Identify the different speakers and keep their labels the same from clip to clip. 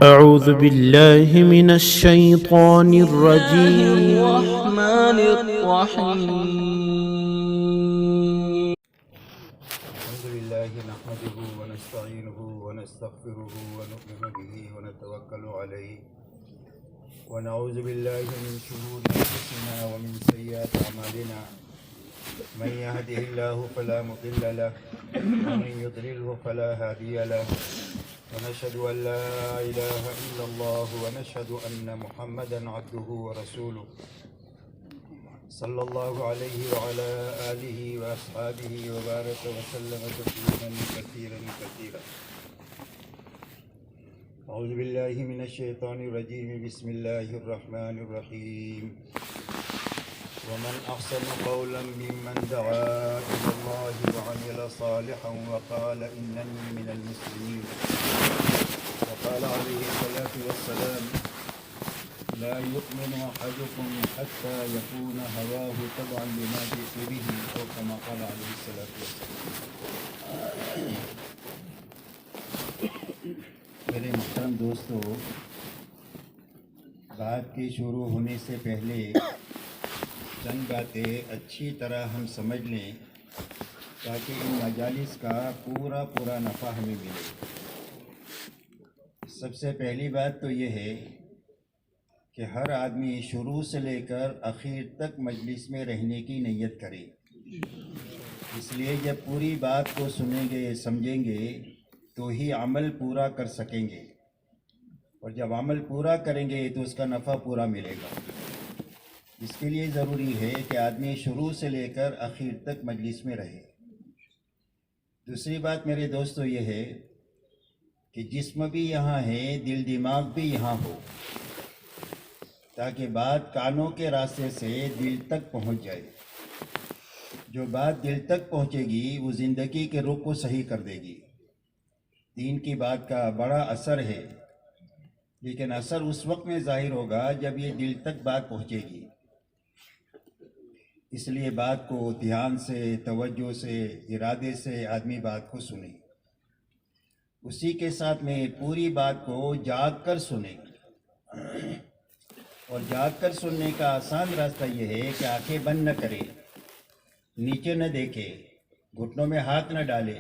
Speaker 1: أعوذ بالله من الشيطان الرجيم.
Speaker 2: الرحمن الرحيم.
Speaker 3: الحمد لله نحمده ونستعينه ونستغفره ونؤمن به ونتوكل عليه ونعوذ بالله من شرور أنفسنا ومن سيئات أعمالنا من يهده الله فلا مضل له ومن يضلله فلا هادي له ونشهد أن لا إله إلا الله ونشهد أن محمدا عبده ورسوله صلى الله عليه وعلى آله وأصحابه وبارك وسلم تسليما كثيرا كثيرا. أعوذ بالله من الشيطان الرجيم. بسم الله الرحمن الرحيم. ومن أحسن قولا ممن دعا إلى الله وعمل صالحا وقال إنني من المسلمين. وقال عليه الصلاة والسلام لا يؤمن أحدكم حتى يكون هواه تبعا لما جئت به أو كما قال عليه الصلاة والسلام. میرے محترم دوستو، بات کے شروع ہونے سے پہلے چند باتیں اچھی طرح ہم سمجھ لیں تاکہ ان مجالس کا پورا نفع ہمیں ملے. سب سے پہلی بات تو یہ ہے کہ ہر آدمی شروع سے لے کر آخر تک مجلس میں رہنے کی نیت کرے. اس لیے جب پوری بات کو سنیں گے سمجھیں گے تو ہی عمل پورا کر سکیں گے، اور جب عمل پورا کریں گے تو اس کا نفع پورا ملے گا. اس کے لیے ضروری ہے کہ آدمی شروع سے لے کر آخر تک مجلس میں رہے. دوسری بات میرے دوستو یہ ہے کہ جسم بھی یہاں ہے، دل دماغ بھی یہاں ہو، تاکہ بات کانوں کے راستے سے دل تک پہنچ جائے. جو بات دل تک پہنچے گی وہ زندگی کے رخ کو صحیح کر دے گی. دین کی بات کا بڑا اثر ہے، لیکن اثر اس وقت میں ظاہر ہوگا جب یہ دل تک بات پہنچے گی. اس لیے بات کو دھیان سے، توجہ سے، ارادے سے آدمی بات کو سنے. اسی کے ساتھ میں پوری بات کو جاگ کر سنے. اور جاگ کر سننے کا آسان راستہ یہ ہے کہ آنکھیں بند نہ کرے، نیچے نہ دیکھے، گھٹنوں میں ہاتھ نہ ڈالے،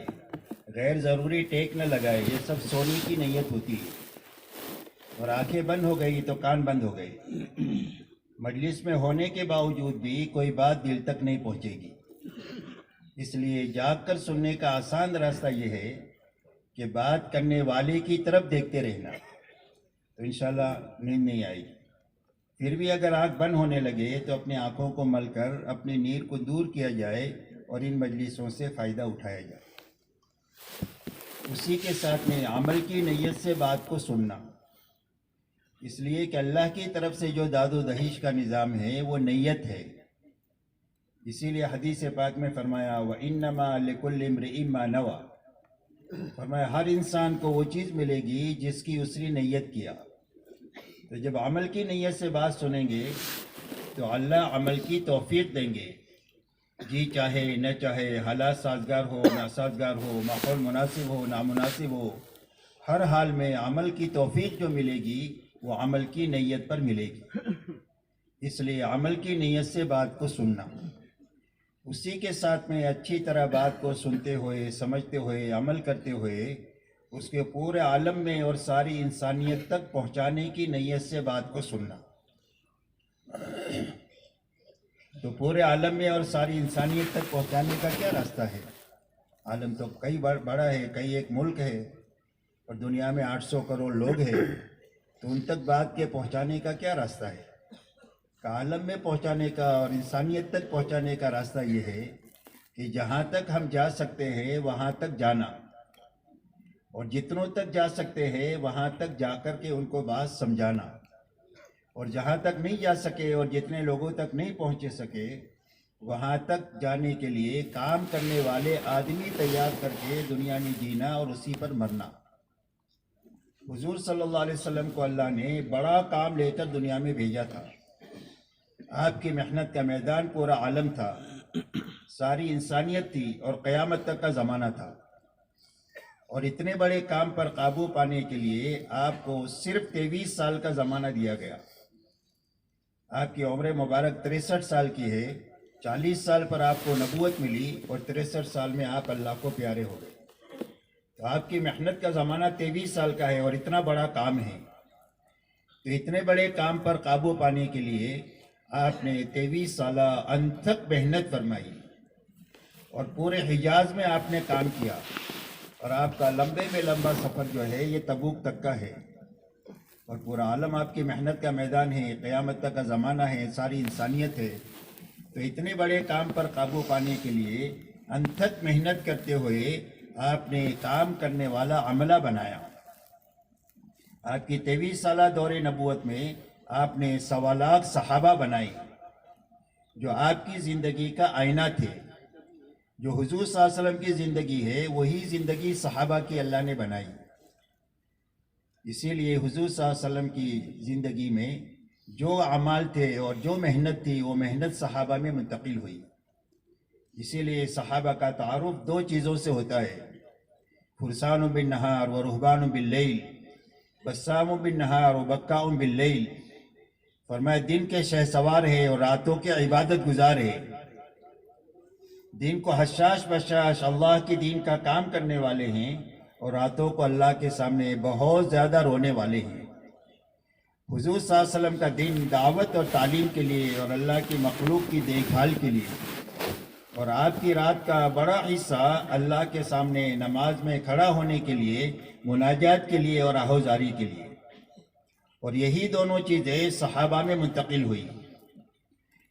Speaker 3: غیر ضروری ٹیک نہ لگائے. یہ سب سونے کی نیت ہوتی ہے. اور آنکھیں بند ہو گئی تو کان بند ہو گئے. مجلس میں ہونے کے باوجود بھی کوئی بات دل تک نہیں پہنچے گی. اس لیے جاگ کر سننے کا آسان راستہ یہ ہے کہ بات کرنے والے کی طرف دیکھتے رہنا، تو انشاءاللہ نیند نہیں آئے گی. پھر بھی اگر آنکھ بند ہونے لگے تو اپنی آنکھوں کو مل کر اپنی نیند کو دور کیا جائے اور ان مجلسوں سے فائدہ اٹھایا جائے. اسی کے ساتھ میں عمل کی نیت سے بات کو سننا، اس لیے کہ اللہ کی طرف سے جو داد و دہیش کا نظام ہے وہ نیت ہے. اسی لیے حدیث پاک میں فرمایا وَإِنَّمَا لِكُلِّ امْرِئٍ مَّا نَوَىٰ، فرمایا ہر انسان کو وہ چیز ملے گی جس کی اس نے نیت کیا. تو جب عمل کی نیت سے بات سنیں گے تو اللہ عمل کی توفیق دیں گے. جی چاہے نہ چاہے، حالات سازگار ہو ناسازگار ہو، ماحول مناسب ہو نامناسب ہو، ہر حال میں عمل کی توفیق جو ملے گی وہ عمل کی نیت پر ملے گی. اس لیے عمل کی نیت سے بات کو سننا، اسی کے ساتھ میں اچھی طرح بات کو سنتے ہوئے، سمجھتے ہوئے، عمل کرتے ہوئے اس کے پورے عالم میں اور ساری انسانیت تک پہنچانے کی نیت سے بات کو سننا. تو پورے عالم میں اور ساری انسانیت تک پہنچانے کا کیا راستہ ہے؟ عالم تو کئی بڑا ہے، کئی ایک ملک ہے، اور دنیا میں 800 کروڑ لوگ ہیں. تو ان تک بات کے پہنچانے کا کیا راستہ ہے؟ عالم میں پہنچانے کا اور انسانیت تک پہنچانے کا راستہ یہ ہے کہ جہاں تک ہم جا سکتے ہیں وہاں تک جانا، اور جتنوں تک جا سکتے ہیں وہاں تک جا کر کے ان کو بات سمجھانا، اور جہاں تک نہیں جا سکے اور جتنے لوگوں تک نہیں پہنچ سکے وہاں تک جانے کے لیے کام کرنے والے آدمی تیار کر کے دنیا میں جینا اور اسی پر مرنا. حضور صلی اللہ علیہ وسلم کو اللہ نے بڑا کام لے کر دنیا میں بھیجا تھا. آپ کی محنت کا میدان پورا عالم تھا، ساری انسانیت تھی اور قیامت تک کا زمانہ تھا. اور اتنے بڑے کام پر قابو پانے کے لیے آپ کو صرف 23 سال کا زمانہ دیا گیا۔ آپ کی عمر مبارک 63 سال کی ہے، 40 سال پر آپ کو نبوت ملی اور 63 سال میں آپ اللہ کو پیارے ہو گئے۔ تو آپ کی محنت کا زمانہ 23 سال کا ہے اور اتنا بڑا کام ہے۔ تو اتنے بڑے کام پر قابو پانے کے لیے آپ نے 23 سالہ انتھک محنت فرمائی اور پورے حجاز میں آپ نے کام کیا، اور آپ کا لمبے میں لمبا سفر جو ہے یہ تبوک تک کا ہے، اور پورا عالم آپ کی محنت کا میدان ہے، قیامت تک کا زمانہ ہے، ساری انسانیت ہے۔ تو اتنے بڑے کام پر قابو پانے کے لیے انتھک محنت کرتے ہوئے آپ نے کام کرنے والا عملہ بنایا۔ آپ کی 23 سالہ دور نبوت میں آپ نے 1.25 لاکھ صحابہ بنائی جو آپ کی زندگی کا آئینہ تھے۔ جو حضور صلی اللہ علیہ وسلم کی زندگی ہے وہی زندگی صحابہ کی اللہ نے بنائی۔ اسی لیے حضور صلی اللہ علیہ وسلم کی زندگی میں جو اعمال تھے اور جو محنت تھی وہ محنت صحابہ میں منتقل ہوئی۔ اسی لیے صحابہ کا تعارف 2 چیزوں سے ہوتا ہے، فرسان بالنہار و رہبان باللیل، بسام بالنہار و بکاء باللیل۔ فرمایا دن کے شہ سوار ہے اور راتوں کے عبادت گزار ہے۔ دن کو حشاش بشاش اللہ کے دین کا کام کرنے والے ہیں، اور راتوں کو اللہ کے سامنے بہت زیادہ رونے والے ہیں۔ حضور صلی اللہ علیہ وسلم کا دین دعوت اور تعلیم کے لیے اور اللہ کی مخلوق کی دیکھ بھال کے لیے، اور آپ کی رات کا بڑا حصہ اللہ کے سامنے نماز میں کھڑا ہونے کے لیے، مناجات کے لیے اور آہوزاری کے لیے۔ اور یہی دونوں چیزیں صحابہ میں منتقل ہوئی۔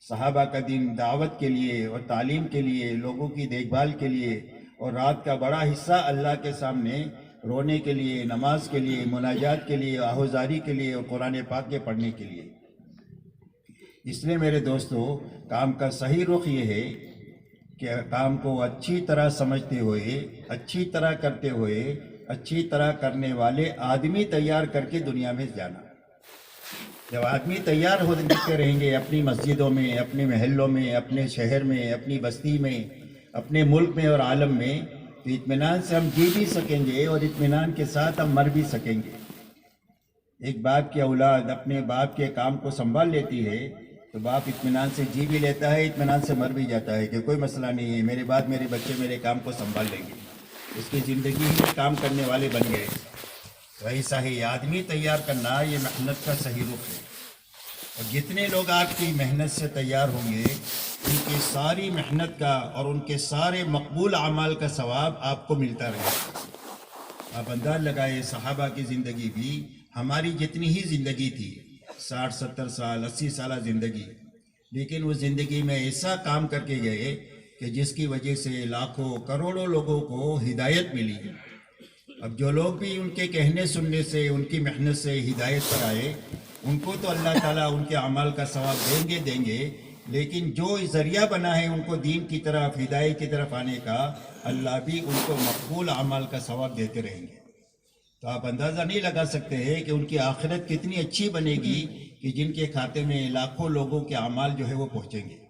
Speaker 3: صحابہ کا دین دعوت کے لیے اور تعلیم کے لیے، لوگوں کی دیکھ بھال کے لیے، اور رات کا بڑا حصہ اللہ کے سامنے رونے کے لیے، نماز کے لیے، مناجات کے لیے، آہوزاری کے لیے اور قرآن پاک کے پڑھنے کے لیے۔ اس لیے میرے دوستو، کام کا صحیح رخ یہ ہے کہ کام کو اچھی طرح سمجھتے ہوئے، اچھی طرح کرتے ہوئے، اچھی طرح کرنے والے آدمی تیار کر کے دنیا میں جانا۔ جب آدمی تیار ہوتے رہیں گے اپنی مسجدوں میں، اپنے محلوں میں، اپنے شہر میں، اپنی بستی میں، اپنے ملک میں اور عالم میں، تو اطمینان سے ہم جی بھی سکیں گے اور اطمینان کے ساتھ ہم مر بھی سکیں گے۔ ایک باپ کی اولاد اپنے باپ کے کام کو سنبھال لیتی ہے تو باپ اطمینان سے جی بھی لیتا ہے، اطمینان سے مر بھی جاتا ہے کہ کوئی مسئلہ نہیں ہے، میرے بعد میرے بچے میرے کام کو سنبھال لیں گے۔ اس کی زندگی ہی کام کرنے والے بن گئے۔ ایسا ہی آدمی تیار کرنا یہ محنت کا صحیح رخ ہے۔ اور جتنے لوگ آپ کی محنت سے تیار ہوں گے، ان کی ساری محنت کا اور ان کے سارے مقبول اعمال کا ثواب آپ کو ملتا رہے گا۔ آپ انداز لگائے صحابہ کی زندگی بھی ہماری جتنی ہی زندگی تھی، 60 70 سال 80 سالہ زندگی، لیکن وہ زندگی میں ایسا کام کر کے گئے کہ جس کی وجہ سے لاکھوں کروڑوں لوگوں کو ہدایت ملی۔ اب جو لوگ بھی ان کے کہنے سننے سے، ان کی محنت سے ہدایت پر آئے، ان کو تو اللہ تعالیٰ ان کے اعمال کا ثواب دیں گے، لیکن جو ذریعہ بنا ہے ان کو دین کی طرف، ہدایت کی طرف آنے کا، اللہ بھی ان کو مقبول اعمال کا ثواب دیتے رہیں گے۔ تو آپ اندازہ نہیں لگا سکتے ہیں کہ ان کی آخرت کتنی اچھی بنے گی کہ جن کے کھاتے میں لاکھوں لوگوں کے اعمال جو ہے وہ پہنچیں گے۔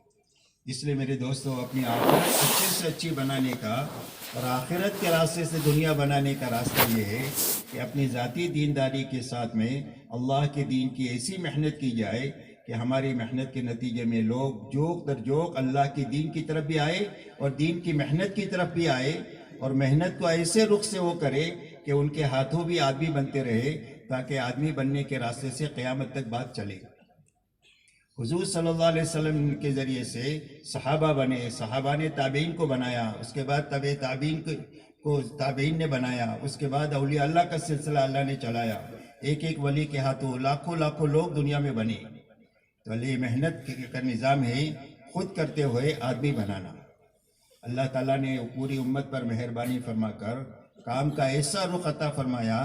Speaker 3: اس لیے میرے دوستو، اپنی آخرت اچھے سے اچھی بنانے کا اور آخرت کے راستے سے دنیا بنانے کا راستہ یہ ہے کہ اپنی ذاتی دینداری کے ساتھ میں اللہ کے دین کی ایسی محنت کی جائے کہ ہماری محنت کے نتیجے میں لوگ جوق در جوق اللہ کے دین کی طرف بھی آئے اور دین کی محنت کی طرف بھی آئے، اور محنت کو ایسے رخ سے وہ کرے کہ ان کے ہاتھوں بھی آدمی بنتے رہے، تاکہ آدمی بننے کے راستے سے قیامت تک بات چلے۔ حضور صلی اللہ علیہ وسلم کے ذریعے سے صحابہ بنے، صحابہ نے تابعین کو بنایا، اس کے بعد تابعین کو تابعین نے بنایا، اس کے بعد اولیاء اللہ کا سلسلہ اللہ نے چلایا، ایک ایک ولی کے ہاتھوں لاکھوں لاکھوں لوگ دنیا میں بنے۔ تو یہ محنت کا نظام ہے، خود کرتے ہوئے آدمی بنانا۔ اللہ تعالیٰ نے پوری امت پر مہربانی فرما کر کام کا ایسا رخ عطا فرمایا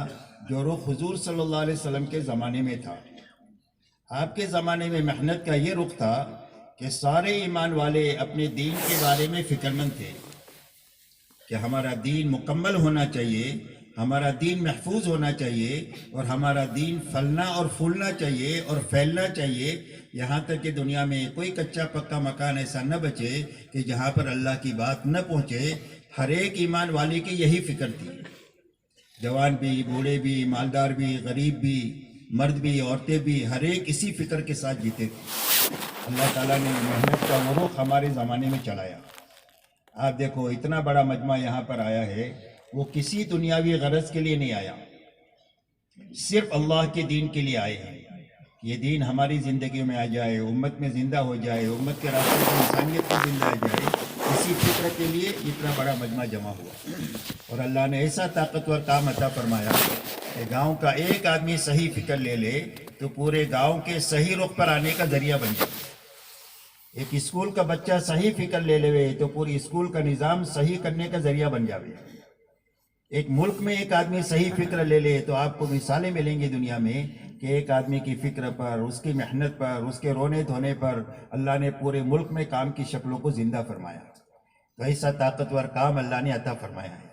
Speaker 3: جو رخ حضور صلی اللہ علیہ وسلم کے زمانے میں تھا۔ آپ کے زمانے میں محنت کا یہ رخ تھا کہ سارے ایمان والے اپنے دین کے بارے میں فکر مند تھے کہ ہمارا دین مکمل ہونا چاہیے، ہمارا دین محفوظ ہونا چاہیے، اور ہمارا دین پھلنا اور پھولنا چاہیے اور پھیلنا چاہیے، یہاں تک کہ دنیا میں کوئی کچا پکا مکان ایسا نہ بچے کہ جہاں پر اللہ کی بات نہ پہنچے۔ ہر ایک ایمان والے کی یہی فکر تھی۔ جوان بھی، بوڑھے بھی، مالدار بھی، غریب بھی، مرد بھی، عورتیں بھی، ہر ایک اسی فکر کے ساتھ جیتے تھے۔ اللہ تعالیٰ نے محنت کا عروق ہمارے زمانے میں چلایا۔ آپ دیکھو اتنا بڑا مجمع یہاں پر آیا ہے، وہ کسی دنیاوی غرض کے لیے نہیں آیا، صرف اللہ کے دین کے لیے آئے ہیں۔ یہ دین ہماری زندگی میں آ جائے، امت میں زندہ ہو جائے، امت کے راستے میں انسانیت میں زندہ آ جائے، اسی فکر کے لیے اتنا بڑا مجمع جمع ہوا۔ اور اللہ نے ایسا طاقتور کام عطا فرمایا کہ گاؤں کا ایک آدمی صحیح فکر لے لے تو پورے گاؤں کے صحیح رخ پر آنے کا ذریعہ بن جائے۔ ایک اسکول کا بچہ صحیح فکر لے لے تو پوری اسکول کا نظام صحیح کرنے کا ذریعہ بن جاوے۔ ایک ملک میں ایک آدمی صحیح فکر لے لے تو آپ کو مثالیں ملیں گی دنیا میں کہ ایک آدمی کی فکر پر، اس کی محنت پر، اس کے رونے دھونے پر اللہ نے پورے ملک میں کام کی شکلوں کو زندہ فرمایا۔ تو ایسا طاقتور کام اللہ نے عطا فرمایا ہے،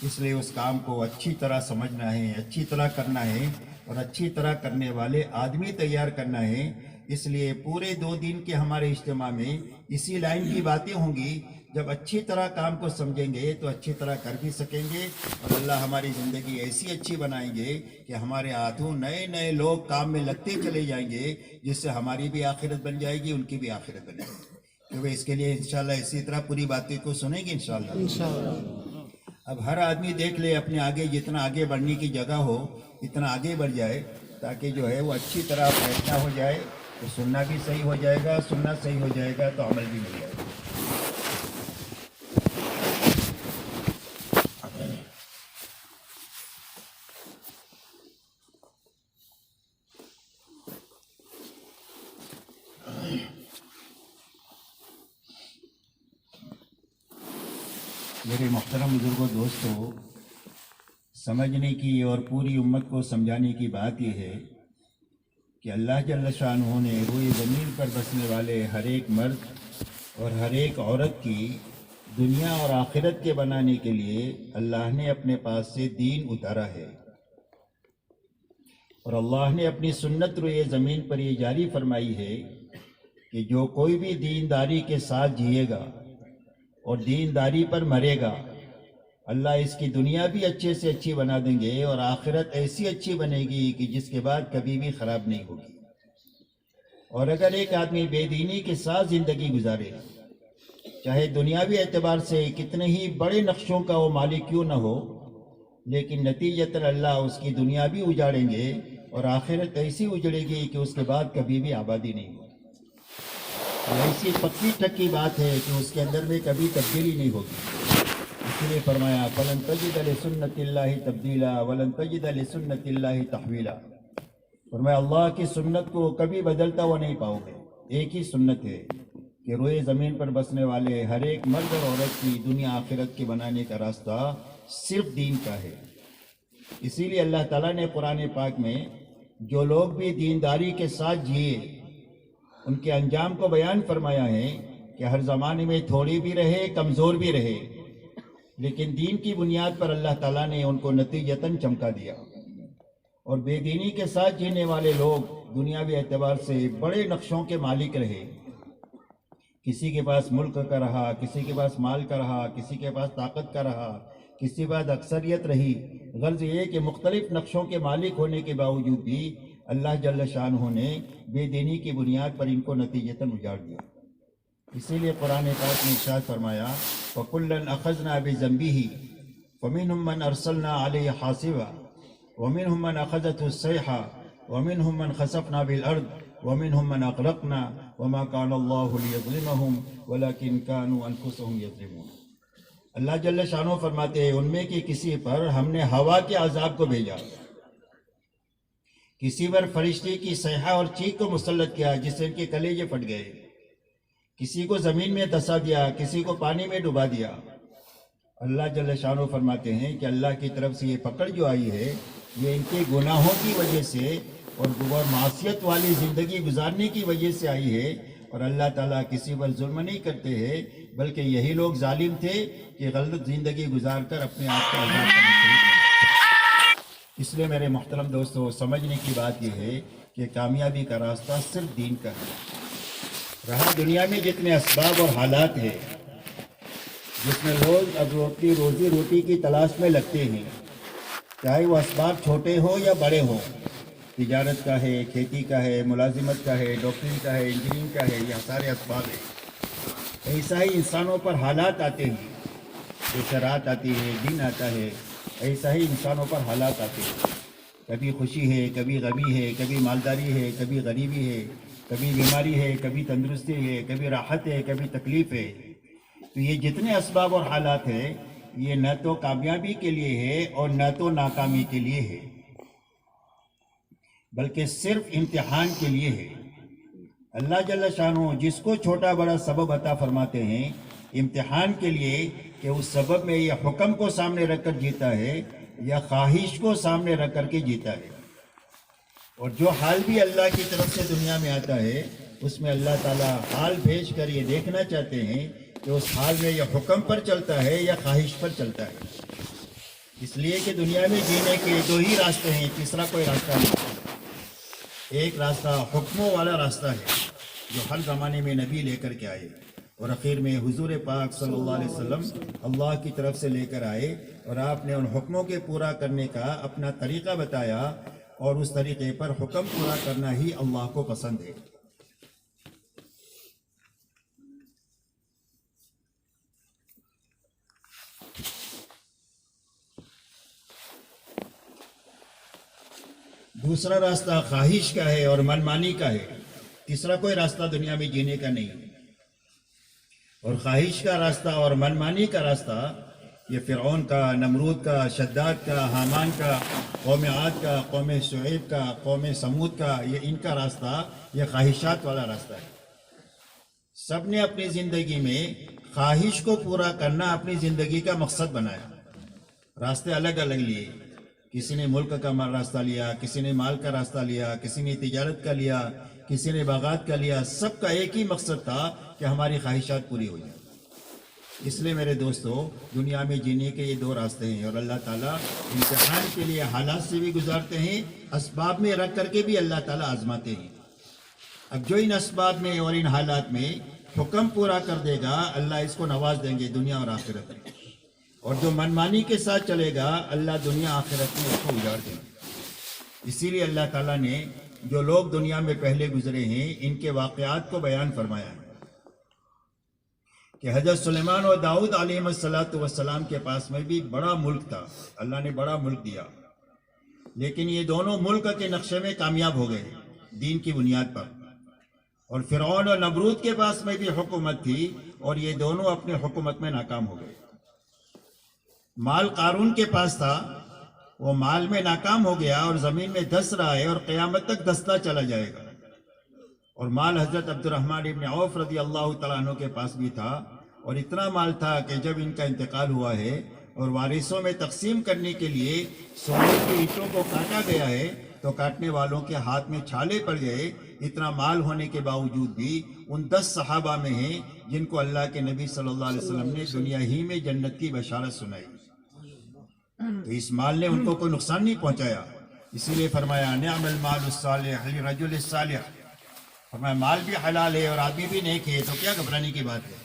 Speaker 3: اس لیے اس کام کو اچھی طرح سمجھنا ہے، اچھی طرح کرنا ہے، اور اچھی طرح کرنے والے آدمی تیار کرنا ہے۔ اس لیے پورے 2 دن کے ہمارے اجتماع میں اسی لائن کی باتیں ہوں گی۔ جب اچھی طرح کام کو سمجھیں گے تو اچھی طرح کر بھی سکیں گے، اور اللہ ہماری زندگی ایسی اچھی بنائیں گے کہ ہمارے ہاتھوں نئے نئے لوگ کام میں لگتے چلے جائیں گے، جس سے ہماری بھی آخرت بن جائے گی، ان کی بھی آخرت بنے گی۔ کیونکہ اس کے لیے انشاءاللہ اسی طرح پوری باتیں کو سنیں گے انشاءاللہ۔ اب ہر آدمی دیکھ لے اپنے آگے، جتنا آگے بڑھنے کی جگہ ہو اتنا آگے بڑھ جائے، تاکہ جو ہے وہ اچھی طرح بیٹھنا ہو جائے تو سننا بھی صحیح ہو جائے گا، سننا صحیح ہو جائے گا تو عمل بھی مل جائے گا۔ میرے محترم بزرگوں، دوستوں، سمجھنے کی اور پوری امت کو سمجھانے کی بات یہ ہے کہ اللہ جل شانہ نے روئے زمین پر بسنے والے ہر ایک مرد اور ہر ایک عورت کی دنیا اور آخرت کے بنانے کے لیے اللہ نے اپنے پاس سے دین اتارا ہے، اور اللہ نے اپنی سنت روئے زمین پر یہ جاری فرمائی ہے کہ جو کوئی بھی دینداری کے ساتھ جیے گا اور دینداری پر مرے گا، اللہ اس کی دنیا بھی اچھے سے اچھی بنا دیں گے، اور آخرت ایسی اچھی بنے گی کہ جس کے بعد کبھی بھی خراب نہیں ہوگی۔ اور اگر ایک آدمی بے دینی کے ساتھ زندگی گزارے، چاہے دنیاوی اعتبار سے کتنے ہی بڑے نقشوں کا وہ مالک کیوں نہ ہو، لیکن نتیجتاً اللہ اس کی دنیا بھی اجاڑیں گے، اور آخرت ایسی اجڑے گی کہ اس کے بعد کبھی بھی آبادی نہیں ہوگی۔ ایسی پکی ٹکی بات ہے کہ اس کے اندر میں کبھی تبدیلی نہیں ہوگی۔ اس لیے فرمایا فَلَن تَجِدَ لِسُنَّةِ اللَّهِ تَبْدِيلًا وَلَن تَجِدَ لِسُنَّةِ اللَّهِ تَحْوِيلًا۔ فرمایا اللہ کی سنت کو کبھی بدلتا ہوا نہیں پاؤ گے۔ ایک ہی سنت ہے کہ روئے زمین پر بسنے والے ہر ایک مرد اور عورت کی دنیا آخرت کے بنانے کا راستہ صرف دین کا ہے۔ اسی لیے اللہ تعالیٰ نے قرآن پاک میں جو لوگ بھی دینداری کے ساتھ جیے ان کے انجام کو بیان فرمایا ہے کہ ہر زمانے میں تھوڑی بھی رہے، کمزور بھی رہے، لیکن دین کی بنیاد پر اللہ تعالیٰ نے ان کو نتیجتاً چمکا دیا۔ اور بے دینی کے ساتھ جینے والے لوگ دنیاوی اعتبار سے بڑے نقشوں کے مالک رہے، کسی کے پاس ملک کا رہا، کسی کے پاس مال کا رہا، کسی کے پاس طاقت کا رہا، کسی کے پاس اکثریت رہی۔ غرض یہ کہ مختلف نقشوں کے مالک ہونے کے باوجود بھی اللہ جل شانہ نے بے دینی کی بنیاد پر ان کو نتیجتاً اجاڑ دیا۔ اسی لیے قرآن پاک نے ارشاد فرمایا فَكُلًّا أَخَذْنَا بِذَنبِهِ فَمِنْهُمْ مَنْ أَرْسَلْنَا عَلَيْهِ حَاصِبًا وَمِنْهُمْ مَنْ أَخَذَتْهُ الصَّيْحَةُ وَمِنْهُمْ مَنْ خَسَفْنَا بِالْأَرْضِ وَمِنْهُمْ مَنْ أَغْرَقْنَا وَمَا كَانَ اللَّهُ لِيَظْلِمَهُمْ وَلَكِنْ كَانُوا أَنفُسَهُمْ يَظْلِمُونَ۔ اللہ جل شانہ فرماتے ہیں ان میں کی کسی پر ہم نے ہوا کے عذاب کو بھیجا، کسی پر فرشتے کی صیحہ اور چیخ کو مسلط کیا جس سے ان کے کلیجے پھٹ گئے، کسی کو زمین میں دھسا دیا، کسی کو پانی میں ڈبا دیا۔ اللہ جل شانہ فرماتے ہیں کہ اللہ کی طرف سے یہ پکڑ جو آئی ہے یہ ان کے گناہوں کی وجہ سے اور معصیت والی زندگی گزارنے کی وجہ سے آئی ہے، اور اللہ تعالیٰ کسی پر ظلم نہیں کرتے ہیں، بلکہ یہی لوگ ظالم تھے کہ غلط زندگی گزار کر اپنے آپ کو عذاب کا مستحق بنائے۔ اس لیے میرے محترم دوستو، سمجھنے کی بات یہ ہے کہ کامیابی کا راستہ صرف دین کا ہے۔ رہا دنیا میں جتنے اسباب اور حالات ہیں جس میں لوگ اب اپنی روزی روٹی کی تلاش میں لگتے ہیں، چاہے وہ اسباب چھوٹے ہو یا بڑے ہو، تجارت کا ہے، کھیتی کا ہے، ملازمت کا ہے، ڈاکٹری کا ہے، انجینئرنگ کا ہے، یہ سارے اسباب ہیں۔ ایسا ہی انسانوں پر حالات آتے ہیں، جیسے رات آتی ہے، دن آتا ہے، ایسا ہی انسانوں پر حالات آتے ہیں۔ کبھی خوشی ہے، کبھی غمی ہے، کبھی مالداری ہے، کبھی غریبی ہے، کبھی بیماری ہے، کبھی تندرستی ہے، کبھی راحت ہے، کبھی تکلیف ہے۔ تو یہ جتنے اسباب اور حالات ہیں، یہ نہ تو کامیابی کے لیے ہے اور نہ تو ناکامی کے لیے ہے، بلکہ صرف امتحان کے لیے ہے۔ اللہ جل شانہ جس کو چھوٹا بڑا سبب عطا فرماتے ہیں امتحان کے لیے، کہ اس سبب میں یہ حکم کو سامنے رکھ کر جیتا ہے یا خواہش کو سامنے رکھ کر کے جیتا ہے۔ اور جو حال بھی اللہ کی طرف سے دنیا میں آتا ہے، اس میں اللہ تعالیٰ حال بھیج کر یہ دیکھنا چاہتے ہیں کہ اس حال میں یہ حکم پر چلتا ہے یا خواہش پر چلتا ہے۔ اس لیے کہ دنیا میں جینے کے دو ہی راستے ہیں، تیسرا کوئی راستہ نہیں۔ ایک راستہ حکموں والا راستہ ہے جو ہر زمانے میں نبی لے کر کے آئے، اور آخر میں حضور پاک صلی اللہ علیہ وسلم اللہ کی طرف سے لے کر آئے، اور آپ نے ان حکموں کے پورا کرنے کا اپنا طریقہ بتایا، اور اس طریقے پر حکم پورا کرنا ہی اللہ کو پسند ہے۔ دوسرا راستہ خواہش کا ہے اور من مانی کا ہے، تیسرا کوئی راستہ دنیا میں جینے کا نہیں۔ اور خواہش کا راستہ اور من مانی کا راستہ یہ فرعون کا، نمرود کا، شداد کا، حامان کا، قوم عاد کا، قوم شعیب کا، قوم سمود کا، یہ ان کا راستہ یہ خواہشات والا راستہ ہے۔ سب نے اپنی زندگی میں خواہش کو پورا کرنا اپنی زندگی کا مقصد بنایا، راستے الگ الگ لیے۔ کسی نے ملک کا راستہ لیا، کسی نے مال کا راستہ لیا، کسی نے تجارت کا لیا، کسی نے باغات کا لیا۔ سب کا ایک ہی مقصد تھا کہ ہماری خواہشات پوری ہو جائیں۔ اس لیے میرے دوستو، دنیا میں جینے کے یہ دو راستے ہیں، اور اللہ تعالیٰ امتحان کے لیے حالات سے بھی گزارتے ہیں، اسباب میں رکھ کر کے بھی اللہ تعالیٰ آزماتے ہیں۔ اب جو ان اسباب میں اور ان حالات میں حکم پورا کر دے گا، اللہ اس کو نواز دیں گے دنیا اور آخرت میں، اور جو منمانی کے ساتھ چلے گا، اللہ دنیا آخرت میں اس کو اجاڑ دیں گے۔ اسی لیے اللہ تعالیٰ نے جو لوگ دنیا میں پہلے گزرے ہیں ان کے واقعات کو بیان فرمایا ہے، کہ حضرت سلیمان اور داؤد علیہ السلام کے پاس میں بھی بڑا ملک تھا، اللہ نے بڑا ملک دیا، لیکن یہ دونوں ملک کے نقشے میں کامیاب ہو گئے دین کی بنیاد پر۔ اور فرعون اور نمرود کے پاس میں بھی حکومت تھی، اور یہ دونوں اپنے حکومت میں ناکام ہو گئے۔ مال قارون کے پاس تھا، وہ مال میں ناکام ہو گیا اور زمین میں دھس رہا ہے، اور قیامت تک دھستا چلا جائے گا۔ اور مال حضرت عبد الرحمن ابن عوف رضی اللہ تعالیٰ عنہ کے پاس بھی تھا، اور اتنا مال تھا کہ جب ان کا انتقال ہوا ہے اور وارثوں میں تقسیم کرنے کے لیے سونے کی اینٹوں کو کاٹا گیا ہے، تو کاٹنے والوں کے ہاتھ میں چھالے پڑ گئے۔ اتنا مال ہونے کے باوجود بھی ان 10 صحابہ میں ہیں جن کو اللہ کے نبی صلی اللہ علیہ وسلم نے دنیا ہی میں جنت کی بشارت سنائی۔ تو اس مال نے ان کو کوئی نقصان نہیں پہنچایا، اسی لیے فرمایا نعم المال الصالح للرجل الصالح، فرمایا مال بھی حلال ہے اور آدمی بھی نیک ہے، تو کیا گھبرانے کی بات ہے۔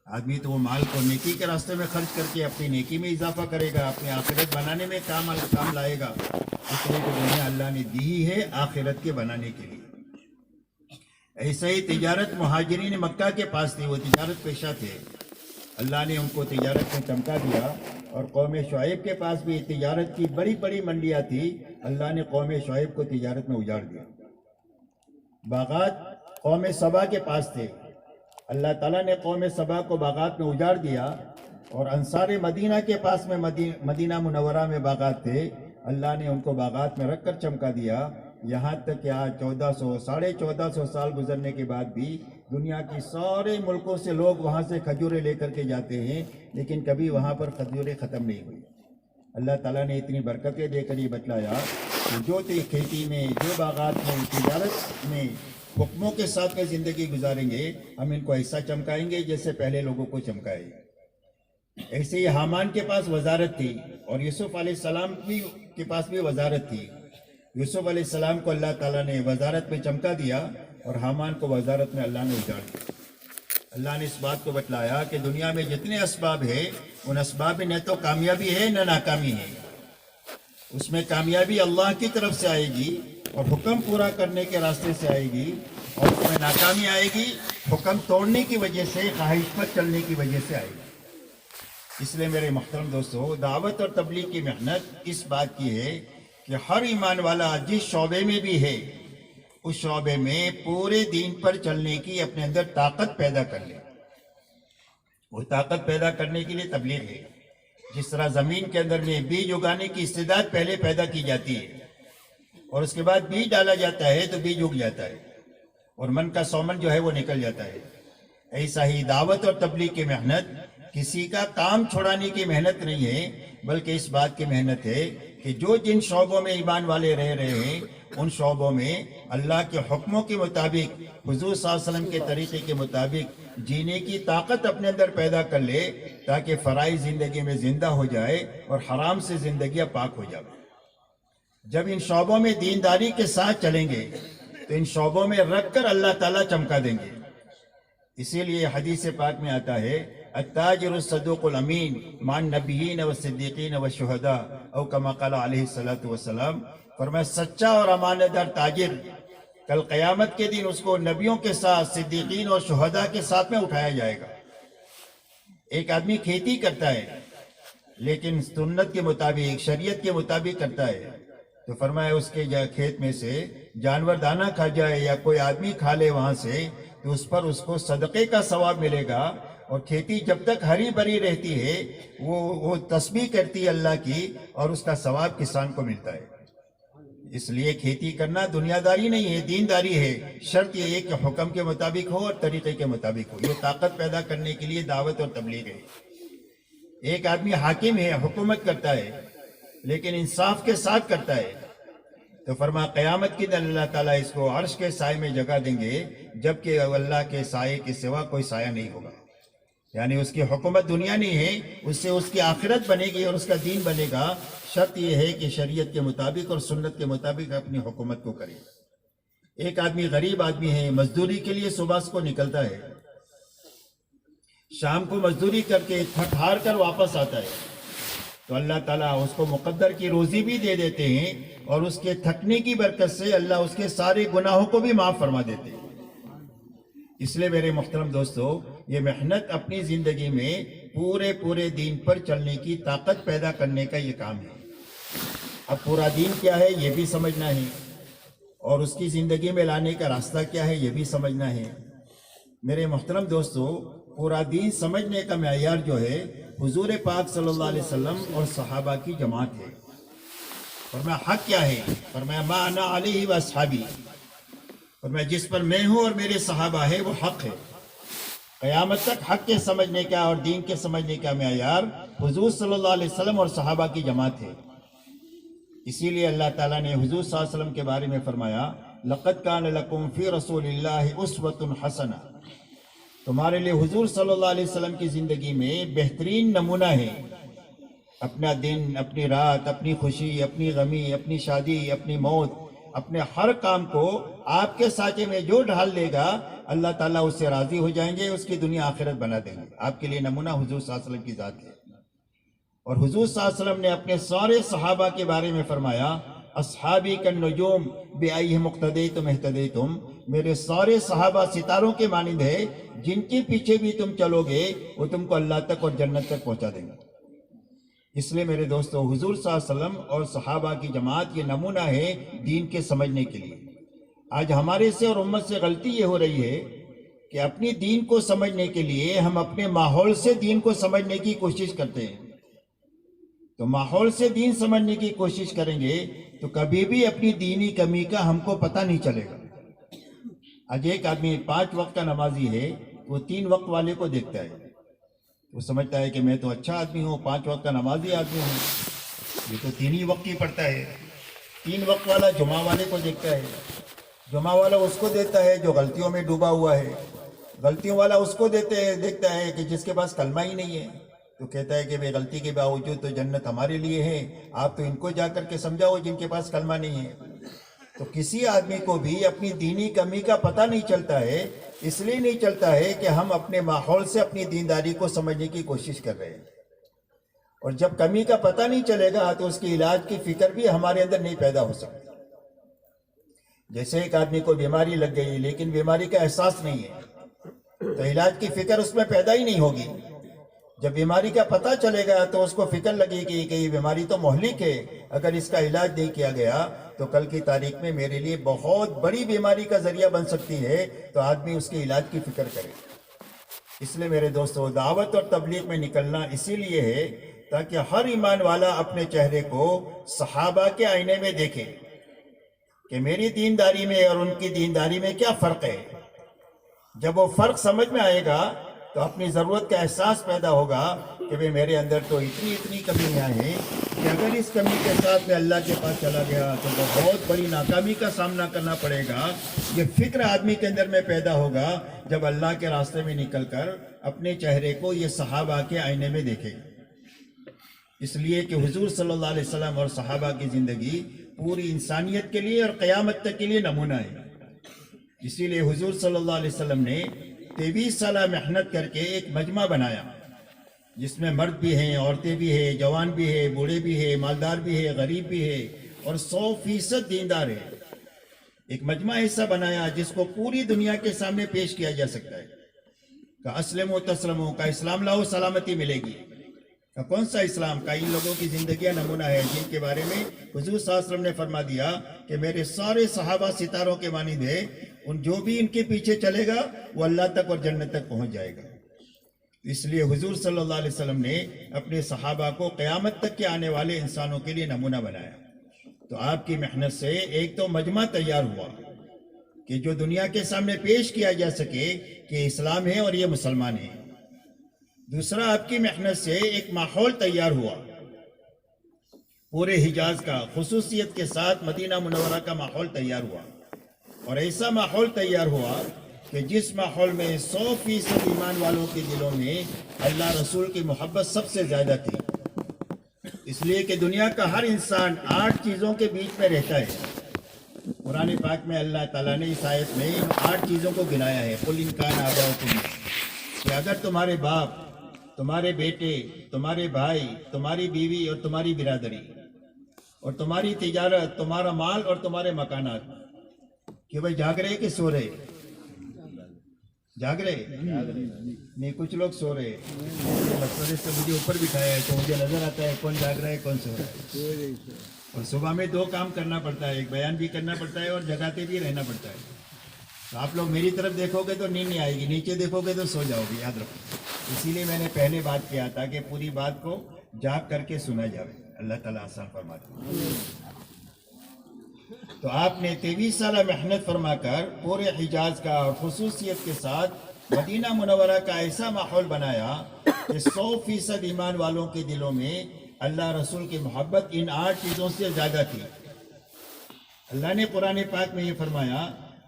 Speaker 3: آدمی تو وہ مال کو نیکی کے راستے میں خرچ کر کے اپنی نیکی میں اضافہ کرے گا، اپنی آخرت بنانے میں کام لائے گا۔ اس لیے کہ دنیا اللہ نے دی ہی ہے آخرت کے بنانے کے لیے۔ ایسا ہی تجارت مہاجرین مکہ کے پاس تھی، وہ تجارت پیشہ تھے، اللہ نے ان کو تجارت میں چمکا دیا۔ اور قوم شعیب کے پاس بھی تجارت کی بڑی بڑی منڈیاں تھی، اللہ نے قوم شعیب کو تجارت میں اجاڑ دیا۔ باغات قوم سبا کے پاس تھے، اللہ تعالیٰ نے قوم سبا کو باغات میں اجاڑ دیا۔ اور انصار مدینہ کے پاس میں مدینہ منورہ میں باغات تھے، اللہ نے ان کو باغات میں رکھ کر چمکا دیا، یہاں تک کہ آج 1400 سال گزرنے کے بعد بھی دنیا کی سارے ملکوں سے لوگ وہاں سے کھجوریں لے کر کے جاتے ہیں، لیکن کبھی وہاں پر کھجوریں ختم نہیں ہوئی۔ اللہ تعالیٰ نے اتنی برکتیں دے کر یہ بتلایا کہ جو کھیتی میں، جو باغات میں، تجارت میں حکموں کے ساتھ میں زندگی گزاریں گے، ہم ان کو ایسا چمکائیں گے جیسے پہلے لوگوں کو چمکائے۔ ایسے ہی حامان کے پاس وزارت تھی، اور یوسف علیہ السلام کے پاس بھی وزارت تھی۔ یوسف علیہ السلام کو اللہ تعالیٰ نے وزارت میں چمکا دیا، اور حامان کو وزارت میں اللہ نے اجاڑ دیا۔ اللہ نے اس بات کو بتلایا کہ دنیا میں جتنے اسباب ہیں، ان اسباب میں نہ تو کامیابی ہے نہ ناکامی ہے، اس میں کامیابی اللہ کی طرف سے آئے گی اور حکم پورا کرنے کے راستے سے آئے گی، اور اس میں ناکامی آئے گی حکم توڑنے کی وجہ سے، خواہش پر چلنے کی وجہ سے آئے گی۔ اس لیے میرے محترم دوستو، دعوت اور تبلیغ کی محنت اس بات کی ہے کہ ہر ایمان والا جس شعبے میں بھی ہے اس شعبے میں پورے دین پر چلنے کی اپنے اندر طاقت پیدا کر لے۔ وہ طاقت پیدا کرنے کے لیے تبلیغ ہے۔ جس طرح زمین کے اندر میں بیج اگانے کی استعداد پہلے پیدا کی جاتی ہے اور اس کے بعد بیج ڈالا جاتا ہے تو بیج اگ جاتا ہے اور من کا سومن جو ہے وہ نکل جاتا ہے، ایسا ہی دعوت اور تبلیغ کی محنت کسی کا کام چھڑانے کی محنت نہیں ہے، بلکہ اس بات کی محنت ہے کہ جو جن شعبوں میں ایمان والے رہ رہے ہیں ان شعبوں میں اللہ کے حکموں کے مطابق، حضور صلی اللہ علیہ وسلم کے طریقے کے مطابق جینے کی طاقت اپنے اندر پیدا کر لے، تاکہ فرائض زندگی میں زندہ ہو جائے اور حرام سے زندگیاں پاک ہو جائے۔ جب ان شعبوں میں دینداری کے ساتھ چلیں گے تو ان شعبوں میں رکھ کر اللہ تعالیٰ چمکا دیں گے۔ اسی لیے حدیث پاک میں آتا ہے التاجر الصدوق الامین مع النبیین والصدیقین والشہداء، او کما قال علیہ الصلوۃ والسلام، فرمایا سچا اور امانت دار تاجر کل قیامت کے دن اس کو نبیوں کے ساتھ، صدیقین اور شہداء کے ساتھ میں اٹھایا جائے گا۔ ایک آدمی کھیتی کرتا ہے لیکن سنت کے مطابق، شریعت کے مطابق کرتا ہے، تو فرمایا اس کے کھیت میں سے جانور دانہ کھا جائے یا کوئی آدمی کھا لے وہاں سے، تو اس پر اس کو صدقے کا ثواب ملے گا، اور کھیتی جب تک ہری بھری رہتی ہے وہ تسبیح کرتی ہے اللہ کی، اور اس کا ثواب کسان کو ملتا ہے۔ اس لیے کھیتی کرنا دنیا داری نہیں ہے، دینداری ہے۔ شرط یہ ہے کہ حکم کے مطابق ہو اور طریقے کے مطابق ہو۔ یہ طاقت پیدا کرنے کے لیے دعوت اور تبلیغ ہے۔ ایک آدمی حاکم ہے، حکومت کرتا ہے لیکن انصاف کے ساتھ کرتا ہے، تو فرما قیامت کے دن اللہ تعالیٰ اس کو عرش کے سائے میں جگہ دیں گے، جبکہ اللہ کے سائے کے سوا کوئی سایہ نہیں ہوگا۔ یعنی اس کی حکومت دنیا نہیں ہے، اس سے اس کی آخرت بنے گی اور اس کا دین بنے گا۔ شرط یہ ہے کہ شریعت کے مطابق اور سنت کے مطابق اپنی حکومت کو کرے۔ ایک آدمی غریب آدمی ہے، مزدوری کے لیے صبح کو نکلتا ہے، شام کو مزدوری کر کے تھک ہار کر واپس آتا ہے، تو اللہ تعالیٰ اس کو مقدر کی روزی بھی دے دیتے ہیں، اور اس کے تھکنے کی برکت سے اللہ اس کے سارے گناہوں کو بھی معاف فرما دیتے ہیں۔ اس لیے میرے محترم دوستو، یہ محنت اپنی زندگی میں پورے دین پر چلنے کی طاقت پیدا کرنے کا یہ کام ہے۔ اب پورا دین کیا ہے یہ بھی سمجھنا ہے، اور اس کی زندگی میں لانے کا راستہ کیا ہے یہ بھی سمجھنا ہے۔ میرے محترم دوستو، پورا دین سمجھنے کا معیار جو ہے حضور پاک صلی اللہ علیہ وسلم اور صحابہ کی جماعت ہے۔ فرمایا حق کیا ہے؟ فرمایا ما انا علیہ و اصحابی، فرمایا جس پر میں ہوں اور میرے صحابہ ہے وہ حق ہے۔ قیامت تک حق کے سمجھنے کا اور دین کے سمجھنے کا معیار حضور صلی اللہ علیہ وسلم اور صحابہ کی جماعت ہے۔ اسی لیے اللہ تعالیٰ نے حضور صلی اللہ علیہ وسلم کے بارے میں فرمایا لَقَدْ كَانَ لَكُمْ فِي رَسُولِ اللَّهِ أُسْوَةٌ حَسَنَةٌ، تمہارے لیے حضور صلی اللہ علیہ وسلم کی زندگی میں بہترین نمونہ ہے۔ اپنا دن، اپنی رات، اپنی خوشی، اپنی غمی، اپنی شادی، اپنی موت، اپنے ہر کام کو آپ کے سانچے میں جو ڈھال لے گا اللہ تعالیٰ اس سے راضی ہو جائیں گے، اس کی دنیا آخرت بنا دیں گے۔ آپ کے لیے نمونہ حضور صلی اللہ علیہ وسلم کی ذات ہے۔ اور حضور صلی اللہ علیہ وسلم نے اپنے سارے صحابہ کے بارے میں فرمایا اصحابی کالنجوم بأیہم اقتدیتم اہتدیتم، میرے سارے صحابہ ستاروں کے مانند ہے، جن کے پیچھے بھی تم چلو گے وہ تم کو اللہ تک اور جنت تک پہنچا دیں گے۔ اس لیے میرے دوستو، حضور صلی اللہ علیہ وسلم اور صحابہ کی جماعت یہ نمونہ ہے دین کے سمجھنے کے لیے۔ آج ہمارے سے اور امت سے غلطی یہ ہو رہی ہے کہ اپنی دین کو سمجھنے کے لیے ہم اپنے ماحول سے دین کو سمجھنے کی کوشش کرتے ہیں۔ تو ماحول سے دین سمجھنے کی کوشش کریں گے تو کبھی بھی اپنی دینی کمی کا ہم کو پتہ نہیں چلے گا۔ آج ایک آدمی 5 وقت کا نمازی ہے، وہ 3 وقت والے کو دیکھتا ہے، وہ سمجھتا ہے کہ میں تو اچھا آدمی ہوں، 5 وقت کا نمازی آدمی ہوں، یہ تو 3 ہی وقت ہی پڑھتا ہے۔ 3 وقت والا جمعہ والے کو دیکھتا ہے، جمعہ والا اس کو دیتا ہے جو غلطیوں میں ڈوبا ہوا ہے، غلطیوں والا اس کو دیکھتا ہے کہ جس کے پاس کلمہ ہی نہیں ہے، تو کہتا ہے کہ بے غلطی کے باوجود تو جنت ہمارے لیے ہے، آپ تو ان کو جا کر کے سمجھاؤ جن کے پاس کلمہ نہیں ہے۔ تو کسی آدمی کو بھی اپنی دینی کمی کا پتہ نہیں چلتا ہے، اس لیے نہیں چلتا ہے کہ ہم اپنے ماحول سے اپنی دینداری کو سمجھنے کی کوشش کر رہے ہیں۔ اور جب کمی کا پتہ نہیں چلے گا تو اس کی علاج کی فکر بھی ہمارے اندر نہیں پیدا ہو سکتی. جیسے ایک آدمی کو بیماری لگ گئی لیکن بیماری کا احساس نہیں ہے تو علاج کی فکر اس میں پیدا ہی نہیں ہوگی. جب بیماری کا پتہ چلے گا تو اس کو فکر لگے گی کہ یہ بیماری تو مہلک ہے، اگر اس کا علاج نہیں کیا گیا تو کل کی تاریخ میں میرے لیے بہت بڑی بیماری کا ذریعہ بن سکتی ہے، تو آدمی اس کے علاج کی فکر کرے. اس لیے میرے دوستو، دعوت اور تبلیغ میں نکلنا اسی لیے ہے تاکہ ہر ایمان والا اپنے چہرے کو صحابہ کے آئینے میں دیکھے کہ میری دینداری میں اور ان کی دینداری میں کیا فرق ہے. جب وہ فرق سمجھ میں آئے گا تو اپنی ضرورت کا احساس پیدا ہوگا کہ بھئی میرے اندر تو اتنی کمیاں ہیں کہ اگر اس کمی کے ساتھ میں اللہ کے پاس چلا گیا تو بہت بڑی ناکامی کا سامنا کرنا پڑے گا. یہ فکر آدمی کے اندر میں پیدا ہوگا جب اللہ کے راستے میں نکل کر اپنے چہرے کو یہ صحابہ کے آئینے میں دیکھے. اس لیے کہ حضور صلی اللہ علیہ وسلم اور صحابہ کی زندگی پوری انسانیت کے لیے اور قیامت تک کے لیے نمونہ ہے. اسی لیے حضور صلی اللہ علیہ وسلم نے 23 سالہ محنت کر کے ایک مجمع بنایا جس میں مرد بھی ہیں، عورتیں بھی ہیں، جوان بھی ہیں، بوڑھے بھی ہیں، مالدار بھی ہیں، غریب بھی ہیں اور 100% دیندار ہے. ایک مجمع ایسا بنایا جس کو پوری دنیا کے سامنے پیش کیا جا سکتا ہے کہ اسلموا تسلموا، کا اسلام لاؤ سلامتی ملے گی. کون سا اسلام؟ کا ان لوگوں کی زندگیاں نمونہ ہے جن کے بارے میں حضور صلی اللہ علیہ وسلم نے فرما دیا کہ میرے سارے صحابہ ستاروں کے مانند ہیں، ان جو بھی ان کے پیچھے چلے گا وہ اللہ تک اور جنت تک پہنچ جائے گا. اس لیے حضور صلی اللہ علیہ وسلم نے اپنے صحابہ کو قیامت تک کے آنے والے انسانوں کے لیے نمونہ بنایا. تو آپ کی محنت سے ایک تو مجمع تیار ہوا کہ جو دنیا کے سامنے پیش کیا جا سکے کہ اسلام ہے اور یہ مسلمان ہیں. دوسرا، آپ کی محنت سے ایک ماحول تیار ہوا پورے حجاز کا، خصوصیت کے ساتھ مدینہ منورہ کا ماحول تیار ہوا. اور ایسا ماحول تیار ہوا کہ جس ماحول میں 100% ایمان والوں کے دلوں میں اللہ رسول کی محبت سب سے زیادہ تھی. اس لیے کہ دنیا کا ہر انسان 8 چیزوں کے بیچ میں رہتا ہے. قرآن پاک میں اللہ تعالیٰ نے اس آیت میں ان 8 چیزوں کو گنایا ہے. قل ان کان آباؤکم، کہ اگر تمہارے باپ، تمہارے بیٹے، تمہارے بھائی، تمہاری بیوی اور تمہاری برادری اور تمہاری تجارت، تمہارا مال اور تمہارے مکانات، کہ بھائی جاگ رہے کہ سو رہے؟ جاگ رہے نہیں، کچھ لوگ سو رہے. مسئلے سے مجھے اوپر بٹھایا ہے تو مجھے نظر آتا ہے کون جاگ رہا ہے کون سو رہا ہے. اور صبح میں 2 کام کرنا پڑتا ہے، ایک بیان بھی کرنا پڑتا ہے اور جگاتے بھی رہنا پڑتا ہے. تو آپ لوگ میری طرف دیکھو گے تو نیند نہیں آئے گی، نیچے دیکھو گے تو سو جاؤ گے، یاد رکھو. اسی لیے میں نے پہلے بات کیا تھا کہ پوری بات کو جاگ کر کے سنا جائے. اللہ تعالیٰ آسان فرماتے ہیں. تو آپ نے 23 سالہ محنت فرما کر پورے حجاز کا اور خصوصیت کے ساتھ مدینہ منورہ کا ایسا ماحول بنایا کہ 100% ایمان والوں کے دلوں میں اللہ رسول کی محبت ان 8 چیزوں سے زیادہ تھی. اللہ نے قرآن پاک میں یہ فرمایا،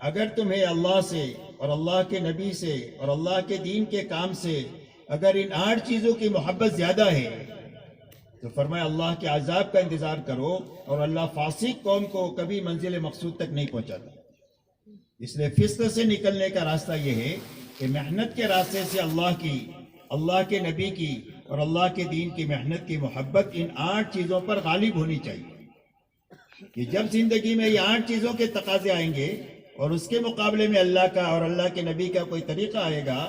Speaker 3: اگر تمہیں اللہ سے اور اللہ کے نبی سے اور اللہ کے دین کے کام سے اگر ان 8 چیزوں کی محبت زیادہ ہے تو فرمایا اللہ کے عذاب کا انتظار کرو، اور اللہ فاسق قوم کو کبھی منزل مقصود تک نہیں پہنچاتا. اس لیے فسق سے نکلنے کا راستہ یہ ہے کہ محنت کے راستے سے اللہ کی، اللہ کے نبی کی اور اللہ کے دین کی محنت کی محبت ان 8 چیزوں پر غالب ہونی چاہیے. کہ جب زندگی میں یہ 8 چیزوں کے تقاضے آئیں گے اور اس کے مقابلے میں اللہ کا اور اللہ کے نبی کا کوئی طریقہ آئے گا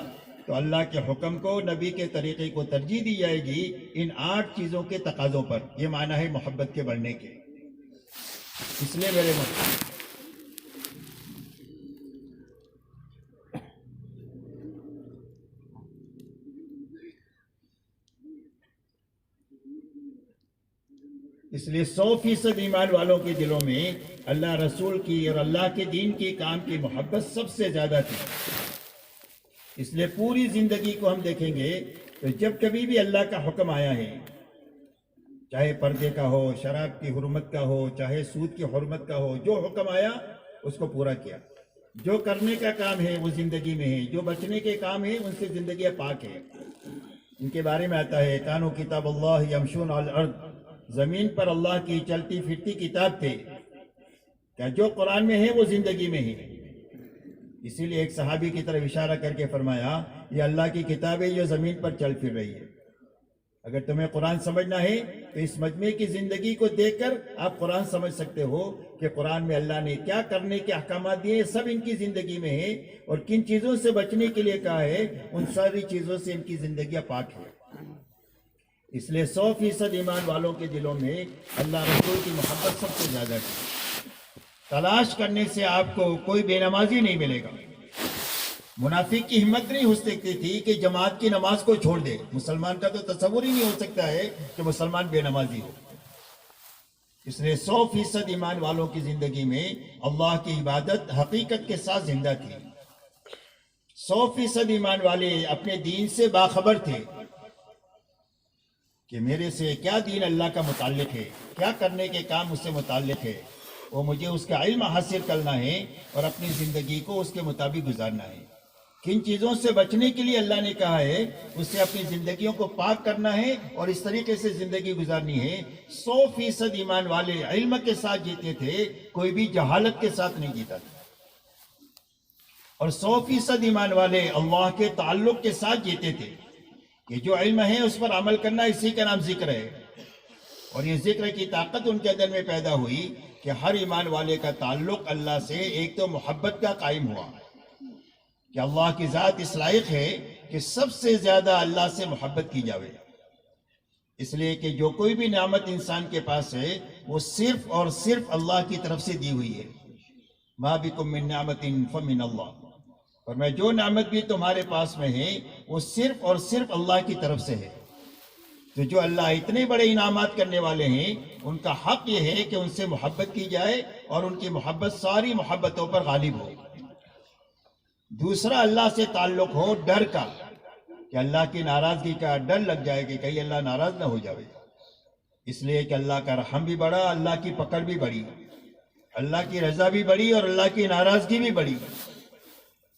Speaker 3: تو اللہ کے حکم کو، نبی کے طریقے کو ترجیح دی جائے گی ان 8 چیزوں کے تقاضوں پر. یہ معنی ہے محبت کے بڑھنے کے. اس لیے میرے اس لیے 100% ایمان والوں کے دلوں میں اللہ رسول کی اور اللہ کے دین کی کام کی محبت سب سے زیادہ تھی. اس لیے پوری زندگی کو ہم دیکھیں گے تو جب کبھی بھی اللہ کا حکم آیا ہے، چاہے پردے کا ہو، شراب کی حرمت کا ہو، چاہے سود کی حرمت کا ہو، جو حکم آیا اس کو پورا کیا. جو کرنے کا کام ہے وہ زندگی میں ہے، جو بچنے کے کام ہے ان سے زندگی پاک ہے. ان کے بارے میں آتا ہے کانوا کتاب اللہ یمشون علی الارض، زمین پر اللہ کی چلتی پھرتی کتاب تھے کہ جو قرآن میں ہے وہ زندگی میں ہے. اسی لیے ایک صحابی کی طرف اشارہ کر کے فرمایا یہ اللہ کی کتاب ہے جو زمین پر چل پھر رہی ہے. اگر تمہیں قرآن سمجھنا ہے تو اس مجمع کی زندگی کو دیکھ کر آپ قرآن سمجھ سکتے ہو کہ قرآن میں اللہ نے کیا کرنے کے احکامات دیے سب ان کی زندگی میں ہیں، اور کن چیزوں سے بچنے کے لیے کہا ہے ان ساری چیزوں سے ان کی زندگیاں پاک ہے۔ اس لیے 100% ایمان والوں کے دلوں میں اللہ رسول کی محبت سب سے زیادہ ہے۔ تلاش کرنے سے آپ کو کوئی بے نمازی نہیں ملے گا۔ منافق کی ہمت نہیں ہو سکتی تھی کہ جماعت کی نماز کو چھوڑ دے۔ مسلمان کا تو تصور ہی نہیں ہو سکتا ہے کہ مسلمان بے نمازی ہو۔ اس لیے 100% ایمان والوں کی زندگی میں اللہ کی عبادت حقیقت کے ساتھ زندہ تھی۔ 100% ایمان والے اپنے دین سے باخبر تھے کہ میرے سے کیا دین اللہ کا متعلق ہے، کیا کرنے کے کام اس سے متعلق ہے، وہ مجھے اس کا علم حاصل کرنا ہے اور اپنی زندگی کو اس کے مطابق گزارنا ہے۔ کن چیزوں سے بچنے کے لیے اللہ نے کہا ہے اس سے اپنی زندگیوں کو پاک کرنا ہے اور اس طریقے سے زندگی گزارنی ہے۔ 100% ایمان والے علم کے ساتھ جیتے تھے، کوئی بھی جہالت کے ساتھ نہیں جیتا تھا، اور 100% ایمان والے اللہ کے تعلق کے ساتھ جیتے تھے کہ جو علم ہے اس پر عمل کرنا، اسی کا نام ذکر ہے۔ اور یہ ذکر کی طاقت ان کے اندر میں پیدا ہوئی کہ ہر ایمان والے کا تعلق اللہ سے ایک تو محبت کا قائم ہوا کہ اللہ کی ذات اس لائق ہے کہ سب سے زیادہ اللہ سے محبت کی جاوے، اس لیے کہ جو کوئی بھی نعمت انسان کے پاس ہے وہ صرف اور صرف اللہ کی طرف سے دی ہوئی ہے۔ ما بکم من نعمت فمن اللہ، اور میں جو نعمت بھی تمہارے پاس میں ہے وہ صرف اور صرف اللہ کی طرف سے ہے۔ تو جو اللہ اتنے بڑے انعامات کرنے والے ہیں ان کا حق یہ ہے کہ ان سے محبت کی جائے اور ان کی محبت ساری محبتوں پر غالب ہو۔ دوسرا اللہ سے تعلق ہو ڈر کا، کہ اللہ کی ناراضگی کا ڈر لگ جائے کہ کہیں اللہ ناراض نہ ہو جائے، اس لیے کہ اللہ کا رحم بھی بڑا، اللہ کی پکڑ بھی بڑی، اللہ کی رضا بھی بڑی اور اللہ کی ناراضگی بھی بڑی۔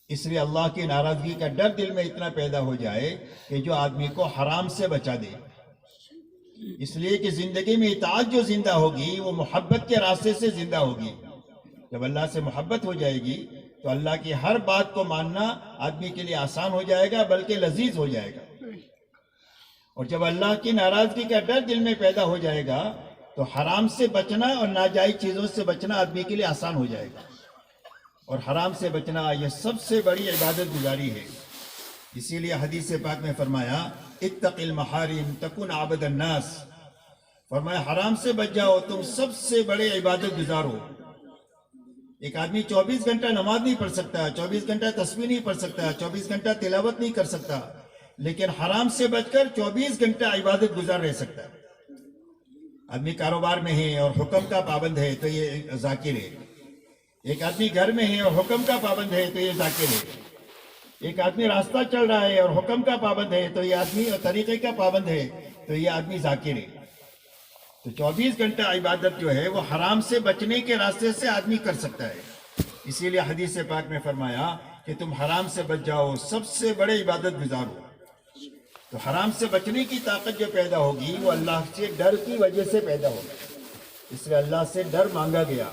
Speaker 3: اس لیے اللہ کی ناراضگی کا ڈر دل میں اتنا پیدا ہو جائے کہ جو آدمی کو حرام سے بچا دے، اس لیے کہ زندگی میں اطاعت جو زندہ ہوگی وہ محبت کے راستے سے زندہ ہوگی۔ جب اللہ سے محبت ہو جائے گی تو اللہ کی ہر بات کو ماننا آدمی کے لیے آسان ہو جائے گا، بلکہ لذیذ ہو جائے گا۔ اور جب اللہ کی ناراضگی کا ڈر دل میں پیدا ہو جائے گا تو حرام سے بچنا اور ناجائز چیزوں سے بچنا آدمی کے لیے آسان ہو جائے گا، اور حرام سے بچنا یہ سب سے بڑی عبادت گزاری ہے۔ اسی لیے حدیث پاک میں فرمایا اتق المحارم تکن عبد الناس، فرمایا حرام سے بچ جاؤ تم سب سے بڑے عبادت گزار ہو۔ ایک آدمی 24 گھنٹہ نماز نہیں پڑھ سکتا، 24 گھنٹہ تسبیح نہیں پڑھ سکتا، 24 گھنٹہ تلاوت نہیں کر سکتا، لیکن حرام سے بچ کر 24 گھنٹہ عبادت گزار رہ سکتا ہے۔ آدمی کاروبار میں ہے اور حکم کا پابند ہے تو یہ ذاکر ہے، ایک آدمی گھر میں ہے اور حکم کا پابند ہے تو یہ ذاکر ہے، ایک آدمی راستہ چل رہا ہے اور حکم کا پابند ہے تو یہ آدمی اور طریقے کا پابند ہے تو یہ آدمی ذاکر ہے۔ تو 24 گھنٹہ عبادت جو ہے وہ حرام سے بچنے کے راستے سے آدمی کر سکتا ہے۔ اسی لیے حدیث پاک میں فرمایا کہ تم حرام سے بچ جاؤ سب سے بڑے عبادت گزار ہو۔ تو حرام سے بچنے کی طاقت جو پیدا ہوگی وہ اللہ سے ڈر کی وجہ سے پیدا ہوگی، اس لیے اللہ سے ڈر مانگا گیا۔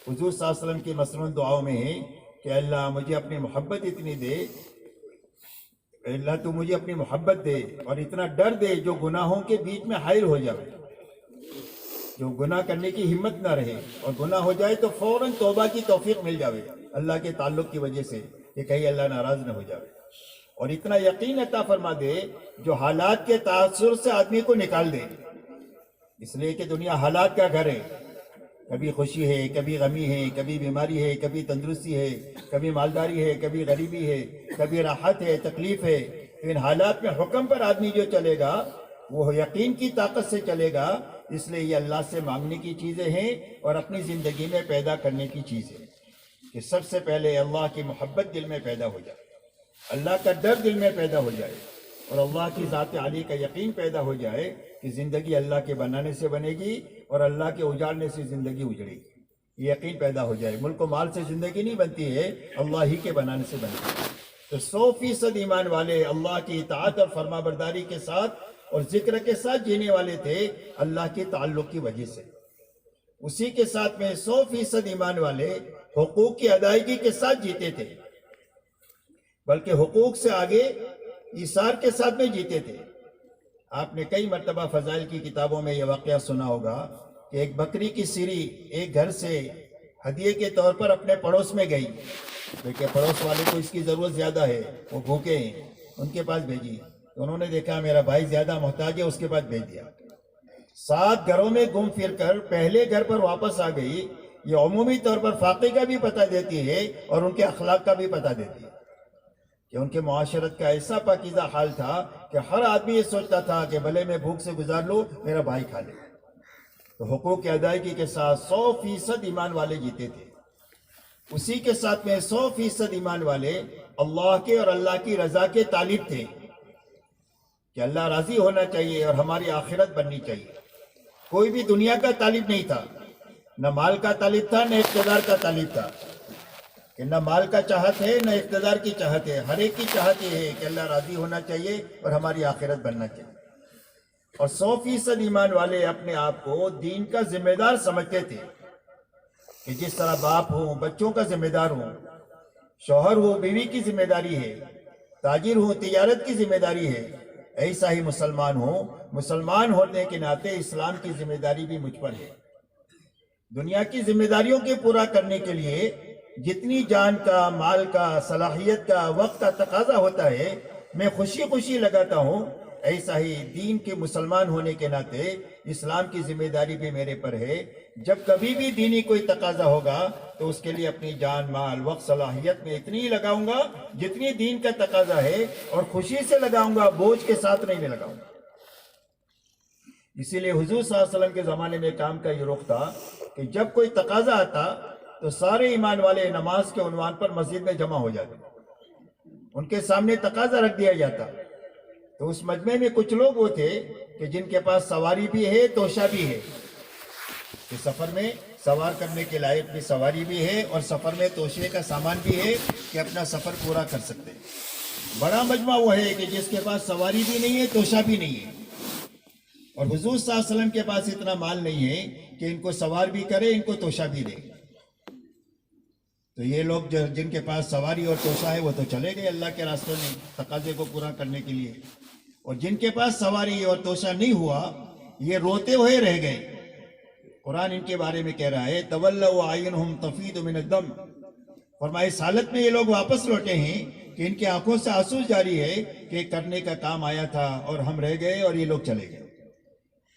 Speaker 3: حضور صلی اللہ علیہ وسلم کی مسنون دعاؤں میں ہے کہ اللہ مجھے اپنی محبت اتنی دے، اللہ تو مجھے اپنی محبت دے اور اتنا ڈر دے جو گناہوں کے بیچ میں حائل ہو جائے، جو گناہ کرنے کی ہمت نہ رہے، اور گناہ ہو جائے تو فوراً توبہ کی توفیق مل جاوے اللہ کے تعلق کی وجہ سے کہ کہیں اللہ ناراض نہ ہو جائے، اور اتنا یقین عطا فرما دے جو حالات کے تاثر سے آدمی کو نکال دے۔ اس لیے کہ دنیا حالات کا گھر ہے، کبھی خوشی ہے، کبھی غمی ہے، کبھی بیماری ہے، کبھی تندرستی ہے، کبھی مالداری ہے، کبھی غریبی ہے، کبھی راحت ہے، تکلیف ہے۔ ان حالات میں حکم پر آدمی جو چلے گا وہ یقین کی طاقت سے چلے گا، اس لیے یہ اللہ سے مانگنے کی چیزیں ہیں اور اپنی زندگی میں پیدا کرنے کی چیزیں کہ سب سے پہلے اللہ کی محبت دل میں پیدا ہو جائے، اللہ کا ڈر دل میں پیدا ہو جائے، اور اللہ کی ذات عالی کا یقین پیدا ہو جائے کہ زندگی اللہ کے بنانے سے بنے گی اور اللہ کے اجاڑنے سے زندگی اجڑے گی۔ یہ یقین پیدا ہو جائے، ملک و مال سے زندگی نہیں بنتی ہے، اللہ ہی کے بنانے سے بنتی ہے۔ تو 100% ایمان والے اللہ کی اطاعت اور فرما برداری کے ساتھ اور ذکر کے ساتھ جینے والے تھے اللہ کے تعلق کی وجہ سے۔ اسی کے ساتھ میں 100% ایمان والے حقوق کی ادائیگی کے ساتھ جیتے تھے، بلکہ حقوق سے آگے ایثار کے ساتھ میں جیتے تھے۔ آپ نے کئی مرتبہ فضائل کی کتابوں میں یہ واقعہ سنا ہوگا کہ ایک بکری کی سیری ایک گھر سے ہدیے کے طور پر اپنے پڑوس میں گئی، دیکھیں پڑوس والے کو اس کی ضرورت زیادہ ہے، وہ بھوکے ہیں، ان کے پاس بھیجی تو انہوں نے دیکھا میرا بھائی زیادہ محتاج ہے، اس کے پاس بھیج دیا۔ 7 گھروں میں گھوم پھر کر پہلے گھر پر واپس آ گئی۔ یہ عمومی طور پر فاقے کا بھی پتہ دیتی ہے اور ان کے اخلاق کا بھی پتہ دیتی ہے کہ ان کے معاشرت کا ایسا پاکیزہ حال تھا کہ ہر آدمی یہ سوچتا تھا کہ بھلے میں بھوک سے گزار لوں، میرا بھائی کھا لے۔ تو حقوق کی ادائیگی کے ساتھ 100% ایمان والے جیتے تھے۔ اسی کے ساتھ میں 100% ایمان والے اللہ کے اور اللہ کی رضا کے طالب تھے کہ اللہ راضی ہونا چاہیے اور ہماری آخرت بننی چاہیے۔ کوئی بھی دنیا کا طالب نہیں تھا، نہ مال کا طالب تھا نہ اقتدار کا طالب تھا، کہ نہ مال کا چاہت ہے نہ اقتدار کی چاہت ہے۔ ہر ایک کی چاہت یہ ہے کہ اللہ راضی ہونا چاہیے اور ہماری آخرت بننا چاہیے۔ اور 100% ایمان والے اپنے آپ کو دین کا ذمہ دار سمجھتے تھے کہ جس طرح باپ ہوں بچوں کا ذمہ دار ہوں، شوہر ہو بیوی کی ذمہ داری ہے، تاجر ہوں تجارت کی ذمہ داری ہے، ایسا ہی مسلمان ہوں، مسلمان ہونے کے ناطے اسلام کی ذمہ داری بھی مجھ پر ہے۔ دنیا کی ذمہ داریوں کے پورا کرنے کے لیے جتنی جان کا، مال کا، صلاحیت کا، وقت کا تقاضا ہوتا ہے میں خوشی خوشی لگاتا ہوں، ایسا ہی دین کے مسلمان ہونے کے ناطے اسلام کی ذمہ داری بھی میرے پر ہے۔ جب کبھی بھی دینی کوئی تقاضا ہوگا تو اس کے لیے اپنی جان، مال، وقت، صلاحیت میں اتنی ہی لگاؤں گا جتنی دین کا تقاضا ہے، اور خوشی سے لگاؤں گا، بوجھ کے ساتھ نہیں لگاؤں گا۔ اسی لیے حضور صلی اللہ علیہ وسلم کے زمانے میں کام کا یہ رخ تھا کہ جب کوئی تقاضا آتا تو سارے ایمان والے نماز کے عنوان پر مسجد میں جمع ہو جاتے، ان کے سامنے تقاضا رکھ دیا جاتا۔ تو اس مجمع میں کچھ لوگ وہ تھے کہ جن کے پاس سواری بھی ہے، توشہ بھی ہے، کہ سفر میں سوار کرنے کے لائق بھی سواری بھی ہے اور سفر میں توشے کا سامان بھی ہے کہ اپنا سفر پورا کر سکتے ہیں۔ بڑا مجمع وہ ہے کہ جس کے پاس سواری بھی نہیں ہے، توشہ بھی نہیں ہے، اور حضور صلی اللہ علیہ وسلم کے پاس اتنا مال نہیں ہے کہ ان کو سوار بھی کرے، ان کو توشہ بھی دے۔ تو یہ لوگ جن کے پاس سواری اور توشہ ہے وہ تو چلے گئے اللہ کے راستے میں تقاضے کو پورا کرنے کے لیے، اور جن کے پاس سواری اور توشہ نہیں ہوا یہ روتے ہوئے رہ گئے۔ قرآن ان کے بارے میں کہہ رہا ہے تولوا اعینہم تفیض من الدم، فرمایا اس حالت میں یہ لوگ واپس لوٹے ہیں کہ ان کی آنکھوں سے آنسو جاری ہے کہ کرنے کا کام آیا تھا اور ہم رہ گئے اور یہ لوگ چلے گئے۔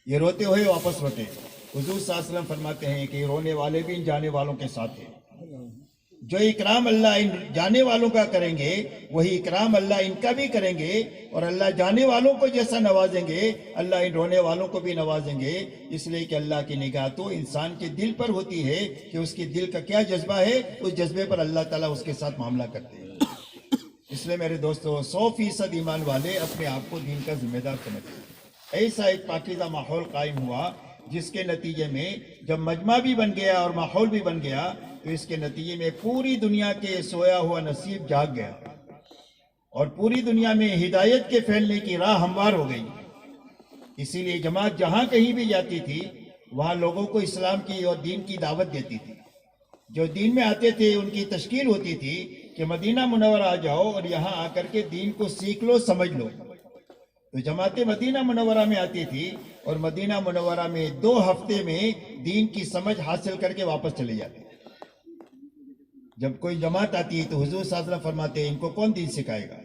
Speaker 3: یہ روتے ہوئے واپس لوٹے۔ حضور صلی اللہ علیہ وسلم فرماتے ہیں کہ رونے والے بھی ان جانے والوں کے ساتھ ہیں۔ جو اکرام اللہ ان جانے والوں کا کریں گے وہی اکرام اللہ ان کا بھی کریں گے، اور اللہ جانے والوں کو جیسا نوازیں گے اللہ ان رونے والوں کو بھی نوازیں گے، اس لیے کہ اللہ کی نگاہ تو انسان کے دل پر ہوتی ہے کہ اس کے دل کا کیا جذبہ ہے، اس جذبے پر اللہ تعالیٰ اس کے ساتھ معاملہ کرتے ہیں۔ اس لیے میرے دوستو 100% ایمان والے اپنے آپ کو دین کا ذمہ دار سمجھتے ہیں۔ ایسا ایک پاکیزہ ماحول قائم ہوا جس کے نتیجے میں جب مجمع بھی بن گیا اور ماحول بھی بن گیا تو اس کے نتیجے میں پوری دنیا کے سویا ہوا نصیب جاگ گیا اور پوری دنیا میں ہدایت کے پھیلنے کی راہ ہموار ہو گئی۔ اسی لیے جماعت جہاں کہیں بھی جاتی تھی وہاں لوگوں کو اسلام کی اور دین کی دعوت دیتی تھی۔ جو دین میں آتے تھے ان کی تشکیل ہوتی تھی کہ مدینہ منورہ آ جاؤ اور یہاں آ کر کے دین کو سیکھ لو، سمجھ لو۔ تو جماعتیں مدینہ منورہ میں آتی تھی اور مدینہ منورہ میں 2 ہفتے میں دین کی سمجھ حاصل کر کے واپس چلے جاتے۔ جب کوئی جماعت آتی ہے تو حضور صلی اللہ علیہ وسلم فرماتے ہیں ان کو کون دین سکھائے گا؟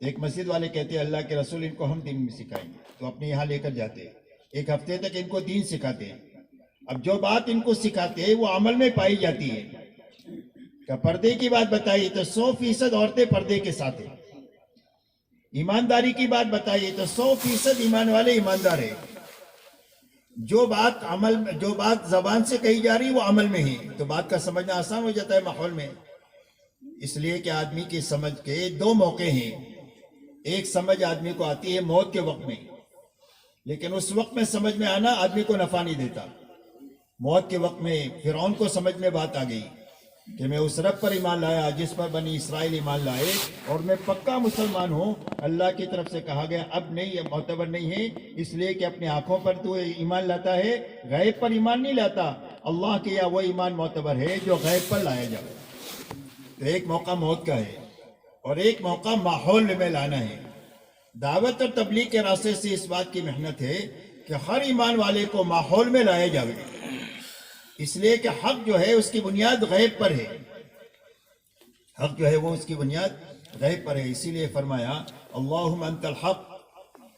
Speaker 3: ایک مسجد والے کہتے ہیں اللہ کے رسول ان کو ہم دین میں سکھائیں گے، تو اپنے یہاں لے کر جاتے ہیں، 1 ہفتے تک ان کو دین سکھاتے ہیں۔ اب جو بات ان کو سکھاتے ہیں وہ عمل میں پائی جاتی ہے۔ کہ پردے کی بات بتائی تو 100% عورتیں پردے کے ساتھ ہیں۔ ایمانداری کی بات بتائیے تو 100% ایمان والے ایماندار ہیں۔ جو بات زبان سے کہی جا رہی وہ عمل میں ہی، تو بات کا سمجھنا آسان ہو جاتا ہے ماحول میں۔ اس لیے کہ آدمی کی سمجھ کے 2 موقع ہیں۔ ایک سمجھ آدمی کو آتی ہے موت کے وقت میں، لیکن اس وقت میں سمجھ میں آنا آدمی کو نفع نہیں دیتا۔ موت کے وقت میں فرعون کو سمجھ میں بات آ گئی کہ میں اس رب پر ایمان لایا جس پر بنی اسرائیل ایمان لائے، اور میں پکا مسلمان ہوں۔ اللہ کی طرف سے کہا گیا اب نہیں، یہ معتبر نہیں ہے، اس لیے کہ اپنے آنکھوں پر تو ایمان لاتا ہے، غیب پر ایمان نہیں لاتا۔ اللہ کے یا وہ ایمان معتبر ہے جو غیب پر لایا جائے۔ تو ایک موقع موت کا ہے اور ایک موقع ماحول میں لانا ہے۔ دعوت اور تبلیغ کے راستے سے اس بات کی محنت ہے کہ ہر ایمان والے کو ماحول میں لایا جائے، اس لیے کہ حق جو ہے اس کی بنیاد غیب پر ہے، حق جو ہے وہ اس کی بنیاد غیب پر ہے۔ اسی لیے فرمایا اللہم انت الحق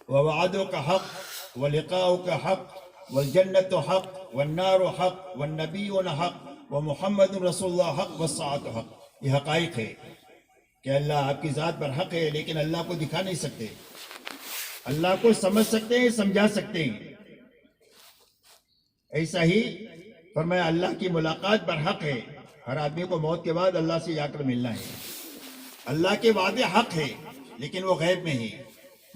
Speaker 3: ووعدک حق ولقاؤک حق والجنت حق والنار حق والنبیون حق ومحمد رسول اللہ حق والساعۃ حق۔ یہ حقائق ہے کہ اللہ آپ کی ذات پر حق ہے، لیکن اللہ کو دکھا نہیں سکتے، اللہ کو سمجھ سکتے ہیں، سمجھا سکتے ہیں۔ ایسا ہی فرمایا اللہ کی ملاقات پر حق ہے، ہر آدمی کو موت کے بعد اللہ سے جا کر ملنا ہے۔ اللہ کے وعدے حق ہے لیکن وہ غیب میں ہے،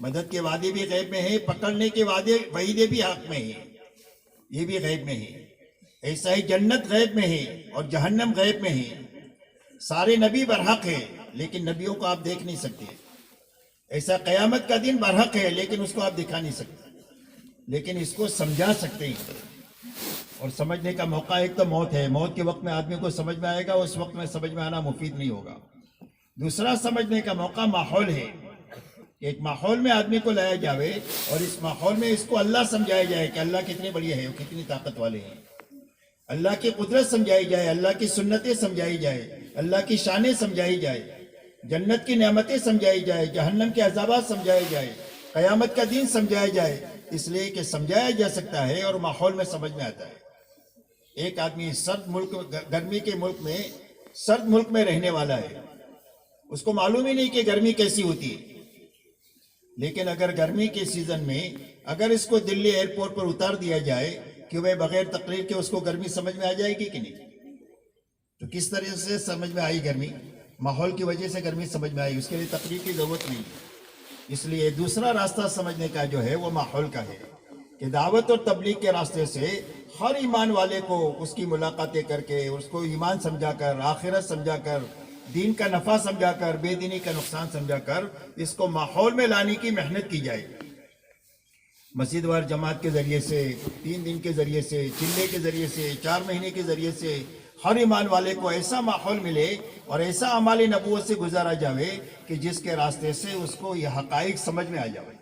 Speaker 3: مدد کے وعدے بھی غیب میں ہے، پکڑنے کے وعدے وعیدے بھی حق میں ہے، یہ بھی غیب میں ہے۔ ایسا ہی جنت غیب میں ہے اور جہنم غیب میں ہے۔ سارے نبی برحق ہے لیکن نبیوں کو آپ دیکھ نہیں سکتے۔ ایسا قیامت کا دن برحق ہے لیکن اس کو آپ دکھا نہیں سکتے، لیکن اس کو سمجھا سکتے ہیں۔ اور سمجھنے کا موقع ایک تو موت ہے، موت کے وقت میں آدمی کو سمجھ میں آئے گا، اس وقت میں سمجھ میں آنا مفید نہیں ہوگا۔ دوسرا سمجھنے کا موقع ماحول ہے، ایک ماحول میں آدمی کو لایا جاوے اور اس ماحول میں اس کو اللہ سمجھایا جائے کہ اللہ کتنے بڑی ہے، وہ کتنی طاقت والے ہیں، اللہ کی قدرت سمجھائی جائے، اللہ کی سنتیں سمجھائی جائے، اللہ کی شانیں سمجھائی جائے، جنت کی نعمتیں سمجھائی جائے، جہنم کے عذابات سمجھائے جائے، قیامت کا دن سمجھایا جائے، اس لیے کہ سمجھایا جا سکتا ہے اور ماحول میں سمجھ میں آتا ہے۔ ایک آدمی سرد ملک، گرمی کے ملک میں، سرد ملک میں رہنے والا ہے، اس کو معلوم ہی نہیں کہ گرمی کیسی ہوتی ہے، لیکن اگر گرمی کے سیزن میں اگر اس کو دلی ایئرپورٹ پر اتار دیا جائے کہ وہ بغیر تقریر کے اس کو گرمی سمجھ میں آ جائے گی کہ نہیں؟ تو کس طرح سے سمجھ میں آئی گرمی؟ ماحول کی وجہ سے گرمی سمجھ میں آئی، اس کے لیے تقریر کی ضرورت نہیں۔ اس لیے دوسرا راستہ سمجھنے کا جو ہے وہ ماحول کا ہے کہ دعوت اور تبلیغ کے راستے سے ہر ایمان والے کو اس کی ملاقاتیں کر کے، اس کو ایمان سمجھا کر، آخرت سمجھا کر، دین کا نفع سمجھا کر، بے دینی کا نقصان سمجھا کر اس کو ماحول میں لانے کی محنت کی جائے۔ مسجد وار جماعت کے ذریعے سے، 3 دن کے ذریعے سے، چلے کے ذریعے سے، 4 مہینے کے ذریعے سے ہر ایمان والے کو ایسا ماحول ملے اور ایسا اعمال نبوت سے گزارا جاوے کہ جس کے راستے سے اس کو یہ حقائق سمجھ میں آ جائے،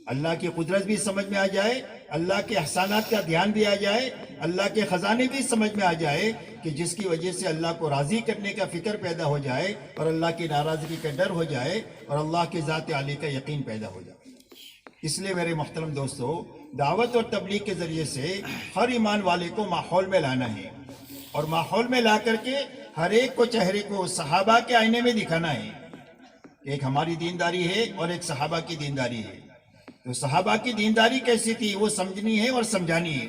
Speaker 3: اللہ کی قدرت بھی سمجھ میں آ جائے، اللہ کے احسانات کا دھیان بھی آ جائے، اللہ کے خزانے بھی سمجھ میں آ جائے کہ جس کی وجہ سے اللہ کو راضی کرنے کا فکر پیدا ہو جائے اور اللہ کی ناراضگی کا ڈر ہو جائے اور اللہ کی ذات عالی کا یقین پیدا ہو جائے۔ اس لیے میرے محترم دوستو، دعوت اور تبلیغ کے ذریعے سے ہر ایمان والے کو ماحول میں لانا ہے اور ماحول میں لا کر کے ہر ایک کو چہرے کو صحابہ کے آئینے میں دکھانا ہے۔ ایک ہماری دینداری ہے اور ایک صحابہ کی دینداری ہے۔ تو صحابہ کی دینداری کیسی تھی وہ سمجھنی ہے اور سمجھانی ہے۔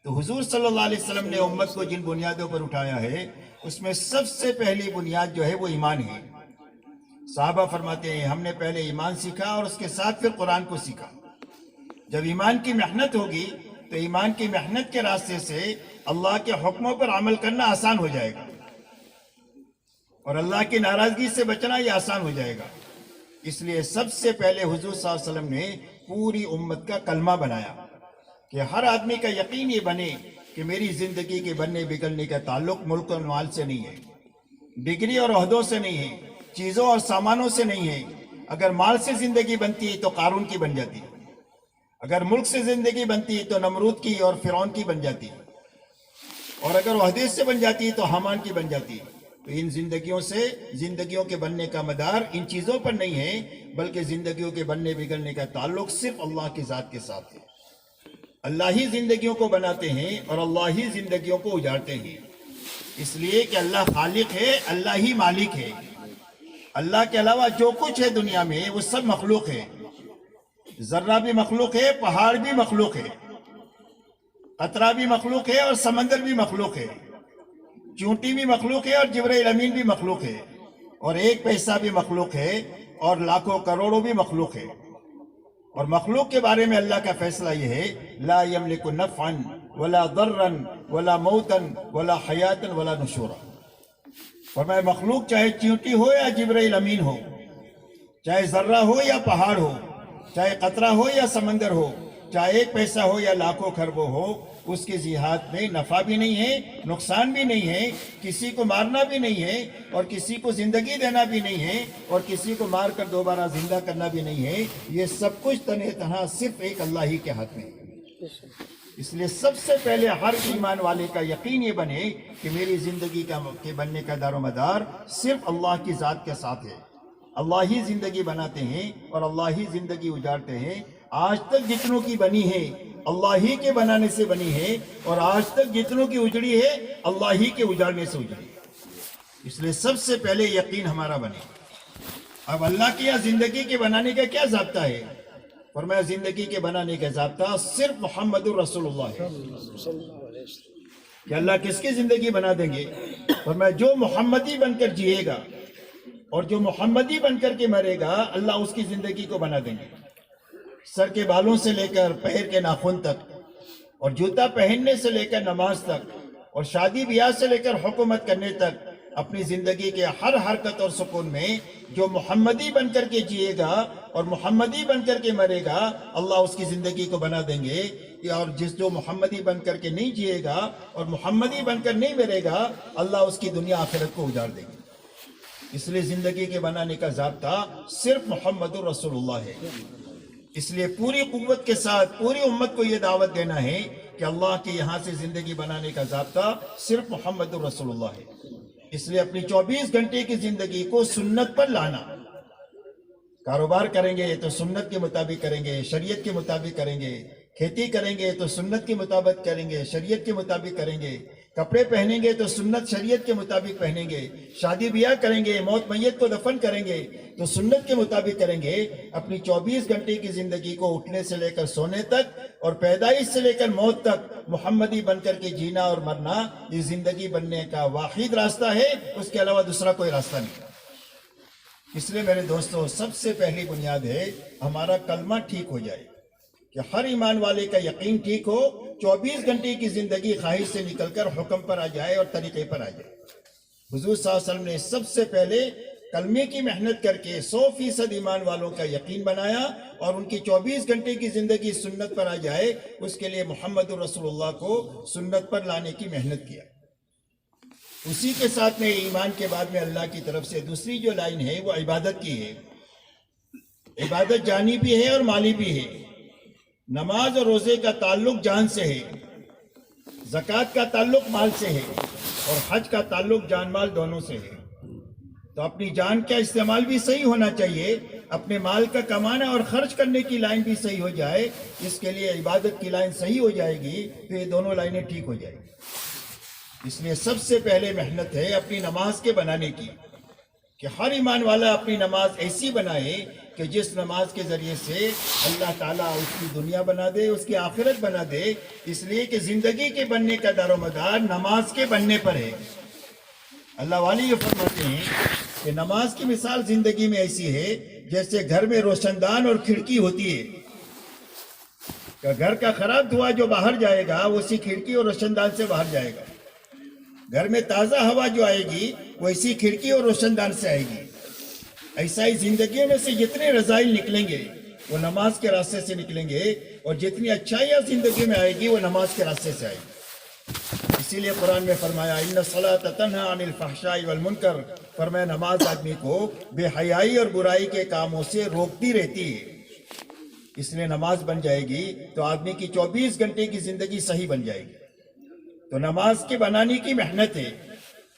Speaker 3: تو حضور صلی اللہ علیہ وسلم نے امت کو جن بنیادوں پر اٹھایا ہے اس میں سب سے پہلی بنیاد جو ہے وہ ایمان ہے۔ صحابہ فرماتے ہیں ہم نے پہلے ایمان سیکھا اور اس کے ساتھ پھر قرآن کو سیکھا۔ جب ایمان کی محنت ہوگی تو ایمان کی محنت کے راستے سے اللہ کے حکموں پر عمل کرنا آسان ہو جائے گا اور اللہ کی ناراضگی سے بچنا یہ آسان ہو جائے گا۔ اس لیے سب سے پہلے حضور صلی اللہ علیہ وسلم نے پوری امت کا کلمہ بنایا کہ ہر آدمی کا یقین یہ بنے کہ میری زندگی کے بننے بگڑنے کا تعلق ملک اور مال سے نہیں ہے، ڈگری اور عہدوں سے نہیں ہے، چیزوں اور سامانوں سے نہیں ہے۔ اگر مال سے زندگی بنتی ہے تو قارون کی بن جاتی ہے، اگر ملک سے زندگی بنتی ہے تو نمرود کی اور فرعون کی بن جاتی ہے، اور اگر عہدے سے بن جاتی ہے تو حامان کی بن جاتی ہے۔ تو ان زندگیوں کے بننے کا مدار ان چیزوں پر نہیں ہے، بلکہ زندگیوں کے بننے بگڑنے کا تعلق صرف اللہ کی ذات کے ساتھ ہے۔ اللہ ہی زندگیوں کو بناتے ہیں اور اللہ ہی زندگیوں کو اجاڑتے ہیں، اس لیے کہ اللہ خالق ہے، اللہ ہی مالک ہے۔ اللہ کے علاوہ جو کچھ ہے دنیا میں وہ سب مخلوق ہے، ذرہ بھی مخلوق ہے، پہاڑ بھی مخلوق ہے، قطرہ بھی مخلوق ہے اور سمندر بھی مخلوق ہے، چونٹی بھی مخلوق ہے اور جبرائیل امین بھی مخلوق ہے، اور ایک پیسہ بھی مخلوق ہے اور لاکھوں کروڑوں بھی مخلوق ہے۔ اور مخلوق کے بارے میں اللہ کا فیصلہ یہ ہے لا یملک نفعا ولا ضرا ولا موتا ولا حیاتا ولا نشورا۔ فرمایا مخلوق چاہے چونٹی ہو یا جبرائیل امین ہو، چاہے ذرہ ہو یا پہاڑ ہو، چاہے قطرہ ہو یا سمندر ہو، چاہے ایک پیسہ ہو یا لاکھوں کھربوں ہو، اس کے جہاد میں نفع بھی نہیں ہے، نقصان بھی نہیں ہے، کسی کو مارنا بھی نہیں ہے اور کسی کو زندگی دینا بھی نہیں ہے اور کسی کو مار کر دوبارہ زندہ کرنا بھی نہیں ہے۔ یہ سب کچھ تنہا صرف ایک اللہ ہی کے ہاتھ میں ہے۔ اس لیے سب سے پہلے ہر ایمان والے کا یقین یہ بنے کہ میری زندگی کے بننے کا دار و مدار صرف اللہ کی ذات کے ساتھ ہے۔ اللہ ہی زندگی بناتے ہیں اور اللہ ہی زندگی اجاڑتے ہیں۔ آج تک جتنوں کی بنی ہے اللہ ہی کے بنانے سے بنی ہے اور آج تک جتنوں کی اجڑی ہے اللہ ہی کے اجاڑنے سے اجڑی ہے۔ اس لیے سب سے پہلے یقین ہمارا بنے۔ اب اللہ کے یہاں زندگی کے بنانے کا کیا ضابطہ ہے؟ فرمایا زندگی کے بنانے کا ضابطہ صرف محمد الرسول اللہ ہے۔ کہ اللہ کس کی زندگی بنا دیں گے؟ فرمایا جو محمدی بن کر جیے گا اور جو محمدی بن کر کے مرے گا اللہ اس کی زندگی کو بنا دیں گے۔ سر کے بالوں سے لے کر پیر کے ناخن تک اور جوتا پہننے سے لے کر نماز تک اور شادی بیاہ سے لے کر حکومت کرنے تک اپنی زندگی کے ہر حرکت اور سکون میں جو محمدی بن کر کے جیے گا اور محمدی بن کر کے مرے گا اللہ اس کی زندگی کو بنا دیں گے۔ اور جو محمدی بن کر کے نہیں جیے گا اور محمدی بن کر نہیں مرے گا اللہ اس کی دنیا آخرت کو اجاڑ دیں گے۔ اس لیے زندگی کے بنانے کا ضابطہ صرف محمد الرسول اللہ ہے۔ اس لیے پوری قوت کے ساتھ پوری امت کو یہ دعوت دینا ہے کہ اللہ کے یہاں سے زندگی بنانے کا ضابطہ صرف محمد الرسول اللہ ہے۔ اس لیے اپنی 24 گھنٹے کی زندگی کو سنت پر لانا۔ کاروبار کریں گے تو سنت کے مطابق کریں گے، شریعت کے مطابق کریں گے۔ کھیتی کریں گے تو سنت کے مطابق کریں گے، شریعت کے مطابق کریں گے۔ کپڑے پہنیں گے تو سنت شریعت کے مطابق پہنیں گے۔ شادی بیاہ کریں گے، موت میت کو دفن کریں گے تو سنت کے مطابق کریں گے۔ اپنی 24 گھنٹے کی زندگی کو اٹھنے سے لے کر سونے تک اور پیدائش سے لے کر موت تک محمدی بن کر کے جینا اور مرنا یہ زندگی بننے کا واحد راستہ ہے، اس کے علاوہ دوسرا کوئی راستہ نہیں۔ اس لیے میرے دوستو سب سے پہلی بنیاد ہے ہمارا کلمہ ٹھیک ہو جائے کہ ہر ایمان والے کا یقین ٹھیک ہو، 24 گھنٹے کی زندگی خواہش سے نکل کر حکم پر آ جائے اور طریقے پر آ جائے۔ حضور صلی اللہ علیہ وسلم نے سب سے پہلے کلمے کی محنت کر کے 100% ایمان والوں کا یقین بنایا اور ان کی 24 گھنٹے کی زندگی سنت پر آ جائے، اس کے لیے محمد رسول اللہ کو سنت پر لانے کی محنت کیا۔ اسی کے ساتھ میں ایمان کے بعد میں اللہ کی طرف سے دوسری جو لائن ہے وہ عبادت کی ہے۔ عبادت جانی بھی ہے اور مالی بھی ہے۔ نماز اور روزے کا تعلق جان سے ہے، زکوٰۃ کا تعلق مال سے ہے اور حج کا تعلق جان مال دونوں سے ہے۔ تو اپنی جان کا استعمال بھی صحیح ہونا چاہیے، اپنے مال کا کمانا اور خرچ کرنے کی لائن بھی صحیح ہو جائے، اس کے لیے عبادت کی لائن صحیح ہو جائے گی تو یہ دونوں لائنیں ٹھیک ہو جائیں گی۔ اس لیے سب سے پہلے محنت ہے اپنی نماز کے بنانے کی، کہ ہر ایمان والا اپنی نماز ایسی بنائے کہ جس نماز کے ذریعے سے اللہ تعالیٰ اس کی دنیا بنا دے، اس کی آخرت بنا دے، اس لیے کہ زندگی کے بننے کا دار و مدار نماز کے بننے پر ہے۔ اللہ والے یہ فرماتے ہیں کہ نماز کی مثال زندگی میں ایسی ہے جیسے گھر میں روشن دان اور کھڑکی ہوتی ہے، کہ گھر کا خراب دھواں جو باہر جائے گا وہ اسی کھڑکی اور روشن دان سے باہر جائے گا۔ گھر میں تازہ ہوا جو آئے گی وہ اسی کھڑکی اور روشن دان سے آئے گی۔ ایسا ہی زندگیوں میں سے جتنے رذائل نکلیں گے وہ نماز کے راستے سے نکلیں گے اور جتنی اچھائیاں زندگی میں آئے گی وہ نماز کے راستے سے آئے گی۔ اسی لیے قرآن میں فرمایا ان الصلاۃ تنہی عن الفحشاء والمنکر، فرمایا نماز آدمی کو بے حیائی اور برائی کے کاموں سے روکتی رہتی ہے۔ اس لیے نماز بن جائے گی تو آدمی کی 24 گھنٹے کی زندگی صحیح بن جائے گی۔ تو نماز کے بنانے کی محنت ہے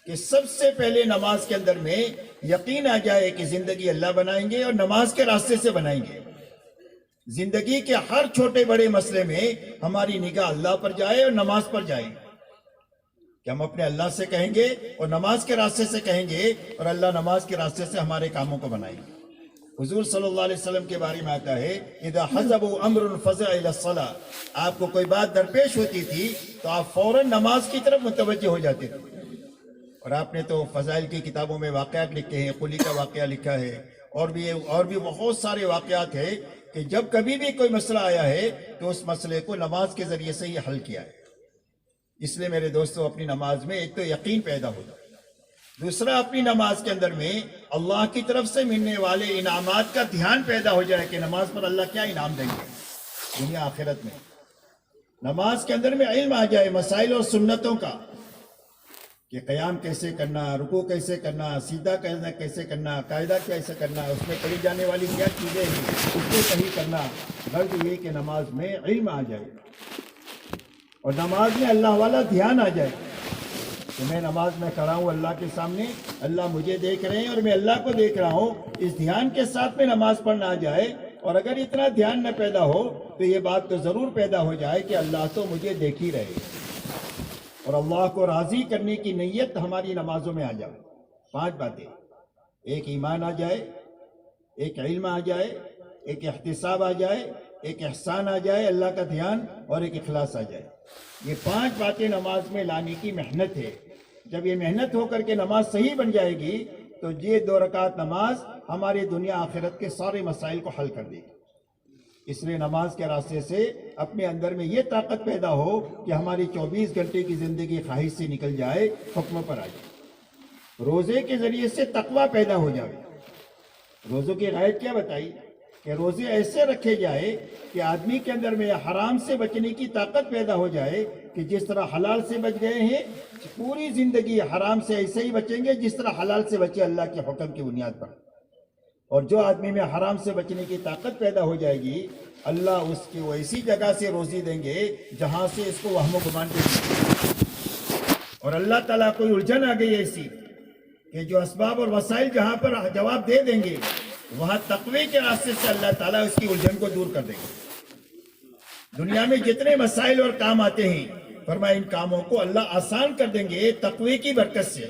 Speaker 3: کہ سب سے پہلے نماز کے اندر میں یقین آ جائے کہ زندگی اللہ بنائیں گے اور نماز کے راستے سے بنائیں گے۔ زندگی کے ہر چھوٹے بڑے مسئلے میں ہماری نگاہ اللہ پر جائے اور نماز پر جائے، کہ ہم اپنے اللہ سے کہیں گے اور نماز کے راستے سے کہیں گے اور اللہ نماز کے راستے سے ہمارے کاموں کو بنائیں گے۔ حضور صلی اللہ علیہ وسلم کے بارے میں آتا ہے اذا حزبوا امر فزع الى الصلاۃ، آپ کو کوئی بات درپیش ہوتی تھی تو آپ فوراً نماز کی طرف متوجہ ہو جاتے تھے۔ اور آپ نے تو فضائل کی کتابوں میں واقعات لکھے ہیں، قلی کا واقعہ لکھا ہے اور بھی بہت سارے واقعات ہیں کہ جب کبھی بھی کوئی مسئلہ آیا ہے تو اس مسئلے کو نماز کے ذریعے سے ہی حل کیا ہے۔ اس لیے میرے دوستو اپنی نماز میں ایک تو یقین پیدا ہوگا، دوسرا اپنی نماز کے اندر میں اللہ کی طرف سے ملنے والے انعامات کا دھیان پیدا ہو جائے کہ نماز پر اللہ کیا انعام دیں گے۔ دنیا آخرت میں۔ نماز کے اندر میں علم آ جائے مسائل اور سنتوں کا، کہ قیام کیسے کرنا، رکوع کیسے کرنا، سیدھا کیسے کرنا، قاعدہ کیسے کرنا، اس میں پڑھی جانے والی کیا چیزیں ہیں اس کو صحیح کرنا۔ غرض یہ کہ نماز میں علم آ جائے اور نماز میں اللہ والا دھیان آ جائے کہ میں نماز میں کھڑا ہوں اللہ کے سامنے، اللہ مجھے دیکھ رہے ہیں اور میں اللہ کو دیکھ رہا ہوں۔ اس دھیان کے ساتھ میں نماز پڑھنا آ جائے، اور اگر اتنا دھیان نہ پیدا ہو تو یہ بات تو ضرور پیدا ہو جائے کہ اللہ تو مجھے دیکھ ہی رہے، اور اللہ کو راضی کرنے کی نیت ہماری نمازوں میں آ جائے۔ 5 باتیں، ایک ایمان آ جائے، ایک علم آ جائے، ایک احتساب آ جائے، ایک احسان آ جائے اللہ کا دھیان، اور ایک اخلاص آ جائے۔ یہ 5 باتیں نماز میں لانے کی محنت ہے۔ جب یہ محنت ہو کر کے نماز صحیح بن جائے گی تو یہ 2 رکعت نماز ہماری دنیا آخرت کے سارے مسائل کو حل کر دے گی۔ اس لیے نماز کے راستے سے اپنے اندر میں یہ طاقت پیدا ہو کہ ہماری 24 گھنٹے کی زندگی خواہش سے نکل جائے، حکم پر آ جائے۔ روزے کے ذریعے سے تقوی پیدا ہو جائے۔ روزوں کی غایت کیا بتائی کہ روزے ایسے رکھے جائے کہ آدمی کے اندر میں حرام سے بچنے کی طاقت پیدا ہو جائے، کہ جس طرح حلال سے بچ گئے ہیں پوری زندگی حرام سے ایسے ہی بچیں گے جس طرح حلال سے بچے اللہ کے حکم کی بنیاد پر۔ اور جو آدمی میں حرام سے بچنے کی طاقت پیدا ہو جائے گی، اللہ اس کی وہ ایسی جگہ سے روزی دیں گے جہاں سے اس کو وہم و گمان دیں گے۔ اور اللہ تعالیٰ کوئی الجھن آ گئی ایسی کہ جو اسباب اور وسائل جہاں پر جواب دے دیں گے، وہاں تقوی کے راستے سے اللہ تعالیٰ اس کی الجھن کو دور کر دیں گے۔ دنیا میں جتنے مسائل اور کام آتے ہیں، فرمایا ان کاموں کو اللہ آسان کر دیں گے تقوی کی برکت سے۔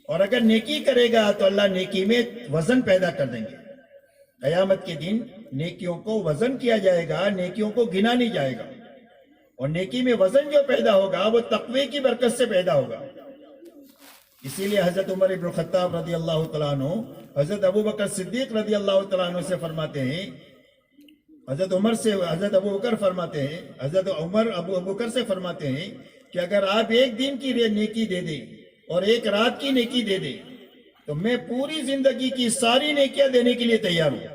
Speaker 3: اور اگر نیکی کرے گا تو اللہ نیکی میں وزن پیدا کر دیں گے۔ قیامت کے دن نیکیوں کو وزن کیا جائے گا، نیکیوں کو گنا نہیں جائے گا، اور نیکی میں وزن جو پیدا ہوگا وہ تقوی کی برکت سے پیدا ہوگا۔ اسی لیے حضرت عمر ابن الخطاب رضی اللہ تعالیٰ عنہ حضرت ابو بکر صدیق رضی اللہ تعالیٰ عنہ سے فرماتے ہیں، حضرت ابو بکر فرماتے ہیں، حضرت عمر ابو بکر سے فرماتے ہیں کہ اگر آپ ایک دن کی نیکی دے دیں اور ایک رات کی نیکی دے دیں تو میں پوری زندگی کی ساری نیکیاں دینے کے لیے تیار ہوں۔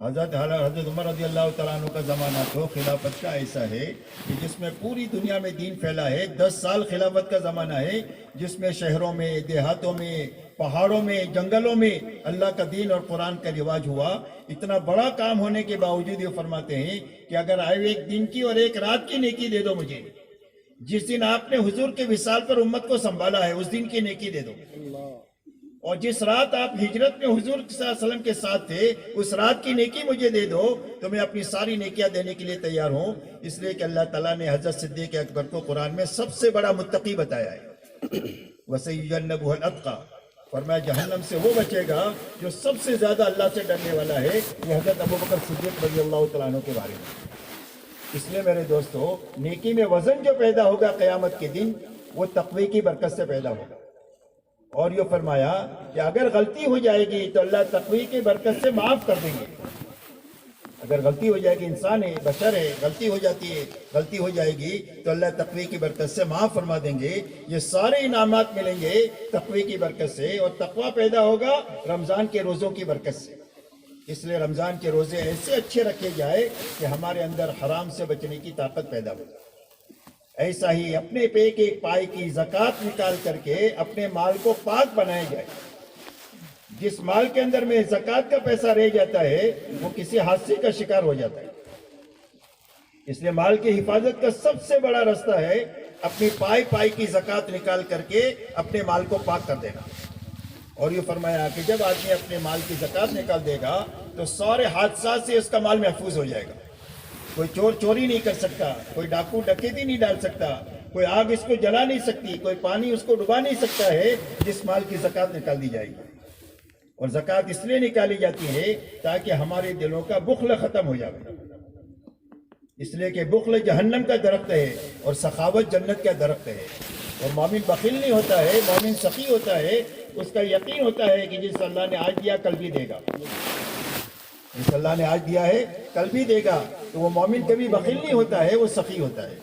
Speaker 3: حضرت عمر رضی اللہ تعالیٰ عنہ کا زمانہ تو خلافت کا ایسا ہے کہ جس میں پوری دنیا میں دین پھیلا ہے۔ 10 سال خلافت کا زمانہ ہے جس میں شہروں میں، دیہاتوں میں، پہاڑوں میں، جنگلوں میں اللہ کا دین اور قرآن کا رواج ہوا۔ اتنا بڑا کام ہونے کے باوجود یہ فرماتے ہیں کہ اگر ایک دن کی اور ایک رات کی نیکی دے دو مجھے، جس دن آپ نے حضور کے وصال پر امت کو سنبھالا ہے اس دن کی نیکی دے دو، اور جس رات آپ ہجرت میں حضور صلی اللہ علیہ وسلم کے ساتھ تھے اس رات کی نیکی مجھے دے دو تو میں اپنی ساری نیکیاں دینے کے لیے تیار ہوں۔ اس لیے کہ اللہ تعالیٰ نے حضرت صدیق اکبر کو قرآن میں سب سے بڑا متقی بتایا ہے۔ وَسَيُجَنَّبُهَا الْأَتْقَى، فرمایا جہنم سے وہ بچے گا جو سب سے زیادہ اللہ سے ڈرنے والا ہے۔ یہ حضرت ابو بکر صدیق رضی اللہ تعالیٰ عنہ کے بارے میں۔ اس لیے میرے دوستو، نیکی میں وزن جو پیدا ہوگا قیامت کے دن وہ تقوی کی برکت سے پیدا ہوگا۔ اور یہ فرمایا کہ اگر غلطی ہو جائے گی تو اللہ تقوی کی برکت سے معاف کر دیں گے۔ اگر غلطی ہو جائے گی، انسان ہے، بشر ہے، غلطی ہو جاتی ہے، غلطی ہو جائے گی تو اللہ تقوی کی برکت سے معاف فرما دیں گے۔ یہ سارے انعامات ملیں گے تقوی کی برکت سے، اور تقوی پیدا ہوگا رمضان کے روزوں کی برکت سے۔ اس لیے رمضان کے روزے ایسے اچھے رکھے جائے کہ ہمارے اندر حرام سے بچنے کی طاقت پیدا ہو جائے۔ ایسا ہی اپنے ایک ایک پائے کی زکوٰۃ نکال کر کے اپنے مال کو پاک بنایا جائے۔ جس مال کے اندر میں زکوٰۃ کا پیسہ رہ جاتا ہے وہ کسی حادثے کا شکار ہو جاتا ہے۔ اس لیے مال کی حفاظت کا سب سے بڑا راستہ ہے اپنی پائے کی زکوٰۃ نکال کر کے اپنے مال کو پاک کر دینا۔ اور یہ فرمایا کہ جب آدمی اپنے مال کی زکوٰۃ نکال دے گا تو سارے حادثات سے اس کا مال محفوظ ہو جائے گا۔ کوئی چور چوری نہیں کر سکتا، کوئی ڈاکو ڈکیتی نہیں ڈال سکتا، کوئی آگ اس کو جلا نہیں سکتی، کوئی پانی اس کو ڈبا نہیں سکتا ہے جس مال کی زکوٰۃ نکال دی جائے گی۔ اور زکوٰۃ اس لیے نکالی جاتی ہے تاکہ ہمارے دلوں کا بخل ختم ہو جائے۔ اس لیے کہ بخل جہنم کا درخت ہے اور سخاوت جنت کا درخت ہے۔ اور مومن بخیل نہیں ہوتا ہے، مومن سخی ہوتا ہے۔ اس کا یقین ہوتا ہے کہ جس اللہ نے آج دیا کل بھی دے گا، جس اللہ نے آج دیا ہے کل بھی دے گا۔ تو وہ مومن کبھی بخیل نہیں ہوتا ہے، وہ سخی ہوتا ہے۔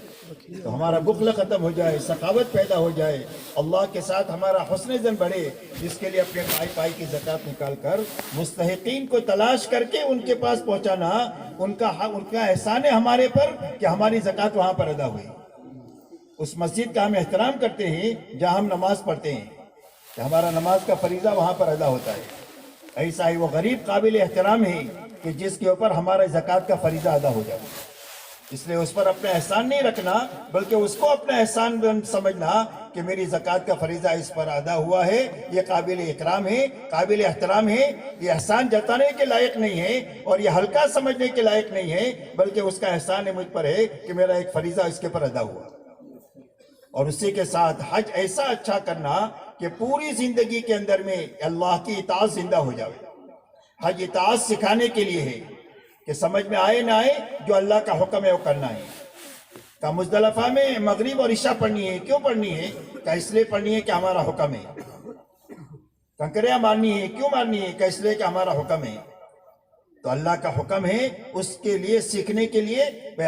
Speaker 3: تو ہمارا بخل ختم ہو جائے، سخاوت پیدا ہو جائے، اللہ کے ساتھ ہمارا حسن ظن بڑھے، جس کے لیے اپنے پائی کی زکوٰۃ نکال کر مستحقین کو تلاش کر کے ان کے پاس پہنچانا، ان کا احسان ہے ہمارے پر کہ ہماری زکوٰۃ وہاں پر ادا ہوئی۔ اس مسجد کا ہم احترام کرتے ہیں جہاں ہم نماز پڑھتے ہیں، کہ ہمارا نماز کا فریضہ وہاں پر ادا ہوتا ہے۔ ایسا ہی وہ غریب قابل احترام ہے کہ جس کے اوپر ہمارا زکوٰۃ کا فریضہ ادا ہو جائے، اس لیے اس پر اپنا احسان نہیں رکھنا، بلکہ اس کو اپنا احسان سمجھنا کہ میری زکوٰۃ کا فریضہ اس پر ادا ہوا ہے، یہ قابل اکرام ہے، قابل احترام ہے، یہ احسان جتانے کے لائق نہیں ہے اور یہ ہلکا سمجھنے کے لائق نہیں ہے، بلکہ اس کا احسان مجھ پر ہے کہ میرا ایک فریضہ اس کے پر ادا ہوا۔ اور اسی کے ساتھ حج ایسا اچھا کرنا کہ پوری زندگی کے اندر میں اللہ کی اطاعت زندہ ہو جائے۔ حج اطاعت سکھانے کے لیے ہے کہ سمجھ میں آئے نہ آئے، جو اللہ کا حکم ہے وہ کرنا ہے۔ کہ مزدلفہ میں مغرب اور عشاء پڑھنی ہے، کیوں پڑھنی ہے؟ کہ اس لیے پڑھنی ہے کہ ہمارا حکم ہے۔ کنکریاں مارنی ہے، کیوں مارنی ہے؟ کہ اس لیے کہ ہمارا حکم ہے۔ تو اللہ کا حکم ہے، اس کے لیے سیکھنے کے لیے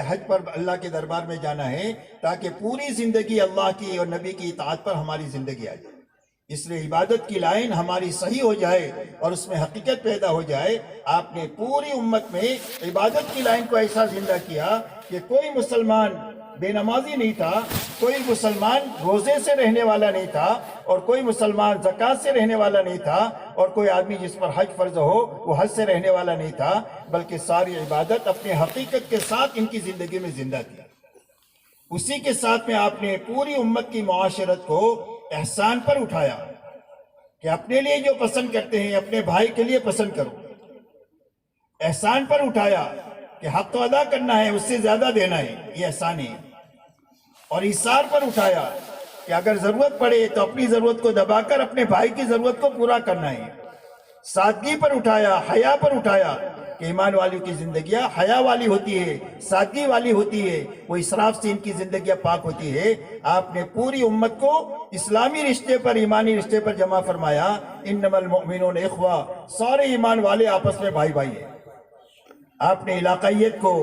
Speaker 3: حج پر اللہ کے دربار میں جانا ہے، تاکہ پوری زندگی اللہ کی اور نبی کی اطاعت پر ہماری زندگی آ جائے۔ اس لیے عبادت کی لائن ہماری صحیح ہو جائے اور اس میں حقیقت پیدا ہو جائے۔ آپ نے پوری امت میں عبادت کی لائن کو ایسا زندہ کیا کہ کوئی مسلمان بے نمازی نہیں تھا، کوئی مسلمان روزے سے رہنے والا نہیں تھا، اور کوئی مسلمان زکوٰۃ سے رہنے والا نہیں تھا، اور کوئی آدمی جس پر حج فرض ہو وہ حج سے رہنے والا نہیں تھا، بلکہ ساری عبادت اپنے حقیقت کے ساتھ ان کی زندگی میں زندہ کی۔ اسی کے ساتھ میں آپ نے پوری امت کی معاشرت کو احسان پر اٹھایا کہ اپنے لیے جو پسند کرتے ہیں اپنے بھائی کے لیے پسند کرو۔ احسان پر اٹھایا کہ حق تو ادا کرنا ہے، اس سے زیادہ دینا ہے، یہ احسان ہے۔ اور ایثار پر اٹھایا کہ اگر ضرورت پڑے تو اپنی ضرورت کو دبا کر اپنے بھائی کی ضرورت کو پورا کرنا ہے۔ سادگی پر اٹھایا، حیا پر اٹھایا کہ ایمان والی کی زندگیاں حیا والی ہوتی ہے، سادگی والی ہوتی ہے، وہ اسراف سے ان کی زندگیاں پاک ہوتی ہے۔ آپ نے پوری امت کو اسلامی رشتے پر، ایمانی رشتے پر جمع فرمایا۔ انما المؤمنون اخوہ، سارے ایمان والے آپس میں بھائی بھائی ہیں۔ آپ نے علاقائیت کو،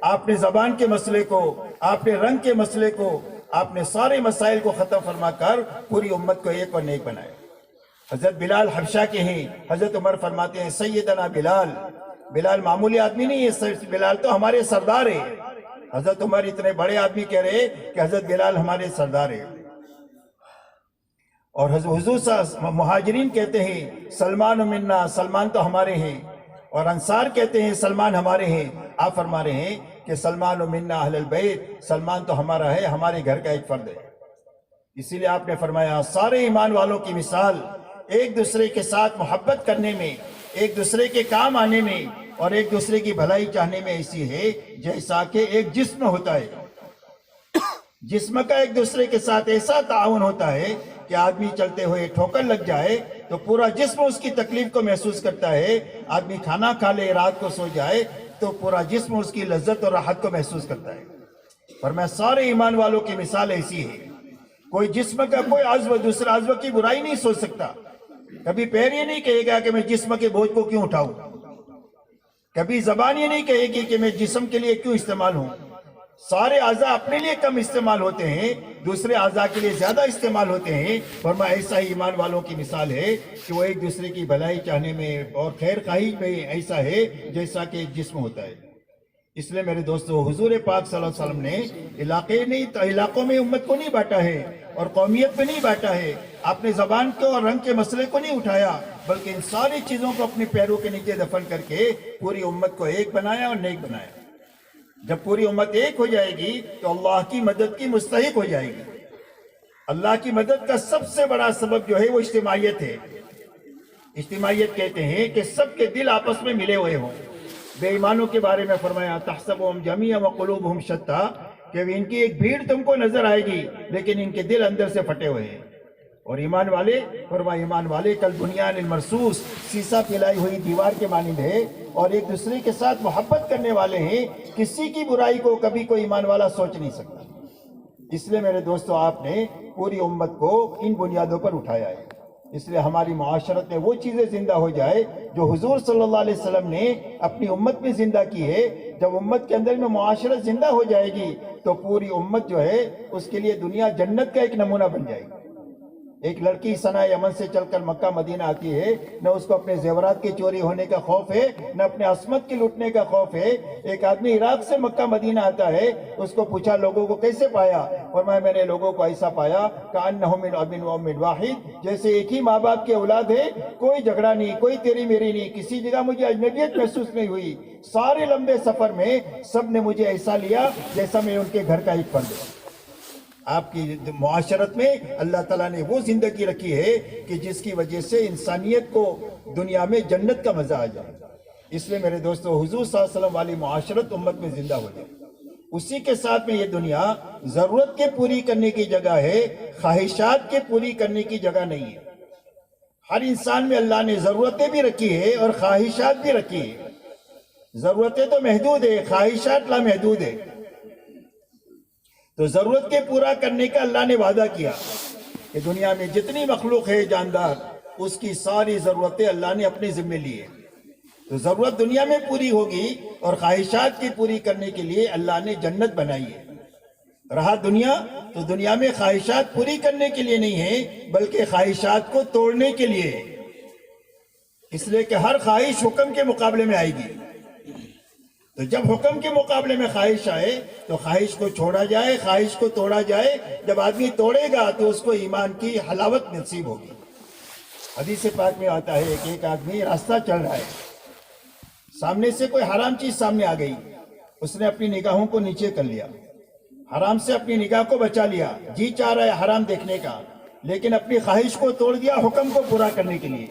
Speaker 3: آپ نے زبان کے مسئلے کو، آپ نے رنگ کے مسئلے کو، آپ نے سارے مسائل کو ختم فرما کر پوری امت کو ایک اور نیک بنایا۔ حضرت بلال حبشہ کے ہیں، حضرت عمر فرماتے ہیں سیدنا بلال، بلال معمولی آدمی نہیں ہے، بلال تو ہمارے سردار ہے۔ حضرت عمر اتنے بڑے آدمی کہہ رہے کہ حضرت بلال ہمارے سردار ہے۔ اور حضور مہاجرین کہتے ہیں سلمان منا، سلمان تو ہمارے ہیں، اور انصار کہتے ہیں سلمان ہمارے ہیں۔ آپ فرما رہے ہیں کہ سلمان منا اہل البیت، سلمان تو ہمارا ہے، ہمارے گھر کا ایک فرد ہے۔ اسی لیے آپ نے فرمایا سارے ایمان والوں کی مثال ایک دوسرے کے ساتھ محبت کرنے میں، ایک دوسرے کے کام آنے میں اور ایک دوسرے کی بھلائی چاہنے میں ایسی ہے جیسا کہ ایک جسم ہوتا ہے۔ جسم کا ایک دوسرے کے ساتھ ایسا تعاون ہوتا ہے کہ آدمی چلتے ہوئے ٹھوکر لگ جائے تو پورا جسم اس کی تکلیف کو محسوس کرتا ہے، آدمی کھانا کھا لے رات کو سو جائے تو پورا جسم اس کی لذت اور راحت کو محسوس کرتا ہے۔ فرمایا سارے ایمان والوں کی مثال ایسی ہے، کوئی جسم کا کوئی عضو دوسرے عضو کی برائی نہیں سوچ سکتا۔ کبھی پیر یہ نہیں کہے گا کہ میں جسم کے بوجھ کو کیوں اٹھاؤں، کبھی زبان یہ نہیں کہے گی کہ میں جسم کے لیے کیوں استعمال ہوں۔ سارے اعضاء اپنے لیے کم استعمال ہوتے ہیں، دوسرے اعضاء کے لیے زیادہ استعمال ہوتے ہیں۔ فرمایا ایسا ہی ایمان والوں کی مثال ہے کہ وہ ایک دوسرے کی بھلائی چاہنے میں اور خیر خواہی میں ایسا ہے جیسا کہ ایک جسم ہوتا ہے۔ اس لیے میرے دوستو حضور پاک صلی اللہ علیہ وسلم نے علاقوں میں امت کو نہیں بانٹا ہے اور قومیت پہ نہیں بانٹا ہے، اپنے زبان کو اور رنگ کے مسئلے کو نہیں اٹھایا، بلکہ ان ساری چیزوں کو اپنے پیروں کے نیچے دفن کر کے پوری امت کو ایک بنایا اور نیک بنایا۔ جب پوری امت ایک ہو جائے گی تو اللہ کی مدد کی مستحق ہو جائے گی۔ اللہ کی مدد کا سب سے بڑا سبب جو ہے وہ اجتماعیت ہے۔ اجتماعیت کہتے ہیں کہ سب کے دل آپس میں ملے ہوئے ہوں۔ بے ایمانوں کے بارے میں فرمایا تحسبهم جميعا وقلوبهم شتى، کہ ان کی ایک بھیڑ تم کو نظر آئے گی لیکن ان کے دل اندر سے پھٹے ہوئے ہیں۔ اور ایمان والے، فرمایا ایمان والے کل بنیان المرصوص، سیسا پھیلائی ہوئی دیوار کے مانند ہے، اور ایک دوسرے کے ساتھ محبت کرنے والے ہیں۔ کسی کی برائی کو کبھی کوئی ایمان والا سوچ نہیں سکتا۔ اس لیے میرے دوستو آپ نے پوری امت کو ان بنیادوں پر اٹھایا ہے۔ اس لیے ہماری معاشرت میں وہ چیزیں زندہ ہو جائے جو حضور صلی اللہ علیہ وسلم نے اپنی امت میں زندہ کی ہے. جب امت کے اندر میں معاشرت زندہ ہو جائے گی تو پوری امت جو ہے اس کے لیے دنیا جنت کا ایک نمونہ بن جائے گی. ایک لڑکی صنع یمن سے چل کر مکہ مدینہ آتی ہے، نہ اس کو اپنے زیورات کے چوری ہونے کا خوف ہے، نہ اپنے عصمت کے لوٹنے کا خوف ہے. ایک آدمی عراق سے مکہ مدینہ آتا ہے، اس کو پوچھا لوگوں کو کیسے پایا؟ فرمایا میں نے لوگوں کو ایسا پایا کأنہم من اب و ام واحد، جیسے ایک ہی ماں باپ کے اولاد ہے، کوئی جھگڑا نہیں، کوئی تیری میری نہیں، کسی جگہ مجھے اجنبیت محسوس نہیں ہوئی. سارے لمبے سفر میں سب نے مجھے ایسا لیا جیسا میں ان کے گھر کا ایک فرد ہوں. آپ کی معاشرت میں اللہ تعالیٰ نے وہ زندگی رکھی ہے کہ جس کی وجہ سے انسانیت کو دنیا میں جنت کا مزہ آ جائے. اس لیے میرے دوستو حضور صلی اللہ علیہ وسلم والی معاشرت امت میں زندہ ہو جائے. اسی کے ساتھ میں یہ دنیا ضرورت کے پوری کرنے کی جگہ ہے، خواہشات کے پوری کرنے کی جگہ نہیں ہے. ہر انسان میں اللہ نے ضرورتیں بھی رکھی ہے اور خواہشات بھی رکھی ہے. ضرورتیں تو محدود ہے، خواہشات لامحدود ہے. تو ضرورت کے پورا کرنے کا اللہ نے وعدہ کیا کہ دنیا میں جتنی مخلوق ہے جاندار، اس کی ساری ضرورتیں اللہ نے اپنے ذمہ لی ہے. تو ضرورت دنیا میں پوری ہوگی اور خواہشات کی پوری کرنے کے لیے اللہ نے جنت بنائی ہے. رہا دنیا تو دنیا میں خواہشات پوری کرنے کے لیے نہیں ہے بلکہ خواہشات کو توڑنے کے لیے ہے. اس لیے کہ ہر خواہش حکم کے مقابلے میں آئے گی. تو جب حکم کے مقابلے میں خواہش آئے تو خواہش کو چھوڑا جائے، خواہش کو توڑا جائے. جب آدمی توڑے گا تو اس کو ایمان کی حلاوت نصیب ہوگی. حدیث پاک میں آتا ہے کہ ایک آدمی راستہ چل رہا ہے، سامنے سے کوئی حرام چیز سامنے آ گئی، اس نے اپنی نگاہوں کو نیچے کر لیا، حرام سے اپنی نگاہ کو بچا لیا. جی چاہ رہا ہے حرام دیکھنے کا لیکن اپنی خواہش کو توڑ دیا حکم کو پورا کرنے کے لیے.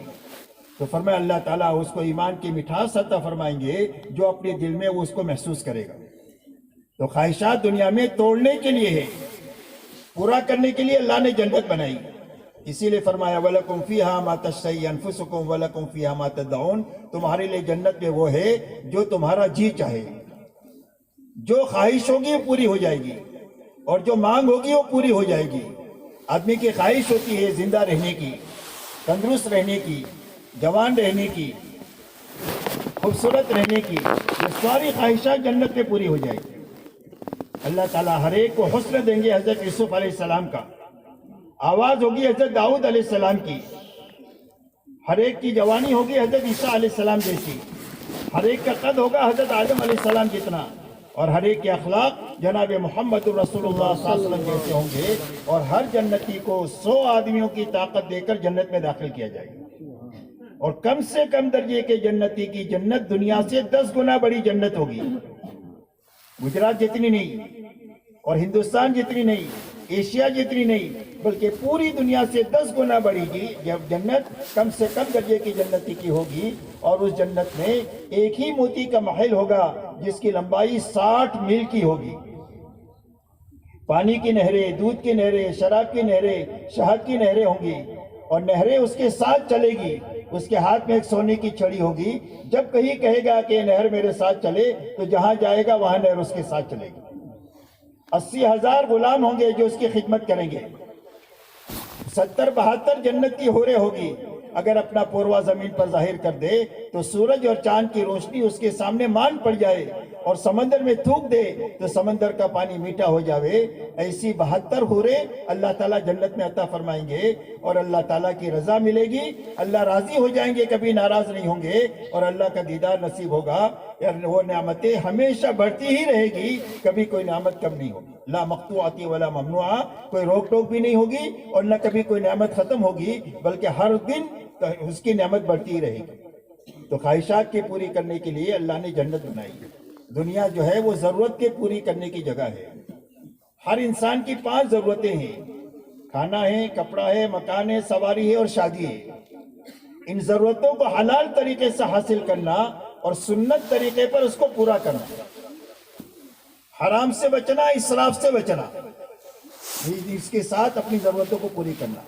Speaker 3: تو فرمایا اللہ تعالیٰ اس کو ایمان کی مٹھاس عطا فرمائیں گے جو اپنے دل میں وہ اس کو محسوس کرے گا. تو خواہشات دنیا میں توڑنے کے لیے ہے، پورا کرنے کے لیے اللہ نے جنت بنائی. اسی لیے فرمایا وَلَكُمْ فِيهَا مَا تَشْتَهِي أَنفُسُكُمْ وَلَكُمْ فِيهَا مَا تَدَّعُونَ. تمہارے لیے جنت میں وہ ہے جو تمہارا جی چاہے. جو خواہش ہوگی وہ پوری ہو جائے گی اور جو مانگ ہوگی وہ پوری ہو جائے گی. آدمی کی خواہش ہوتی ہے زندہ رہنے کی، تندرست رہنے کی، جوان رہنے کی، خوبصورت رہنے کی. یہ ساری خواہشات جنت میں پوری ہو جائے گی. اللہ تعالیٰ ہر ایک کو حسن دیں گے حضرت یوسف علیہ السلام کا، آواز ہوگی حضرت داؤد علیہ السلام کی، ہر ایک کی جوانی ہوگی حضرت عیسیٰ علیہ السلام جیسی، ہر ایک کا قد ہوگا حضرت آدم علیہ السلام جتنا، اور ہر ایک کے اخلاق جناب محمد رسول اللہ صلی اللہ علیہ وسلم جیسے ہوں گے. اور ہر جنتی کو 100 آدمیوں کی طاقت دے کر جنت میں داخل کیا جائے گا. اور کم سے کم درجے کے جنتی کی جنت دنیا سے 10 گنا بڑی جنت ہوگی. گجرات جتنی نہیں اور ہندوستان جتنی نہیں، ایشیا جتنی نہیں، بلکہ پوری دنیا سے 10 گنا بڑی گی جب جنت کم سے کم درجے کی جنتی کی ہوگی. اور اس جنت میں ایک ہی موتی کا محل ہوگا جس کی لمبائی 60 میل کی ہوگی. پانی کی نہریں، دودھ کی نہریں، شراب کی نہریں، شہد کی نہریں ہوں گی اور نہریں اس کے ساتھ چلے گی. اس کے ہاتھ میں ایک سونے کی چھڑی ہوگی. جب کہیں کہے گا کہ نہر میرے ساتھ چلے تو جہاں جائے گا وہاں نہر اس کے ساتھ چلے گی. 80,000 غلام ہوں گے جو اس کی خدمت کریں گے. 70-72 جنت کی حوریں ہوگی. اگر اپنا پوروا زمین پر ظاہر کر دے تو سورج اور چاند کی روشنی اس کے سامنے مان پڑ جائے اور سمندر میں تھوک دے تو سمندر کا پانی میٹھا ہو جاوے. ایسی 72 حوریں اللہ تعالیٰ جنت میں عطا فرمائیں گے اور اللہ تعالیٰ کی رضا ملے گی. اللہ راضی ہو جائیں گے، کبھی ناراض نہیں ہوں گے اور اللہ کا دیدار نصیب ہوگا. وہ نعمتیں ہمیشہ بڑھتی ہی رہے گی، کبھی کوئی نعمت کم نہیں ہوگی. لا مقطوعۃ ولا ممنوعہ، کوئی روک ٹوک بھی نہیں ہوگی اور نہ کبھی کوئی نعمت ختم ہوگی بلکہ ہر دن اس کی نعمت بڑھتی ہی رہے گی. تو خواہشات کی پوری کرنے کے لیے اللہ نے جنت بنائی. دنیا جو ہے وہ ضرورت کے پوری کرنے کی جگہ ہے. ہر انسان کی 5 ضرورتیں ہیں، کھانا ہے، کپڑا ہے، مکان ہے، سواری ہے اور شادی ہے. ان ضرورتوں کو حلال طریقے سے حاصل کرنا اور سنت طریقے پر اس کو پورا کرنا، حرام سے بچنا، اسراف سے بچنا، اس کے ساتھ اپنی ضرورتوں کو پوری کرنا.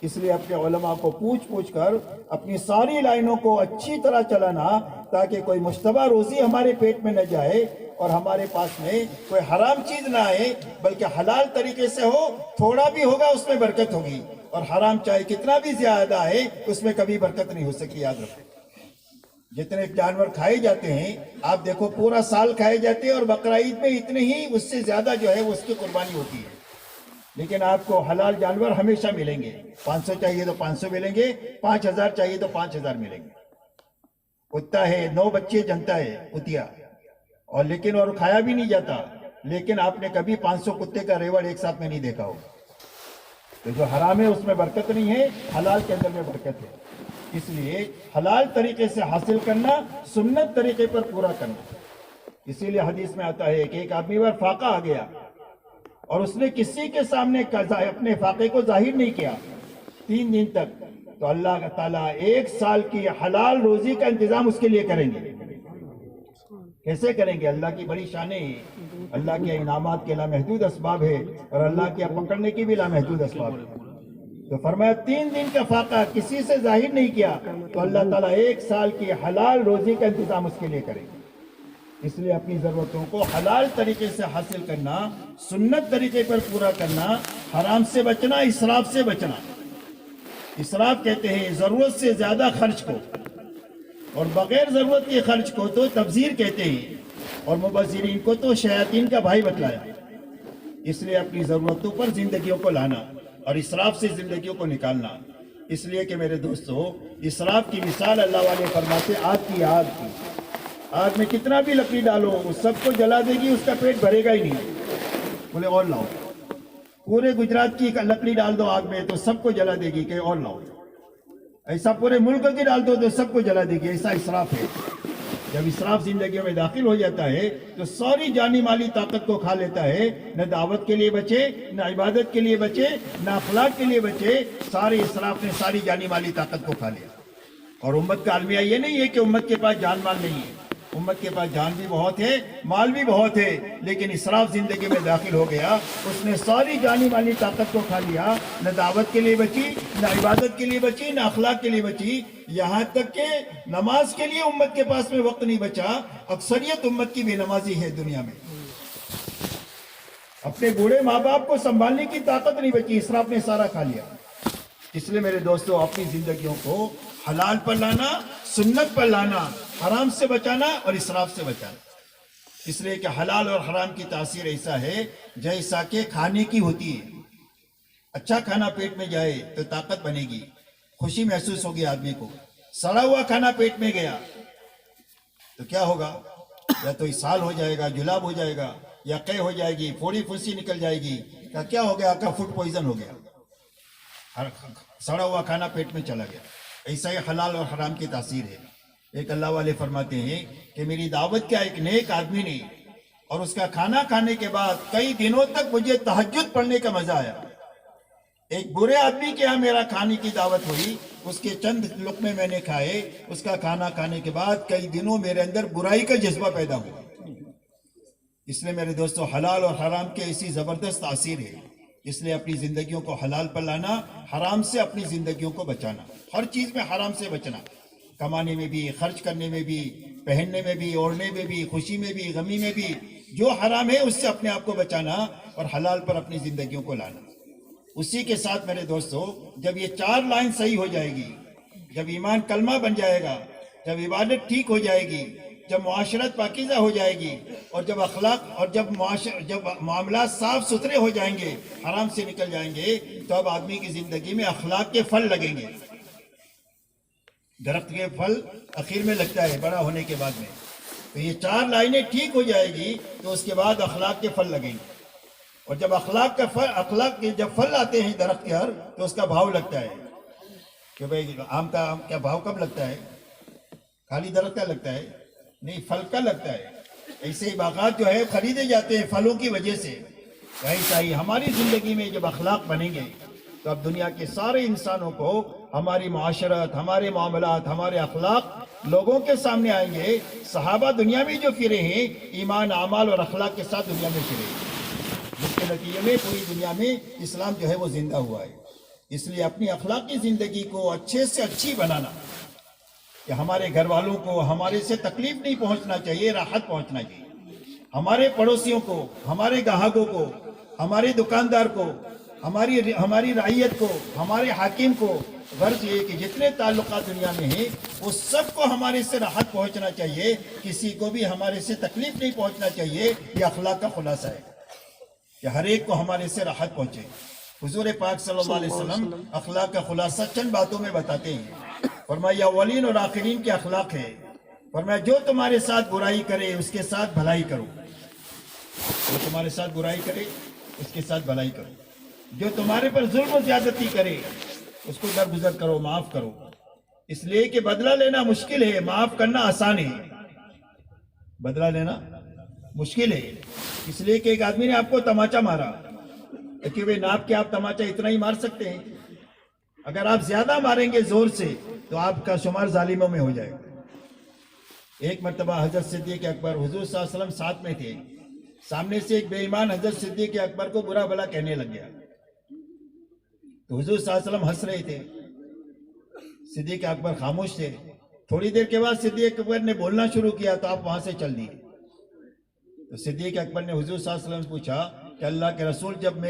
Speaker 3: اس لیے اپنے علماء کو پوچھ کر اپنی ساری لائنوں کو اچھی طرح چلانا تاکہ کوئی مشتبہ روزی ہمارے پیٹ میں نہ جائے اور ہمارے پاس میں کوئی حرام چیز نہ آئے بلکہ حلال طریقے سے ہو. تھوڑا بھی ہوگا اس میں برکت ہوگی اور حرام چاہے کتنا بھی زیادہ ہے اس میں کبھی برکت نہیں ہو سکی. یاد رکھو جتنے جانور کھائے جاتے ہیں آپ دیکھو پورا سال کھائے جاتے ہیں اور بقرعید میں اتنے ہی اس سے زیادہ جو ہے وہ اس کی قربانی ہوتی ہے. لیکن آپ کو حلال جانور ہمیشہ ملیں گے. 500 چاہیے تو 500 ملیں گے, 5000 چاہیے تو 5000 ملیں گے. کتا ہے 9 بچے جنتا ہے کتیا, اور لیکن اور کھایا بھی نہیں جاتا. لیکن آپ نے کبھی 500 کتے کا ریوڑ ایک ساتھ میں نہیں دیکھا ہو. تو جو حرام ہے اس میں برکت نہیں ہے, حلال کے اندر میں برکت ہے. اس لیے حلال طریقے سے حاصل کرنا, سنت طریقے پر پورا کرنا. اسی لیے حدیث میں آتا ہے کہ ایک آدمی پر فاقہ آ گیا اور اس نے کسی کے سامنے اپنے فاقے کو ظاہر نہیں کیا 3 دن تک, تو اللہ تعالیٰ 1 سال کی حلال روزی کا انتظام اس کے لیے کریں گے. کیسے کریں گے؟ اللہ کی بڑی شانیں ہیں, اللہ کے انعامات کے لامحدود اسباب ہے, اور اللہ کے پکڑنے کی بھی لامحدود اسباب ہے. تو فرمایا 3 دن کا فاقہ کسی سے ظاہر نہیں کیا تو اللہ تعالیٰ 1 سال کی حلال روزی کا انتظام اس کے لیے کرے. اس لیے اپنی ضرورتوں کو حلال طریقے سے حاصل کرنا, سنت طریقے پر پورا کرنا, حرام سے بچنا, اسراف سے بچنا. اسراف کہتے ہیں ضرورت سے زیادہ خرچ کو, اور بغیر ضرورت کے خرچ کو تو تبذیر کہتے ہیں, اور مبذرین کو تو شیاطین کا بھائی بتلایا. اس لیے اپنی ضرورتوں پر زندگیوں کو لانا اور اسراف سے زندگیوں کو نکالنا. اس لیے کہ میرے دوستو, اسراف کی مثال اللہ والے فرماتے آگ کی. آگ میں کتنا بھی لکڑی ڈالو وہ سب کو جلا دے گی, اس کا پیٹ بھرے گا ہی نہیں. بولے اور لاؤ, پورے گجرات کی لکڑی ڈال دو آگ میں تو سب کو جلا دے گی, کہ اور لاؤ. ایسا پورے ملک کی ڈال دو تو سب کو جلا دے گی. ایسا اسراف ہے. جب اسراف زندگیوں میں داخل ہو جاتا ہے تو ساری جانی مالی طاقت کو کھا لیتا ہے. نہ دعوت کے لیے بچے, نہ عبادت کے لیے بچے, نہ اخلاق کے لیے بچے. سارے اسراف نے ساری جانی مالی طاقت کو کھا لیا. اور امت کا المیہ یہ نہیں ہے کہ امت کے پاس جان مال نہیں ہے. امت کے پاس جان بھی بہت ہے, مال بھی بہت ہے, لیکن اسراف زندگی میں داخل ہو گیا. اس نے ساری جانی مالی طاقت کو کھا لیا. نہ دعوت کے لیے بچی, نہ عبادت کے لیے بچی, نہ اخلاق کے لیے بچی. یہاں تک کہ نماز کے لیے امت کے پاس میں وقت نہیں بچا. اکثریت امت کی بے نمازی ہے دنیا میں. اپنے بوڑھے ماں باپ کو سنبھالنے کی طاقت نہیں بچی, اسراف نے سارا کھا لیا. اس لیے میرے دوستو, اپنی زندگیوں کو حلال پر لانا, سنت پر لانا, حرام سے بچانا اور اسراف سے بچانا. اس لیے کہ حلال اور حرام کی تاثیر ایسا ہے جیسا کہ کھانے کی ہوتی ہے. اچھا کھانا پیٹ میں جائے تو طاقت بنے گی, خوشی محسوس ہوگی آدمی کو. سڑا ہوا کھانا پیٹ میں گیا تو کیا ہوگا؟ یا تو اسہال ہو جائے گا, جلاب ہو جائے گا, یا قے ہو جائے گی, پھوڑی پھنسی نکل جائے گی. کیا ہو گیا؟ کا فوڈ پوائزن ہو گیا, سڑا ہوا کھانا پیٹ میں چلا گیا. ایسا ہی حلال اور حرام کی تاثیر ہے. ایک اللہ والے فرماتے ہیں کہ میری دعوت کیا ایک نیک آدمی نے, اور اس کا کھانا کھانے کے بعد کئی دنوں تک مجھے تہجد پڑھنے کا مزہ آیا. ایک برے آدمی کے ہاں میرا کھانے کی دعوت ہوئی, اس کے چند لقمے میں نے کھائے, اس کا کھانا کھانے کے بعد کئی دنوں میرے اندر برائی کا جذبہ پیدا ہوا. اس لیے میرے دوستو, حلال اور حرام کے ایسی زبردست تاثیر ہے. اس لیے اپنی زندگیوں کو حلال پر لانا, حرام سے اپنی زندگیوں کو بچانا. ہر چیز میں حرام سے بچنا, کمانے میں بھی, خرچ کرنے میں بھی, پہننے میں بھی, اوڑھنے میں بھی, خوشی میں بھی, غمی میں بھی. جو حرام ہے اس سے اپنے آپ کو بچانا اور حلال پر اپنی زندگیوں کو لانا. اسی کے ساتھ میرے دوستو, جب یہ 4 لائن صحیح ہو جائے گی, جب ایمان کلمہ بن جائے گا, جب عبادت ٹھیک ہو جائے گی, جب معاشرت پاکیزہ ہو جائے گی, اور جب اخلاق اور جب معاملات صاف ستھرے ہو جائیں گے, حرام سے نکل جائیں گے, تو اب آدمی کی زندگی میں اخلاق کے پھل لگیں گے. درخت کے پھل اخیر میں لگتا ہے بڑا ہونے کے بعد میں. تو یہ 4 لائنیں ٹھیک ہو جائے گی تو اس کے بعد اخلاق کے پھل لگیں گے. اور جب اخلاق کے جب پھل آتے ہیں درخت کے ہر, تو اس کا بھاؤ لگتا ہے. کہ بھئی آم کا کیا بھاؤ کب لگتا ہے؟ خالی درخت کا لگتا ہے نہیں, پھل کا لگتا ہے. ایسے ہی باغات جو ہے خریدے جاتے ہیں پھلوں کی وجہ سے. ایسا ہی ہماری زندگی میں جب اخلاق بنیں گے تو اب دنیا کے سارے انسانوں کو ہماری معاشرت, ہمارے معاملات, ہمارے اخلاق لوگوں کے سامنے آئیں گے. صحابہ دنیا میں جو پھرے ہیں ایمان, اعمال اور اخلاق کے ساتھ دنیا میں پھرے, جس کے نتیجے میں پوری دنیا میں اسلام جو ہے وہ زندہ ہوا ہے. اس لیے اپنی اخلاقی زندگی کو اچھے سے اچھی بنانا, کہ ہمارے گھر والوں کو ہمارے سے تکلیف نہیں پہنچنا چاہیے, راحت پہنچنا چاہیے. ہمارے پڑوسیوں کو, ہمارے گاہکوں کو, ہمارے دکاندار کو, ہماری رعیت کو، ہمارے حاکم کو غرض یہ کہ جتنے تعلقات دنیا میں ہیں وہ سب کو ہمارے سے راحت پہنچنا چاہیے، کسی کو بھی ہمارے سے تکلیف نہیں پہنچنا چاہیے۔ یہ اخلاق کا خلاصہ ہے کہ ہر ایک کو ہمارے سے راحت پہنچے۔ حضور پاک صلی اللہ علیہ وسلم اخلاق کا خلاصہ چند باتوں میں بتاتے ہیں۔ فرمایا اولین اور آخرین کے اخلاق ہے، فرمایا جو تمہارے ساتھ برائی کرے اس کے ساتھ بھلائی کرو، جو تمہارے ساتھ برائی کرے اس کے ساتھ بھلائی کرو، جو تمہارے پر ظلم و زیادتی کرے اس کو درگزر کرو، معاف کرو، اس لیے کہ بدلہ لینا مشکل ہے، معاف کرنا آسان ہے۔ بدلہ لینا مشکل ہے اس لیے کہ ایک آدمی نے آپ کو تماچا مارا، کہ وہ ناپ کے آپ تماچا اتنا ہی مار سکتے ہیں، اگر آپ زیادہ ماریں گے زور سے تو آپ کا شمار ظالموں میں ہو جائے گا۔ ایک مرتبہ حضرت صدیق اکبر حضور صلی اللہ علیہ وسلم ساتھ میں تھے، سامنے سے ایک بے ایمان حضرت صدیق اکبر کو برا بھلا کہنے لگ گیا، تو حضور صلی اللہ علیہ وسلم ہنس رہے تھے، صدیق اکبر خاموش تھے۔ تھوڑی دیر کے بعد صدیق اکبر نے بولنا شروع کیا تو آپ وہاں سے چل دیے۔ تو صدیق اکبر نے حضور صلی اللہ علیہ وسلم سے پوچھا کہ اللہ کے رسول، جب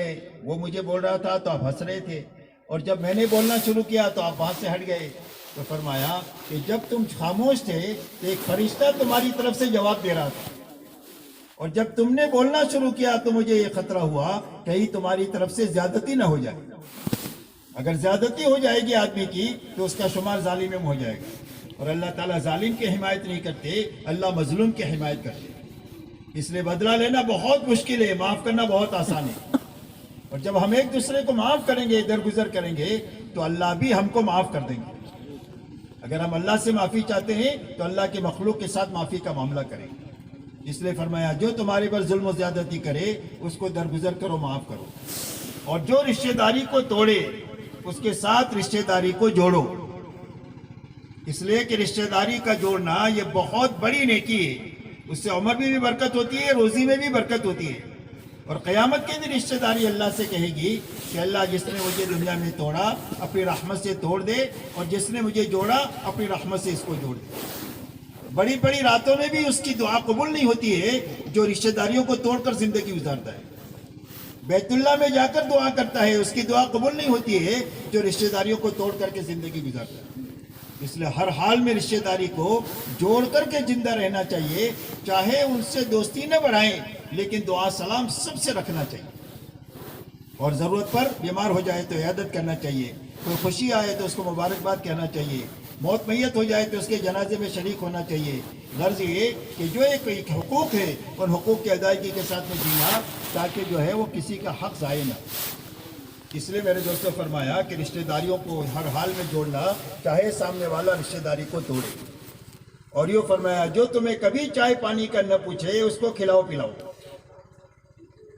Speaker 3: وہ مجھے بول رہا تھا تو آپ ہنس رہے تھے، اور جب میں نے بولنا شروع کیا تو آپ وہاں سے ہٹ گئے۔ تو فرمایا کہ جب تم خاموش تھے تو ایک فرشتہ تمہاری طرف سے جواب دے رہا تھا، اور جب تم نے بولنا شروع کیا تو مجھے یہ خطرہ ہوا کہیں تمہاری طرف سے زیادتی نہ ہو جائے۔ اگر زیادتی ہو جائے گی آدمی کی تو اس کا شمار ظالم میں ہو جائے گا، اور اللہ تعالیٰ ظالم کی حمایت نہیں کرتے، اللہ مظلوم کی حمایت کرتے۔ اس لیے بدلہ لینا بہت مشکل ہے، معاف کرنا بہت آسان ہے، اور جب ہم ایک دوسرے کو معاف کریں گے، درگزر کریں گے تو اللہ بھی ہم کو معاف کر دیں گے۔ اگر ہم اللہ سے معافی چاہتے ہیں تو اللہ کے مخلوق کے ساتھ معافی کا معاملہ کریں۔ اس لیے فرمایا جو تمہارے پر ظلم و زیادتی کرے اس کو درگزر کرو، معاف کرو، اور جو رشتہ داری کو توڑے اس کے ساتھ رشتہ داری کو جوڑو، اس لیے کہ رشتہ داری کا جوڑنا یہ بہت بڑی نیکی ہے، اس سے عمر میں بھی برکت ہوتی ہے، روزی میں بھی برکت ہوتی ہے، اور قیامت کے دن رشتہ داری اللہ سے کہے گی کہ اللہ جس نے مجھے دنیا میں توڑا اپنی رحمت سے توڑ دے، اور جس نے مجھے جوڑا اپنی رحمت سے اس کو جوڑ دے۔ بڑی بڑی راتوں میں بھی اس کی دعا قبول نہیں ہوتی ہے جو رشتہ داریوں کو توڑ کر زندگی گزارتا ہے۔ بیت اللہ میں جا کر دعا کرتا ہے، اس کی دعا قبول نہیں ہوتی ہے جو رشتہ داریوں کو توڑ کر کے زندگی گزارتا ہے۔ اس لیے ہر حال میں رشتہ داری کو جوڑ کر کے زندہ رہنا چاہیے، چاہے ان سے دوستی نہ بڑھائیں لیکن دعا سلام سب سے رکھنا چاہیے، اور ضرورت پر بیمار ہو جائے تو عیادت کرنا چاہیے، کوئی خوشی آئے تو اس کو مبارکباد کہنا چاہیے، موت میت ہو جائے تو اس کے جنازے میں شریک ہونا چاہیے۔ غرض یہ کہ جو ایک حقوق ہے ان حقوق کی ادائیگی کے ساتھ میں جینا، تاکہ جو ہے وہ کسی کا حق ضائع نہ ہو۔ اس لیے میرے دوستوں فرمایا کہ رشتہ داریوں کو ہر حال میں جوڑنا، چاہے سامنے والا رشتہ داری کو توڑے، اور یہ فرمایا جو تمہیں کبھی چائے پانی کا نہ پوچھے اس کو کھلاؤ پلاؤ،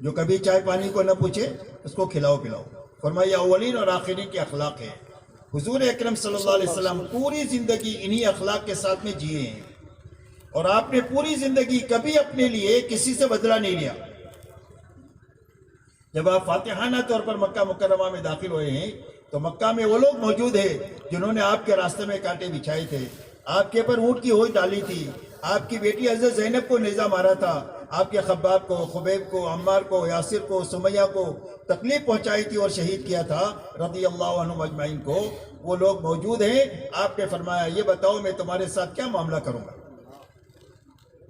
Speaker 3: جو کبھی چائے پانی کو نہ پوچھے اس کو کھلاؤ پلاؤ۔ فرمایا اولین اور آخرین کے اخلاق ہیں۔ حضور اکرم صلی اللہ علیہ وسلم پوری زندگی انہی اخلاق کے ساتھ میں جیے ہیں، اور آپ نے پوری زندگی کبھی اپنے لیے کسی سے بدلہ نہیں لیا۔ جب آپ فاتحانہ طور پر مکہ مکرمہ میں داخل ہوئے ہیں تو مکہ میں وہ لوگ موجود ہیں جنہوں نے آپ کے راستے میں کانٹے بچھائے تھے، آپ کے پر اونٹ کی ہوش ڈالی تھی، آپ کی بیٹی حضرت زینب کو نیزہ مارا تھا، آپ کے خباب کو، خبیب کو، عمار کو، یاسر کو، سمیہ کو تکلیف پہنچائی تھی اور شہید کیا تھا رضی اللہ عنہم اجمعین کو۔ وہ لوگ موجود ہیں، آپ نے فرمایا یہ بتاؤ میں تمہارے ساتھ کیا معاملہ کروں گا؟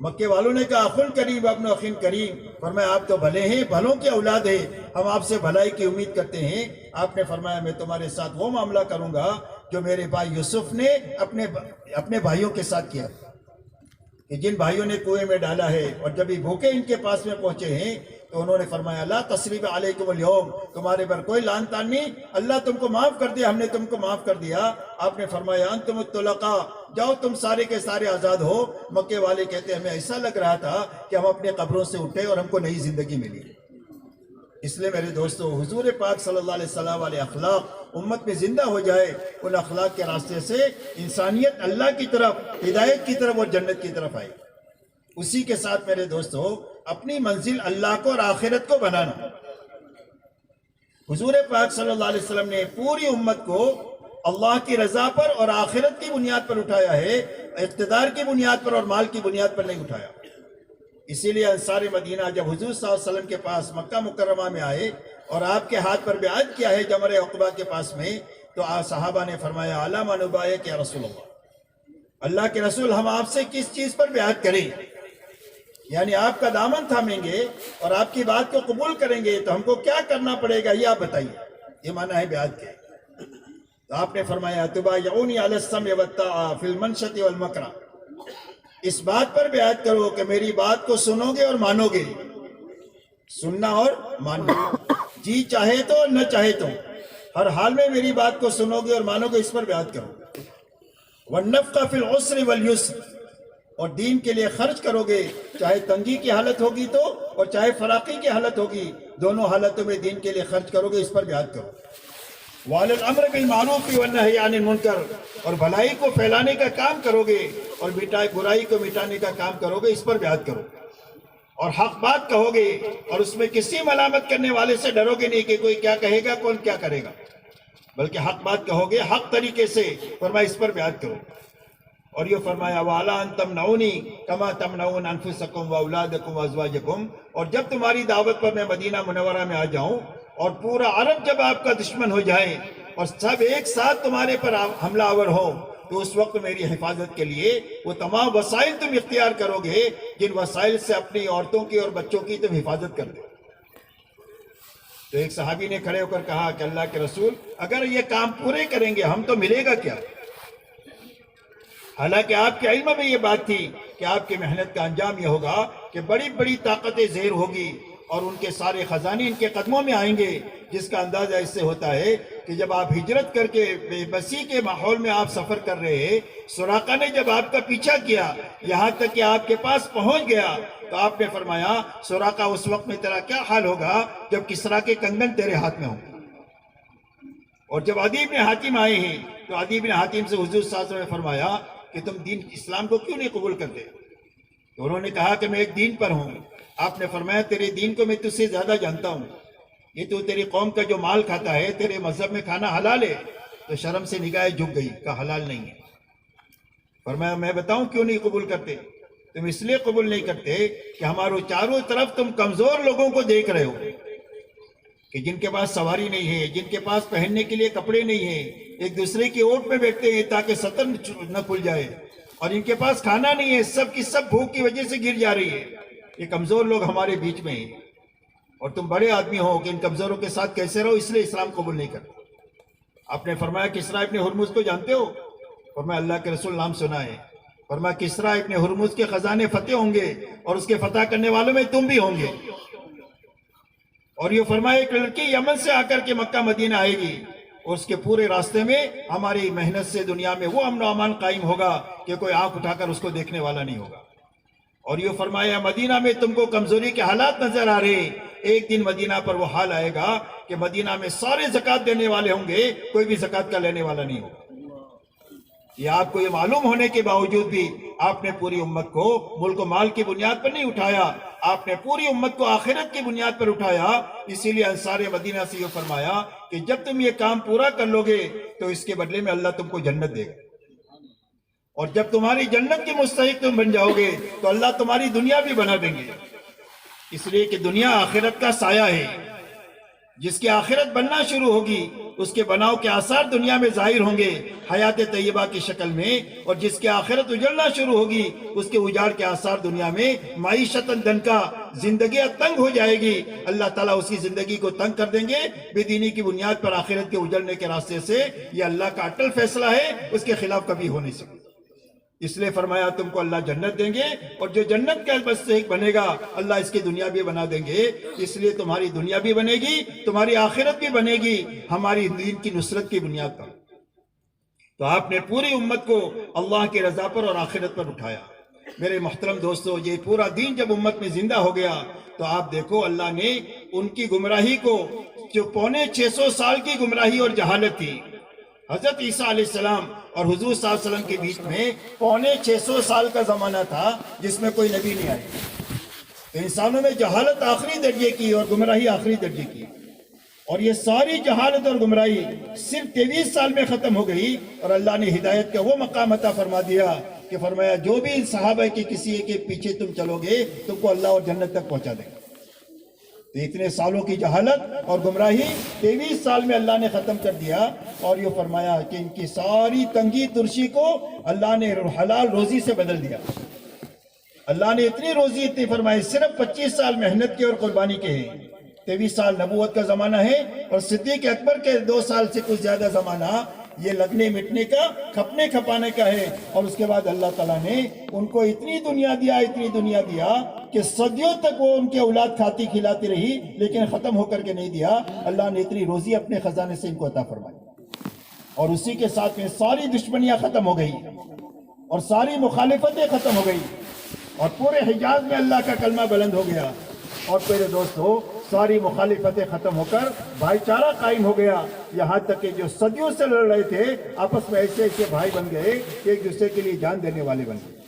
Speaker 3: مکے والوں نے کہا اخن کریم ابن اخن کریم، فرمایا آپ تو بھلے ہیں، بھلوں کے اولاد ہیں، ہم آپ سے بھلائی کی امید کرتے ہیں۔ آپ نے فرمایا میں تمہارے ساتھ وہ معاملہ کروں گا جو میرے بھائی یوسف نے اپنے بھائیوں کے ساتھ کیا، کہ جن بھائیوں نے کنویں میں ڈالا ہے اور جب یہ بھوکے ان کے پاس میں پہنچے ہیں تو انہوں نے فرمایا لا تثریب علیکم اليوم، تمہارے پر کوئی لعن تان نہیں، اللہ تم کو معاف کر دیا، ہم نے تم کو معاف کر دیا۔ آپ نے فرمایا انتم الطلقاء، جاؤ تم سارے کے سارے آزاد ہو۔ مکے والے کہتے ہیں ہمیں ایسا لگ رہا تھا کہ ہم اپنے قبروں سے اٹھے اور ہم کو نئی زندگی ملی۔ اس لیے میرے دوستو حضور پاک صلی اللہ علیہ وسلم والے اخلاق امت میں زندہ ہو جائے، ان اخلاق کے راستے سے انسانیت اللہ کی طرف، ہدایت کی طرف اور جنت کی طرف آئے۔ اسی کے ساتھ میرے دوستو اپنی منزل اللہ کو اور آخرت کو بنانا۔ حضور پاک صلی اللہ علیہ وسلم نے پوری امت کو اللہ کی رضا پر اور آخرت کی بنیاد پر اٹھایا ہے، اقتدار کی بنیاد پر اور مال کی بنیاد پر نہیں اٹھایا۔ اسی لیے انصار مدینہ جب حضور صلی اللہ علیہ وسلم کے پاس مکہ مکرمہ میں آئے اور آپ کے ہاتھ پر بیعت کیا ہے جمرہ عقبہ کے پاس میں، تو صحابہ نے فرمایا علی ما نبایع یا رسول اللہ کے رسول، ہم آپ سے کس چیز پر بیعت کریں؟ یعنی آپ کا دامن تھامیں گے اور آپ کی بات کو قبول کریں گے تو ہم کو کیا کرنا پڑے گا، یہ آپ بتائیے. یہ معنی ہے بیعت کے. تو آپ نے فرمایا تبایعونی علی السمع والطاعہ فی المنشط والمکرہ، اس بات پر بیعت کرو کہ میری بات کو سنو گے اور مانو گے. سننا اور ماننا، جی چاہے تو نہ چاہے تو ہر حال میں میری بات کو سنو گے اور مانو گے، اس پر بیعت کرو. والنفقہ فی العسر والیسر، اور دین کے لیے خرچ کرو گے، چاہے تنگی کی حالت ہوگی تو اور چاہے فراقی کی حالت ہوگی، دونوں حالتوں میں دین کے لیے خرچ کرو گے، اس پر بیعت کرو. وعلی الامر بالمعروف والنہی عن المنکر، اور بھلائی کو پھیلانے کا کام کرو گے اور برائی کو مٹانے کا کام کرو گے، اس پر بیعت کرو. اور حق بات کہو گے اور اس میں کسی ملامت کرنے والے سے ڈرو گے نہیں کہ کوئی کیا کہے گا، کون کیا کرے گا، بلکہ حق بات کہو گے حق طریقے سے. فرمایا اس پر بیعت کرو. اور یہ فرمایا وَعَلَىٰ أَن تَمْنَعُونِي كَمَا تَمْنَعُونَ أَنفُسَكُمْ وَأَوْلَادَكُمْ وَأَزْوَاجَكُمْ، اور جب تمہاری دعوت پر میں مدینہ منورہ میں آ جاؤں اور پورا عرب جب آپ کا دشمن ہو جائے اور سب ایک ساتھ تمہارے پر حملہ آور ہو، تو اس وقت میری حفاظت کے لیے وہ تمام وسائل تم اختیار کرو گے جن وسائل سے اپنی عورتوں کی اور بچوں کی تم حفاظت کر دو. تو ایک صحابی نے کھڑے ہو کر کہا کہ اللہ کے رسول، اگر یہ کام پورے کریں گے ہم تو ملے گا کیا؟ حالانکہ آپ کے علم میں یہ بات تھی کہ آپ کی محنت کا انجام یہ ہوگا کہ بڑی بڑی طاقتیں زیر ہوگی اور ان کے سارے خزانے ان کے قدموں میں آئیں گے، جس کا اندازہ اس سے ہوتا ہے کہ جب آپ ہجرت کر کے بے بسی کے ماحول میں آپ سفر کر رہے، سراقہ نے جب آپ کا پیچھا کیا یہاں تک کہ آپ کے پاس پہنچ گیا، تو آپ نے فرمایا سراقہ اس وقت میں تیرا کیا حال ہوگا جب کسریٰ کے کنگن تیرے ہاتھ میں ہوں. اور جب عدی بن حاتم آئے ہیں تو عدی بن حاتم سے حضور صلی اللہ علیہ وسلم نے فرمایا کہ تم دین اسلام کو کیوں نہیں قبول کرتے؟ تو انہوں نے کہا کہ میں ایک دین پر ہوں. آپ نے فرمایا تیرے دین کو میں تجھ سے زیادہ جانتا ہوں، یہ تو تیری قوم کا جو مال کھاتا ہے تیرے مذہب میں کھانا حلال ہے. تو شرم سے نگاہیں جھک گئی، کہا حلال نہیں ہے. فرمایا میں بتاؤں کیوں نہیں قبول کرتے؟ تم اس لیے قبول نہیں کرتے کہ ہمارے چاروں طرف تم کمزور لوگوں کو دیکھ رہے ہو کہ جن کے پاس سواری نہیں ہے، جن کے پاس پہننے کے لیے کپڑے نہیں ہیں، ایک دوسرے کی اوٹ میں بیٹھتے ہیں تاکہ سطر نہ کھل جائے، اور ان کے پاس کھانا نہیں ہے، سب کی سب بھوک کی وجہ سے گر جا رہی ہے. یہ کمزور لوگ ہمارے بیچ میں ہیں اور تم بڑے آدمی ہو کہ ان کمزوروں کے ساتھ کیسے رہو، اس لیے اسلام قبول نہیں کرتے. آپ نے فرمایا کسریٰ ابن ہرمز کو جانتے ہو؟ فرمایا اللہ کے رسول نام سنا ہے. فرمایا کسریٰ ابن ہرمز کے خزانے فتح ہوں گے اور اس کے فتح کرنے والوں میں تم بھی ہوں گے. اور یہ فرمایا ایک لڑکی یمن سے آ کر کے مکہ مدینہ آئے گی اور اس کے پورے راستے میں ہماری محنت سے دنیا میں وہ امن و امان قائم ہوگا کہ کوئی آنکھ اٹھا کر اس کو دیکھنے والا نہیں ہوگا. اور یہ فرمایا مدینہ میں تم کو کمزوری کے حالات نظر آ رہے، ایک دن مدینہ پر وہ حال آئے گا کہ مدینہ میں سارے زکوٰۃ دینے والے ہوں گے، کوئی بھی زکوٰۃ کا لینے والا نہیں ہوگا. یہ آپ کو یہ معلوم ہونے کے باوجود بھی آپ نے پوری امت کو ملک و مال کی بنیاد پر نہیں اٹھایا، آپ نے پوری امت کو آخرت کی بنیاد پر اٹھایا. اسی لیے انصار مدینہ سے یہ فرمایا کہ جب تم یہ کام پورا کر لو گے تو اس کے بدلے میں اللہ تم کو جنت دے گا، اور جب تمہاری جنت کے مستحق تم بن جاؤ گے تو اللہ تمہاری دنیا بھی بنا دیں گے. اس لیے کہ دنیا آخرت کا سایہ ہے، جس کی آخرت بننا شروع ہوگی اس کے بناؤ کے آثار دنیا میں ظاہر ہوں گے حیات طیبہ کی شکل میں، اور جس کی آخرت اجڑنا شروع ہوگی اس کے اجاڑ کے آثار دنیا میں معیشت دنکا، زندگی تنگ ہو جائے گی. اللہ تعالیٰ اس کی زندگی کو تنگ کر دیں گے بے دینی کی بنیاد پر آخرت کے اجڑنے کے راستے سے. یہ اللہ کا اٹل فیصلہ ہے، اس کے خلاف کبھی ہو نہیں سکتا. اس لیے فرمایا تم کو اللہ جنت دیں گے، اور جو جنت کا مستحق بنے گا اللہ اس کی دنیا بھی بنا دیں گے. اس لیے تمہاری دنیا بھی بنے گی، تمہاری آخرت بھی بنے گی ہماری دین کی نصرت کی بنیاد پر. تو آپ نے پوری امت کو اللہ کی رضا پر اور آخرت پر اٹھایا. میرے محترم دوستو، یہ پورا دین جب امت میں زندہ ہو گیا تو آپ دیکھو اللہ نے ان کی گمراہی کو، جو 650 سال کی گمراہی اور جہالت تھی، حضرت عیسیٰ علیہ السلام اور حضور صلی اللہ علیہ وسلم کے بیچ میں 650 سال کا زمانہ تھا جس میں کوئی نبی نہیں آئے. تو انسانوں میں جہالت آخری درجے کی اور گمراہی آخری درجے کی، اور یہ ساری جہالت اور گمراہی صرف 23 سال میں ختم ہو گئی، اور اللہ نے ہدایت کا وہ مقام عطا فرما دیا کہ فرمایا جو بھی ان صحابہ کے کسی ایک کے پیچھے تم چلو گے تم کو اللہ اور جنت تک پہنچا دے گا. تو اتنے سالوں کی جہالت اور گمراہی 23 سال میں اللہ نے ختم کر دیا، اور یہ فرمایا کہ ان کی ساری تنگی ترشی کو اللہ نے حلال روزی سے بدل دیا۔ اللہ نے اتنی روزی اتنی فرمائی، صرف 25 سال محنت کے اور قربانی کے ہیں، 23 سال نبوت کا زمانہ ہے، اور صدیق اکبر کے 2 سال سے کچھ زیادہ زمانہ یہ لگنے مٹنے کا، کھپنے کھپانے کا ہے۔ اور اس کے بعد اللہ تعالیٰ نے ان کو اتنی دنیا دیا کہ صدیوں تک وہ ان کے اولاد کھاتی کھلاتی رہی، لیکن ختم ہو کر کے نہیں دیا۔ اللہ نے اتنی روزی اپنے خزانے سے ان کو عطا فرمائی، اور اسی کے ساتھ میں ساری دشمنیاں ختم ہو گئی اور ساری مخالفتیں ختم ہو گئی، اور پورے حجاز میں اللہ کا کلمہ بلند ہو گیا، اور میرے دوستو ساری مخالفتیں ختم ہو کر بھائی چارہ قائم ہو گیا، یہاں تک کہ جو صدیوں سے لڑ رہے تھے آپس میں ایسے ایسے بھائی بن گئے کہ ایک دوسرے کے لیے جان دینے والے بن گئے۔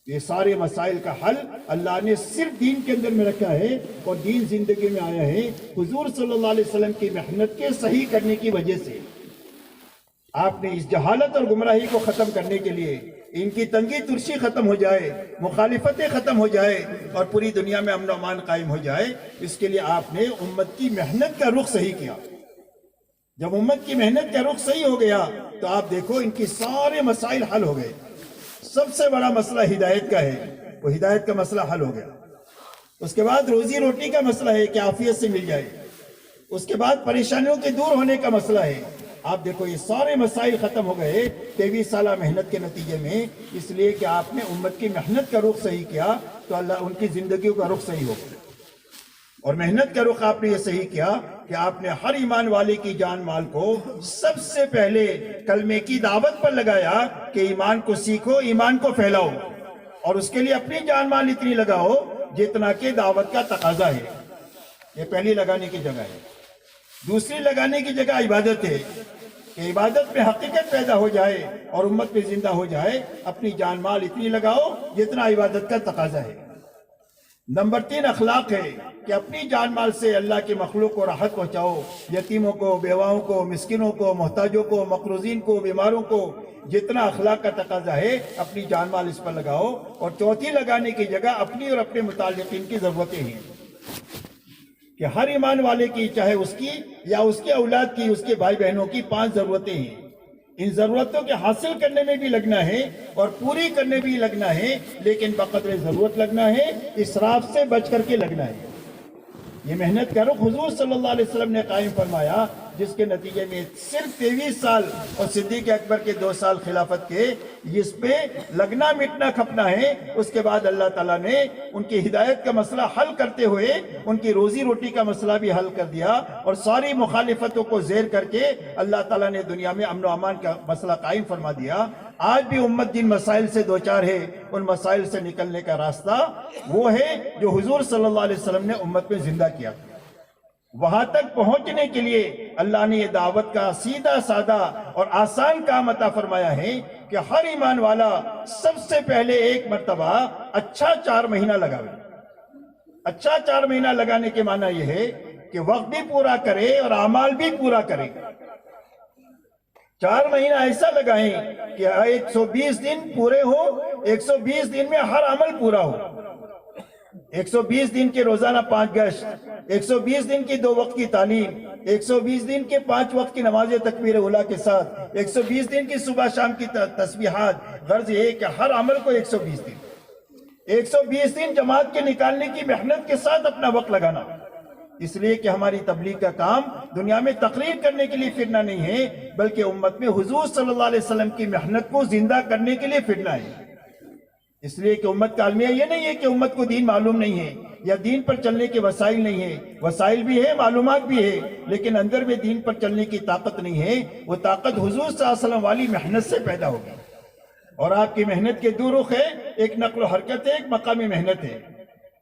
Speaker 3: یہ سارے مسائل کا حل اللہ نے صرف دین کے اندر میں رکھا ہے، اور دین زندگی میں آیا ہے حضور صلی اللہ علیہ وسلم کی محنت کے صحیح کرنے کی وجہ سے۔ آپ نے اس جہالت اور گمراہی کو ختم کرنے کے لیے ان کی تنگی ترشی ختم ہو جائے، مخالفتیں ختم ہو جائے، اور پوری دنیا میں امن و امان قائم ہو جائے، اس کے لیے آپ نے امت کی محنت کا رخ صحیح کیا۔ جب امت کی محنت کا رخ صحیح ہو گیا تو آپ دیکھو ان کی سارے مسائل حل ہو گئے۔ سب سے بڑا مسئلہ ہدایت کا ہے، وہ ہدایت کا مسئلہ حل ہو گیا۔ اس کے بعد روزی روٹی کا مسئلہ ہے کہ عافیت سے مل جائے۔ اس کے بعد پریشانیوں کے دور ہونے کا مسئلہ ہے۔ آپ دیکھو یہ سارے مسائل ختم ہو گئے 23 سالہ محنت کے نتیجے میں، اس لیے کہ آپ نے امت کی محنت کا رخ صحیح کیا تو اللہ ان کی زندگیوں کا رخ صحیح ہو گیا۔ اور محنت کا رخ آپ نے یہ صحیح کیا کہ آپ نے ہر ایمان والے کی جان مال کو سب سے پہلے کلمے کی دعوت پر لگایا کہ ایمان کو سیکھو، ایمان کو پھیلاؤ، اور اس کے لیے اپنی جان مال اتنی لگاؤ جتنا کہ دعوت کا تقاضا ہے۔ یہ پہلی لگانے کی جگہ ہے۔ دوسری لگانے کی جگہ عبادت ہے کہ عبادت میں حقیقت پیدا ہو جائے اور امت میں زندہ ہو جائے۔ اپنی جان مال اتنی لگاؤ جتنا عبادت کا تقاضا ہے۔ نمبر 3 اخلاق ہے کہ اپنی جان مال سے اللہ کے مخلوق کو راحت پہنچاؤ، یتیموں کو، بیواؤں کو، مسکینوں کو، محتاجوں کو، مقروضین کو، بیماروں کو، جتنا اخلاق کا تقاضا ہے اپنی جان مال اس پر لگاؤ۔ اور چوتھی لگانے کی جگہ اپنی اور اپنے متعلقین کی ضرورتیں ہیں کہ ہر ایمان والے کی، چاہے اس کی یا اس کے اولاد کی، اس کے بھائی بہنوں کی 5 ضرورتیں ہیں۔ ان ضرورتوں کے حاصل کرنے میں بھی لگنا ہے اور پوری کرنے بھی لگنا ہے، لیکن بقدر ضرورت لگنا ہے، اسراف سے بچ کر کے لگنا ہے۔ یہ محنت کا رخ حضور صلی اللہ علیہ وسلم نے قائم فرمایا، جس کے نتیجے میں صرف 23 سال اور صدیق اکبر کے 2 سال خلافت کے اس پہ لگنا مٹنا کھپنا ہے۔ اس کے بعد اللہ تعالیٰ نے ان کی ہدایت کا مسئلہ حل کرتے ہوئے ان کی روزی روٹی کا مسئلہ بھی حل کر دیا، اور ساری مخالفتوں کو زیر کر کے اللہ تعالیٰ نے دنیا میں امن و امان کا مسئلہ قائم فرما دیا۔ آج بھی امت جن مسائل سے دوچار ہے، ان مسائل سے نکلنے کا راستہ وہ ہے جو حضور صلی اللہ علیہ وسلم نے امت میں زندہ کیا۔ وہاں تک پہنچنے کے لیے اللہ نے یہ دعوت کا سیدھا سادہ اور آسان کام عطا فرمایا ہے کہ ہر ایمان والا سب سے پہلے ایک مرتبہ اچھا 4 مہینہ لگاوے۔ اچھا 4 مہینہ لگانے کے معنی یہ ہے کہ وقت بھی پورا کرے اور اعمال بھی پورا کرے۔ 4 مہینہ ایسا لگائیں کہ 120 دن پورے ہو، 120 دن میں ہر عمل پورا ہو۔ 120 دن کے روزانہ 5 گشت، 120 دن کی 2 وقت کی تعلیم، 120 دن کے 5 وقت کی نماز تکبیر اولیٰ کے ساتھ، 120 دن کی صبح شام کی تسبیحات۔ غرض یہ ہے کہ ہر عمل کو 120 دن، 120 دن جماعت کے نکالنے کی محنت کے ساتھ اپنا وقت لگانا۔ اس لیے کہ ہماری تبلیغ کا کام دنیا میں تقریر کرنے کے لیے پھرنا نہیں ہے، بلکہ امت میں حضور صلی اللہ علیہ وسلم کی محنت کو زندہ کرنے کے لیے پھرنا ہے۔ اس لیے کہ امت کا عالمیہ یہ نہیں ہے کہ امت کو دین معلوم نہیں ہے یا دین پر چلنے کے وسائل نہیں ہے۔ وسائل بھی ہے، معلومات بھی ہے، لیکن اندر میں دین پر چلنے کی طاقت نہیں ہے۔ وہ طاقت حضور صلی اللہ علیہ وسلم والی محنت سے پیدا ہوگی، اور آپ کی محنت کے 2 رخ ہے، ایک نقل و حرکت ہے، ایک مقامی محنت ہے،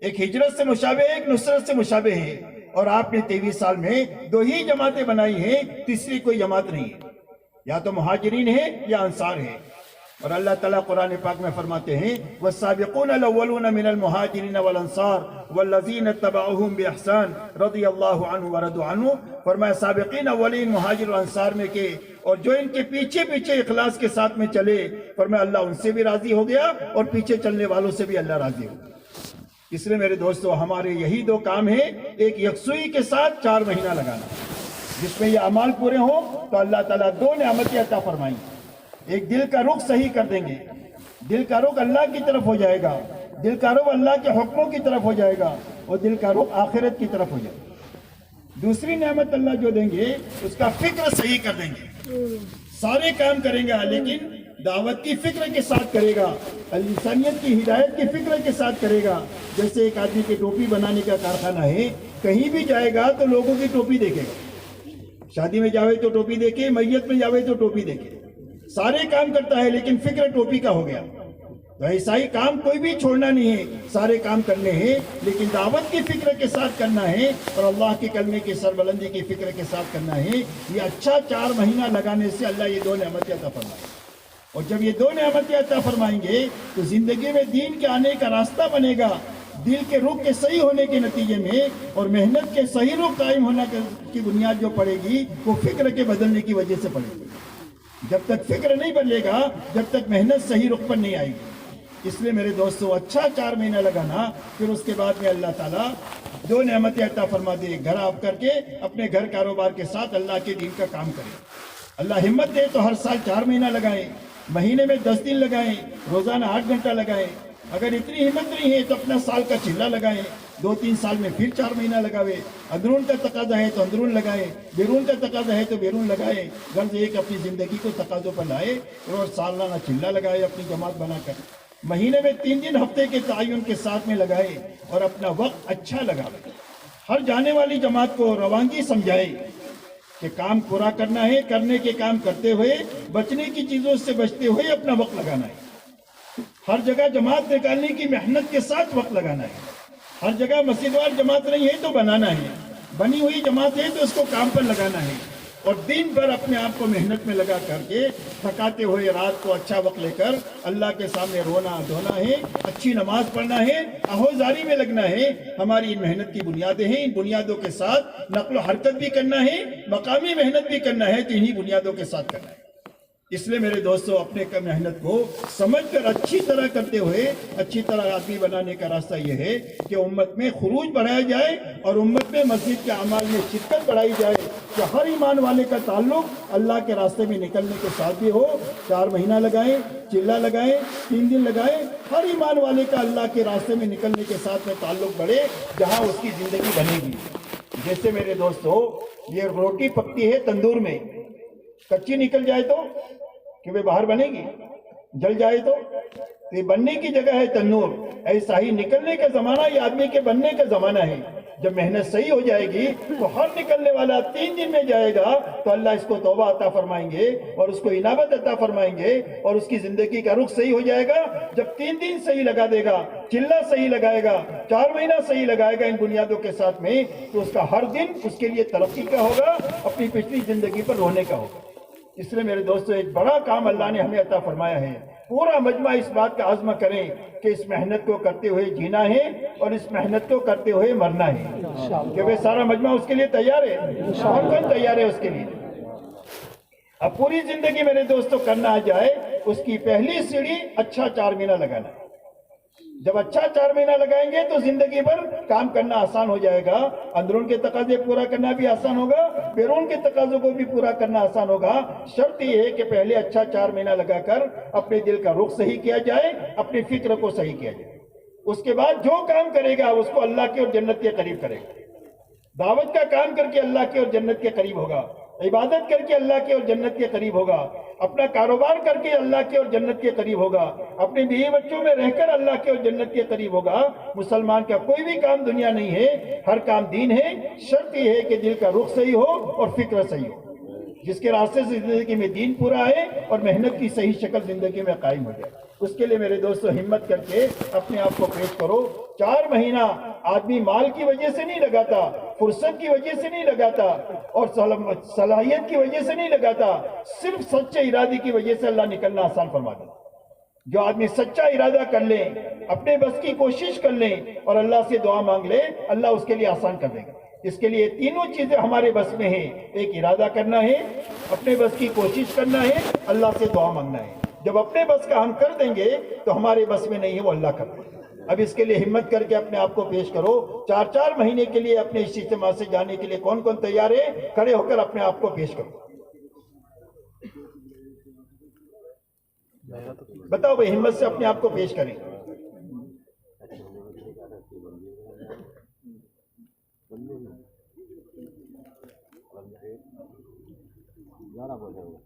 Speaker 3: ایک ہجرت سے مشابہ ہے، ایک نصرت سے مشابہ ہے۔ اور آپ نے 23 سال میں 2 ہی جماعتیں بنائی ہیں، تیسری کوئی جماعت نہیں ہے، یا تو مہاجرین ہے یا انصار ہے۔ اور اللہ تعالیٰ قرآن پاک میں فرماتے ہیں والسابقون الاولون من المہاجرین والانصار والذین اتبعوہم باحسان رضی اللہ عنہ ورضوا عنہ۔ فرمایا سابقین اولین مہاجر و انصار میں کے، اور جو ان کے پیچھے پیچھے اخلاص کے ساتھ میں چلے، فرمایا اللہ ان سے بھی راضی ہو گیا اور پیچھے چلنے والوں سے بھی اللہ راضی ہو گیا۔ اس لیے میرے دوستو ہمارے یہی دو کام ہیں، ایک یکسوئی کے ساتھ 4 مہینہ لگانا، جس میں یہ اعمال پورے ہوں تو اللہ تعالیٰ 2 نعمتیں عطا فرمائیں گے۔ ایک دل کا رخ صحیح کر دیں گے، دل کا رخ اللہ کی طرف ہو جائے گا، دل کا رخ اللہ کے حکموں کی طرف ہو جائے گا، اور دل کا رخ آخرت کی طرف ہو جائے گا۔ دوسری نعمت اللہ جو دیں گے اس کا فکر صحیح کر دیں گے، سارے کام کریں گا لیکن دعوت کی فکر کے ساتھ کرے گا، انسانیت کی ہدایت کی فکر کے ساتھ کرے گا۔ جیسے ایک آدمی کی ٹوپی بنانے کا کارخانہ ہے، کہیں بھی جائے گا تو لوگوں کی ٹوپی دیکھے گا، شادی میں جاوے تو ٹوپی دیکھے، میت میں جاوے تو ٹوپی دیکھے، سارے کام کرتا ہے لیکن فکر ٹوپی کا ہو گیا۔ تو ایسا ہی کام کوئی بھی چھوڑنا نہیں ہے، سارے کام کرنے ہیں لیکن دعوت کی فکر کے ساتھ کرنا ہے اور اللہ کے کلمے کی سربلندی کی فکر کے ساتھ کرنا ہے۔ یہ اچھا 4 مہینہ لگانے سے اللہ یہ 2 نعمتیں عطا فرمائے، اور جب یہ 2 نعمتیں عطا فرمائیں گے تو زندگی میں دین کے آنے کا راستہ بنے گا، دل کے رخ کے صحیح ہونے کے نتیجے میں، اور محنت کے صحیح رخ قائم ہونے کی بنیاد جو پڑے گی وہ فکر کے بدلنے کی وجہ سے پڑے گی۔ جب تک فکر نہیں بدلے گا، جب تک محنت صحیح رخ پر نہیں آئے گی۔ اس لیے میرے دوستو اچھا 4 مہینہ لگانا، پھر اس کے بعد میں اللہ تعالیٰ 2 نعمتیں عطا فرما دے، گھر آپ کر کے اپنے گھر کاروبار کے ساتھ اللہ کے دین کا کام کریں۔ اللہ ہمت دے تو ہر سال 4 مہینہ لگائیں، مہینے میں 10 دن لگائیں، روزانہ 8 گھنٹہ لگائیں۔ اگر اتنی ہمت نہیں ہے تو اپنا سال کا چلہ لگائیں، 2-3 سال میں پھر 4 مہینہ لگاوے۔ اندرون کا تقاضا ہے تو اندرون لگائیں، بیرون کا تقاضا ہے تو بیرون لگائیں۔ غرض ایک اپنی زندگی کو تقاضوں پر لائے اور سالانہ چلہ لگائے اپنی جماعت بنا کر، مہینے میں 3 دن ہفتے کے تعین کے ساتھ میں لگائے، اور اپنا وقت اچھا لگائے۔ ہر جانے والی جماعت کو روانگی سمجھائے کہ کام پورا کرنا ہے، کرنے کے کام کرتے ہوئے، بچنے کی چیزوں سے بچتے ہوئے اپنا وقت لگانا ہے۔ ہر جگہ جماعت نکالنے کی محنت کے ساتھ وقت لگانا ہے۔ ہر جگہ مسجد وار جماعت نہیں ہے تو بنانا ہے، بنی ہوئی جماعت ہے تو اس کو کام پر لگانا ہے، اور دن بھر اپنے آپ کو محنت میں لگا کر کے تھکاتے ہوئے رات کو اچھا وقت لے کر اللہ کے سامنے رونا دھونا ہے، اچھی نماز پڑھنا ہے، آہوزاری میں لگنا ہے۔ ہماری ان محنت کی بنیادیں ہیں، ان بنیادوں کے ساتھ نقل و حرکت بھی کرنا ہے، مقامی محنت بھی کرنا ہے، تو انہی بنیادوں کے ساتھ کرنا ہے۔ اس لیے میرے دوستو اپنے محنت کو سمجھ کر اچھی طرح کرتے ہوئے اچھی طرح آدمی بنانے کا راستہ یہ ہے کہ امت میں خروج بڑھایا جائے، اور امت میں مسجد کے اعمال میں شرکت بڑھائی جائے، کہ ہر ایمان والے کا تعلق اللہ کے راستے میں نکلنے کے ساتھ بھی ہو۔ 4 مہینہ لگائیں، چلہ لگائیں، 3 دن لگائیں، ہر ایمان والے کا اللہ کے راستے میں نکلنے کے ساتھ میں تعلق بڑھے، جہاں اس کی زندگی بنے گی۔ جیسے میرے دوستو یہ روٹی پکتی ہے تندور میں، کچی نکل جائے تو کہ وہ باہر بنے گی، جل جائے تو یہ بننے کی جگہ ہے تنور۔ ایسا ہی نکلنے کا زمانہ یہ آدمی کے بننے کا زمانہ ہے۔ جب محنت صحیح ہو جائے گی تو ہر نکلنے والا 3 دن میں جائے گا تو اللہ اس کو توبہ عطا فرمائیں گے اور اس کو انابت عطا فرمائیں گے، اور اس کی زندگی کا رخ صحیح ہو جائے گا۔ جب 3 دن صحیح لگا دے گا، چلہ صحیح لگائے گا، 4 مہینہ صحیح لگائے گا ان بنیادوں کے ساتھ میں، تو اس کا ہر دن اس کے لیے ترقی کا ہوگا، اپنی پچھلی زندگی پر رونے کا ہوگا۔ اس لیے میرے دوستو ایک بڑا کام اللہ نے ہمیں عطا فرمایا ہے۔ پورا مجمع اس بات کا عزم کریں کہ اس محنت کو کرتے ہوئے جینا ہے اور اس محنت کو کرتے ہوئے مرنا ہے، کہ وہ سارا مجمع اس کے لیے تیار ہے، کون کون تیار ہے اس کے لیے؟ اب پوری زندگی میرے دوستو کرنا آ جائے، اس کی پہلی سیڑھی اچھا 4 مہینہ لگانا ہے۔ جب اچھا 4 مہینہ لگائیں گے تو زندگی بھر کام کرنا آسان ہو جائے گا، اندرون کے تقاضے پورا کرنا بھی آسان ہوگا، بیرون کے تقاضوں کو بھی پورا کرنا آسان ہوگا۔ شرط یہ ہے کہ پہلے اچھا 4 مہینہ لگا کر اپنے دل کا رخ صحیح کیا جائے، اپنی فکر کو صحیح کیا جائے۔ اس کے بعد جو کام کرے گا اس کو اللہ کے اور جنت کے قریب کرے گا۔ دعوت کا کام کر کے اللہ کے اور جنت کے قریب ہوگا، عبادت کر کے اللہ کے اور جنت کے قریب ہوگا، اپنا کاروبار کر کے اللہ کے اور جنت کے قریب ہوگا، اپنے بیوی بچوں میں رہ کر اللہ کے اور جنت کے قریب ہوگا۔ مسلمان کا کوئی بھی کام دنیا نہیں ہے، ہر کام دین ہے۔ شرط یہ ہے کہ دل کا رخ صحیح ہو اور فکر صحیح ہو، جس کے راستے سے زندگی میں دین پورا ہے اور محنت کی صحیح شکل زندگی میں قائم ہو جائے۔ اس کے لیے میرے دوستو ہمت کر کے اپنے آپ کو پیش کرو۔ 4 مہینہ آدمی مال کی وجہ سے نہیں لگاتا، فرصت کی وجہ سے نہیں لگاتا، اور صلاحیت کی وجہ سے نہیں لگاتا، صرف سچے ارادے کی وجہ سے اللہ نکلنا آسان فرما دے۔ جو آدمی سچا ارادہ کر لے، اپنے بس کی کوشش کر لے اور اللہ سے دعا مانگ لے، اللہ اس کے لیے آسان کر دے گا۔ اس کے لیے تینوں چیزیں ہمارے بس میں ہیں، ایک ارادہ کرنا ہے، اپنے بس کی کوشش کرنا ہے، اللہ سے دعا مانگنا ہے۔ جب اپنے بس کا ہم کر دیں گے تو ہمارے بس میں نہیں ہے وہ اللہ کر دے گا۔ اب اس کے لیے ہمت کر کے اپنے آپ کو پیش کرو. 4 مہینے کے لیے اپنے اس اجتماع سے جانے کے لیے کون کون تیار ہے؟ کھڑے ہو کر اپنے آپ کو پیش کرو. بتاؤ بھائی، ہمت سے اپنے آپ کو پیش کریں.
Speaker 4: زیادہ بول رہے ہو